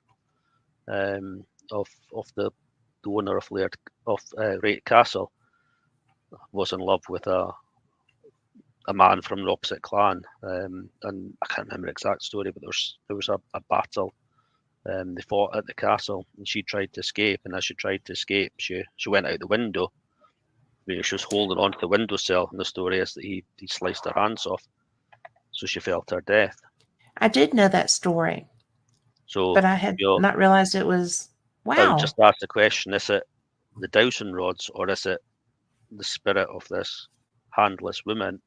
[SPEAKER 2] of the owner of Laird of Rate Castle was in love with a man from the opposite clan, and I can't remember the exact story, but there was a battle. They fought at the castle, and she tried to escape. And as she tried to escape, she went out the window. She was holding onto the windowsill, and the story is that he sliced her hands off, so she fell to her death.
[SPEAKER 1] I did know that story,
[SPEAKER 2] So
[SPEAKER 1] but I had not realized it was.
[SPEAKER 2] I would
[SPEAKER 1] Wow.
[SPEAKER 2] just ask the question: is it the dowsing rods, or is it the spirit of this handless woman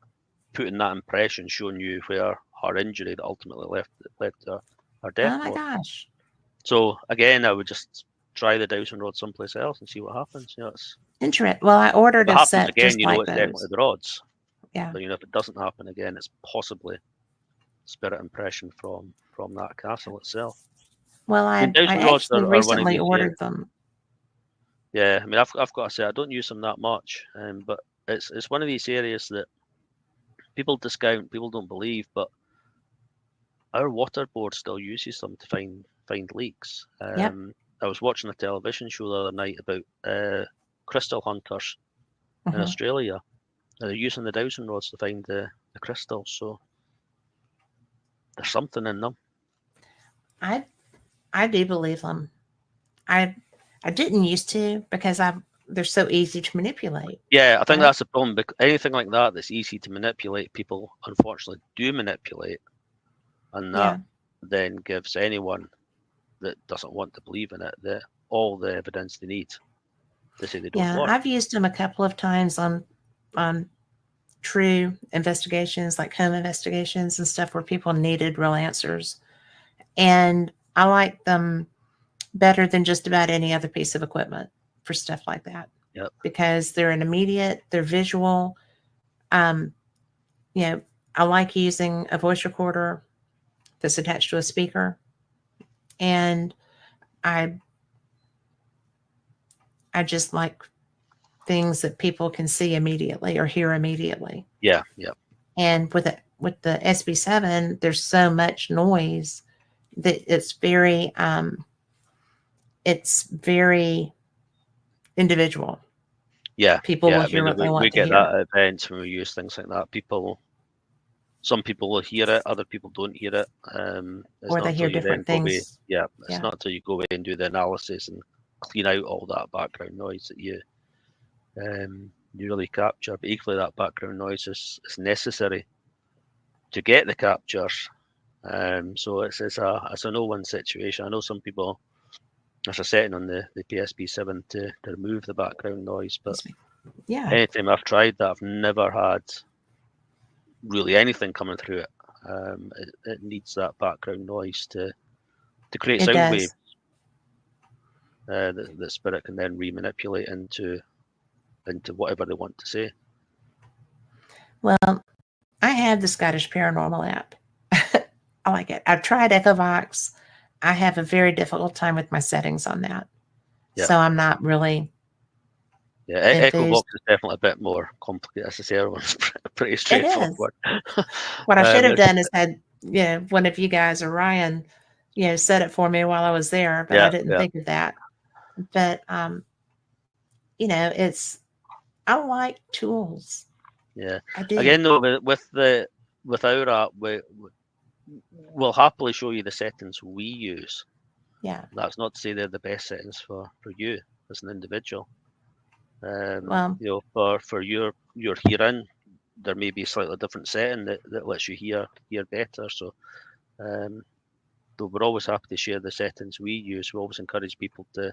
[SPEAKER 2] putting that impression, showing you where her injury that ultimately led to her death
[SPEAKER 1] Oh my
[SPEAKER 2] was?
[SPEAKER 1] gosh.
[SPEAKER 2] So again, I would just try the dowsing rod someplace else and see what happens. It's
[SPEAKER 1] Interesting. Well, I ordered
[SPEAKER 2] if it
[SPEAKER 1] a
[SPEAKER 2] happens
[SPEAKER 1] set
[SPEAKER 2] again,
[SPEAKER 1] just
[SPEAKER 2] you know
[SPEAKER 1] like
[SPEAKER 2] it's definitely
[SPEAKER 1] those.
[SPEAKER 2] the rods.
[SPEAKER 1] Yeah.
[SPEAKER 2] But if it doesn't happen again, it's possibly spirit impression from that castle itself.
[SPEAKER 1] Well, I
[SPEAKER 2] dowsing rods
[SPEAKER 1] actually
[SPEAKER 2] are one of
[SPEAKER 1] recently
[SPEAKER 2] these.
[SPEAKER 1] ordered them.
[SPEAKER 2] Yeah, I mean, I've got to say I don't use them that much, but it's one of these areas that people discount, people don't believe, but our water board still uses them to find leaks.
[SPEAKER 1] Yep.
[SPEAKER 2] I was watching a television show the other night about crystal hunters in
[SPEAKER 1] Mhm.
[SPEAKER 2] Australia. They're using the dowsing rods to find the crystals, so there's something in them.
[SPEAKER 1] I do believe them. I didn't used to, because they're so easy to manipulate.
[SPEAKER 2] Yeah, I think
[SPEAKER 1] Right?
[SPEAKER 2] that's the problem. Anything like that that's easy to manipulate, people unfortunately do manipulate, and that then gives anyone that doesn't want to believe in it all the evidence they need to say they don't
[SPEAKER 1] Yeah,
[SPEAKER 2] work.
[SPEAKER 1] I've used them a couple of times on true investigations, like home investigations and stuff, where people needed real answers. And I like them better than just about any other piece of equipment for stuff like that.
[SPEAKER 2] Yep.
[SPEAKER 1] Because they're an immediate, they're visual. I like using a voice recorder that's attached to a speaker. And I just like things that people can see immediately or hear immediately.
[SPEAKER 2] Yeah, yeah.
[SPEAKER 1] And with the SB7, there's so much noise that it's very individual.
[SPEAKER 2] Yeah,
[SPEAKER 1] People will
[SPEAKER 2] I
[SPEAKER 1] hear
[SPEAKER 2] mean,
[SPEAKER 1] what they
[SPEAKER 2] we
[SPEAKER 1] want to
[SPEAKER 2] get
[SPEAKER 1] hear.
[SPEAKER 2] that at events when we use things like that. Some people will hear it, other people don't hear it. It's
[SPEAKER 1] Or
[SPEAKER 2] not
[SPEAKER 1] they
[SPEAKER 2] until
[SPEAKER 1] hear
[SPEAKER 2] you then
[SPEAKER 1] different
[SPEAKER 2] go away.
[SPEAKER 1] things.
[SPEAKER 2] Yeah, it's
[SPEAKER 1] Yeah.
[SPEAKER 2] not until you go away and do the analysis and clean out all that background noise that you really capture. But equally, that background noise is necessary to get the captures. So it's a no-win situation. I know some people, there's a setting on the PSP7 to remove the background noise, but
[SPEAKER 1] Yeah.
[SPEAKER 2] anytime I've tried that, I've never had really anything coming through it. It needs that background noise to create
[SPEAKER 1] It
[SPEAKER 2] sound
[SPEAKER 1] does.
[SPEAKER 2] waves that spirit can then remanipulate into into whatever they want to say.
[SPEAKER 1] Well, I have the Scottish Paranormal app. I like it. I've tried Echovox. I have a very difficult time with my settings on that.
[SPEAKER 2] Yeah.
[SPEAKER 1] So I'm not really
[SPEAKER 2] Echovox
[SPEAKER 1] enthused.
[SPEAKER 2] is definitely a bit more complicated. As I say, everyone's pretty
[SPEAKER 1] It is.
[SPEAKER 2] straightforward.
[SPEAKER 1] What I should have
[SPEAKER 2] It's-
[SPEAKER 1] done is had, one of you guys or Ryan, set it for me while I was there, but I didn't think of that. But it's I like tools.
[SPEAKER 2] Yeah.
[SPEAKER 1] I do.
[SPEAKER 2] Again, though, with our app, we'll happily show you the settings we use.
[SPEAKER 1] Yeah.
[SPEAKER 2] That's not to say they're the best settings for you as an individual.
[SPEAKER 1] Well,
[SPEAKER 2] for your hearing, there may be a slightly different setting that lets you hear better. So, though we're always happy to share the settings we use, we always encourage people to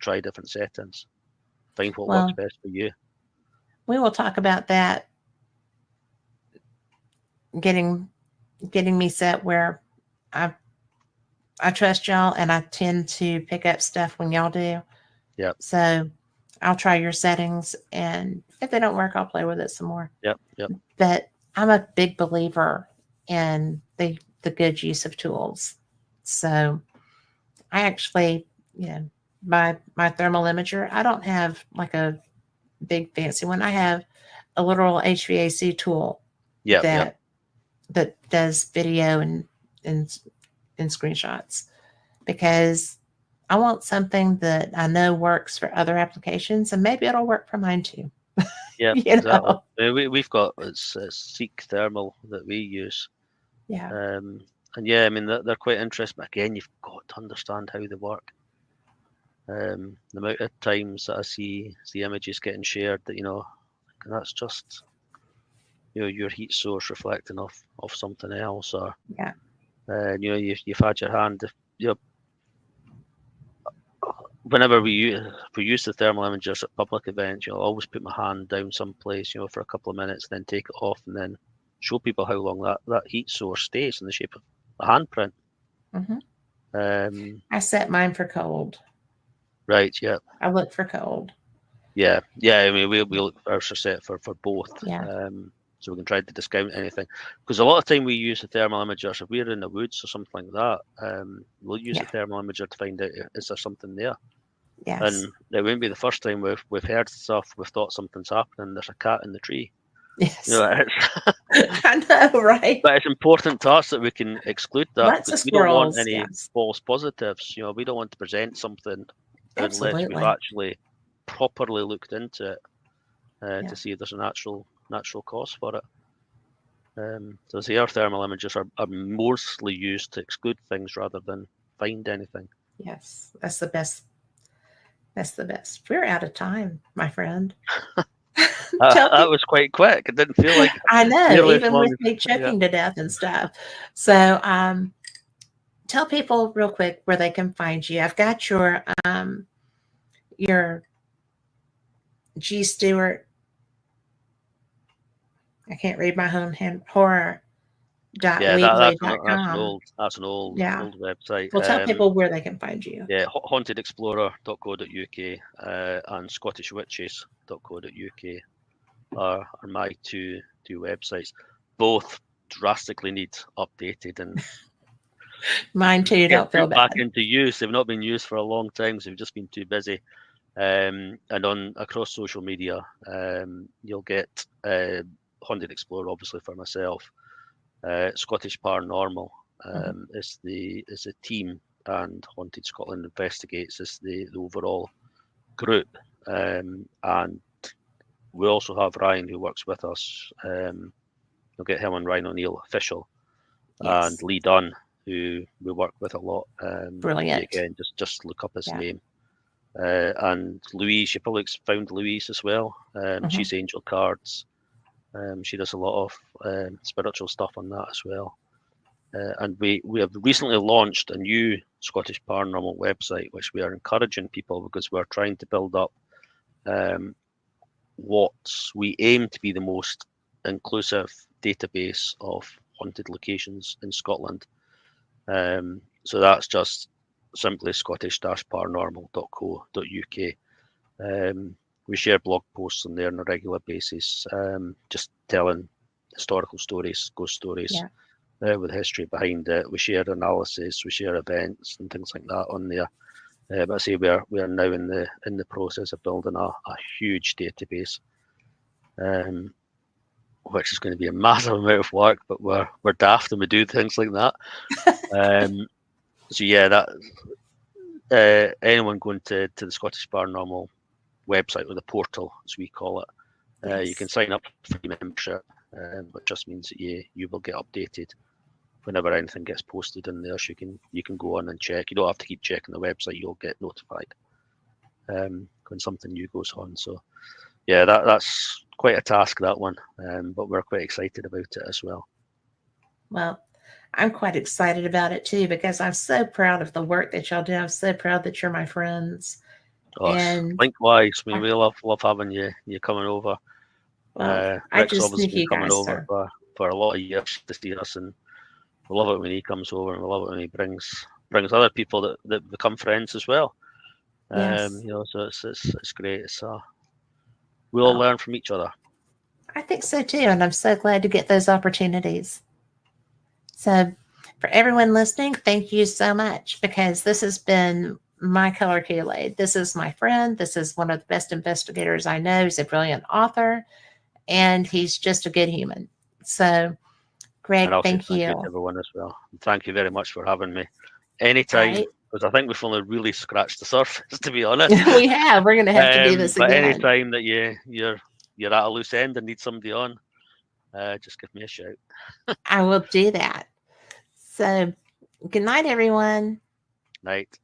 [SPEAKER 2] try different settings, find what works best for you.
[SPEAKER 1] We will talk about that. Getting me set where I trust y'all, and I tend to pick up stuff when y'all do.
[SPEAKER 2] Yep.
[SPEAKER 1] So I'll try your settings, and if they don't work, I'll play with it some more.
[SPEAKER 2] Yep.
[SPEAKER 1] But I'm a big believer in the good use of tools. So I actually, my thermal imager, I don't have like a big fancy one. I have a literal HVAC tool that does video and screenshots, because I want something that I know works for other applications, and maybe it'll work for mine too.
[SPEAKER 2] Yeah, exactly. We've got it's Seek Thermal that we use.
[SPEAKER 1] Yeah.
[SPEAKER 2] And yeah, I mean they're quite interesting. But again, you've got to understand how they work. The amount of times that I see the images getting shared that that's just your heat source reflecting off something else, or you've had your hand. Whenever we use the thermal imagers at public events, I'll always put my hand down someplace, for a couple of minutes, then take it off, and then show people how long that heat source stays in the shape of a handprint.
[SPEAKER 1] Mm-hmm. I set mine for cold.
[SPEAKER 2] Right. Yeah.
[SPEAKER 1] I look for cold.
[SPEAKER 2] Yeah. I mean, we look ours are set for both.
[SPEAKER 1] Yeah.
[SPEAKER 2] So we can try to discount anything, because a lot of time we use the thermal imagers if we're in the woods or something like that. We'll use the thermal imager to find out is there something there.
[SPEAKER 1] Yes.
[SPEAKER 2] And it won't be the first time we've heard stuff. We've thought something's happening. There's a cat in the tree.
[SPEAKER 1] Yes. I know, right?
[SPEAKER 2] But it's important to us that we can exclude that, because we don't want any false positives. We don't want to present something unless we've actually properly looked into it to see if there's a natural cause for it. So the air thermal imagers are mostly used to exclude things rather than find anything.
[SPEAKER 1] Yes, that's the best. We're out of time, my friend.
[SPEAKER 2] That was quite quick. It didn't feel like
[SPEAKER 1] I know, even with me choking to death and stuff. So tell people real quick where they can find you. I've got your G Stewart. I can't read my own hand. Horror.
[SPEAKER 2] That's an old website. Well,
[SPEAKER 1] tell people where they can find you.
[SPEAKER 2] Yeah, hauntedexplorer.co.uk and scottishwitches.co.uk are my two
[SPEAKER 1] websites.
[SPEAKER 2] Both drastically need updated and
[SPEAKER 1] mine too. Don't feel bad.
[SPEAKER 2] Back into use. They've not been used for a long time, so we've just been too busy. And across social media, you'll get Haunted Explorer, obviously, for myself. Scottish Paranormal is the team, and Haunted Scotland Investigates is the overall group. And we also have Ryan, who works with us. You'll get him on Ryan O'Neill Official, and Lee Dunn, who we work with a lot.
[SPEAKER 1] Brilliant.
[SPEAKER 2] Again, just look up his name. And Louise, you probably found Louise as well. She's Angel Cards. She does a lot of spiritual stuff on that as well. And we have recently launched a new Scottish Paranormal website, which we are encouraging people, because we're trying to build up what we aim to be the most inclusive database of haunted locations in Scotland. So that's just simply scottish-paranormal.co.uk. we share blog posts on there on a regular basis, just telling historical stories, ghost stories, with history behind it. We share analysis, we share events and things like that on there. But I say we are now in the process of building a huge database, which is going to be a massive amount of work. But we're daft and we do things like that. So yeah, that anyone going to the Scottish Paranormal website, or the portal as we call it, you can sign up for free membership, which just means that you will get updated whenever anything gets posted in there. So you can go on and check. You don't have to keep checking the website. You'll get notified when something new goes on. So yeah, that's quite a task, that one, but we're quite excited about it as well.
[SPEAKER 1] Well, I'm quite excited about it too, because I'm so proud of the work that y'all do. I'm so proud that you're my friends.
[SPEAKER 2] Oh,
[SPEAKER 1] And
[SPEAKER 2] likewise, we love having you coming over.
[SPEAKER 1] well, I
[SPEAKER 2] Rick's
[SPEAKER 1] just
[SPEAKER 2] obviously
[SPEAKER 1] think
[SPEAKER 2] been
[SPEAKER 1] you
[SPEAKER 2] coming
[SPEAKER 1] guys
[SPEAKER 2] over for a lot of years to see us, and we love it when he comes over, and we love it when he brings other people that become friends as well.
[SPEAKER 1] Yes.
[SPEAKER 2] You know, so it's great. It's we all learn from each other.
[SPEAKER 1] I think so too, and I'm so glad to get those opportunities. So, for everyone listening, thank you so much, because this has been my color Kool-Aid. This is my friend. This is one of the best investigators I know. He's a brilliant author, and he's just a good human. So, Greg, thank you.
[SPEAKER 2] To everyone as well. And thank you very much for having me. Anytime, because I think we've only really scratched the surface, to be honest.
[SPEAKER 1] We have. We're going to have to do this again.
[SPEAKER 2] But anytime that you're at a loose end and need somebody on, just give me a shout.
[SPEAKER 1] I will do that. So, good night, everyone.
[SPEAKER 2] Night.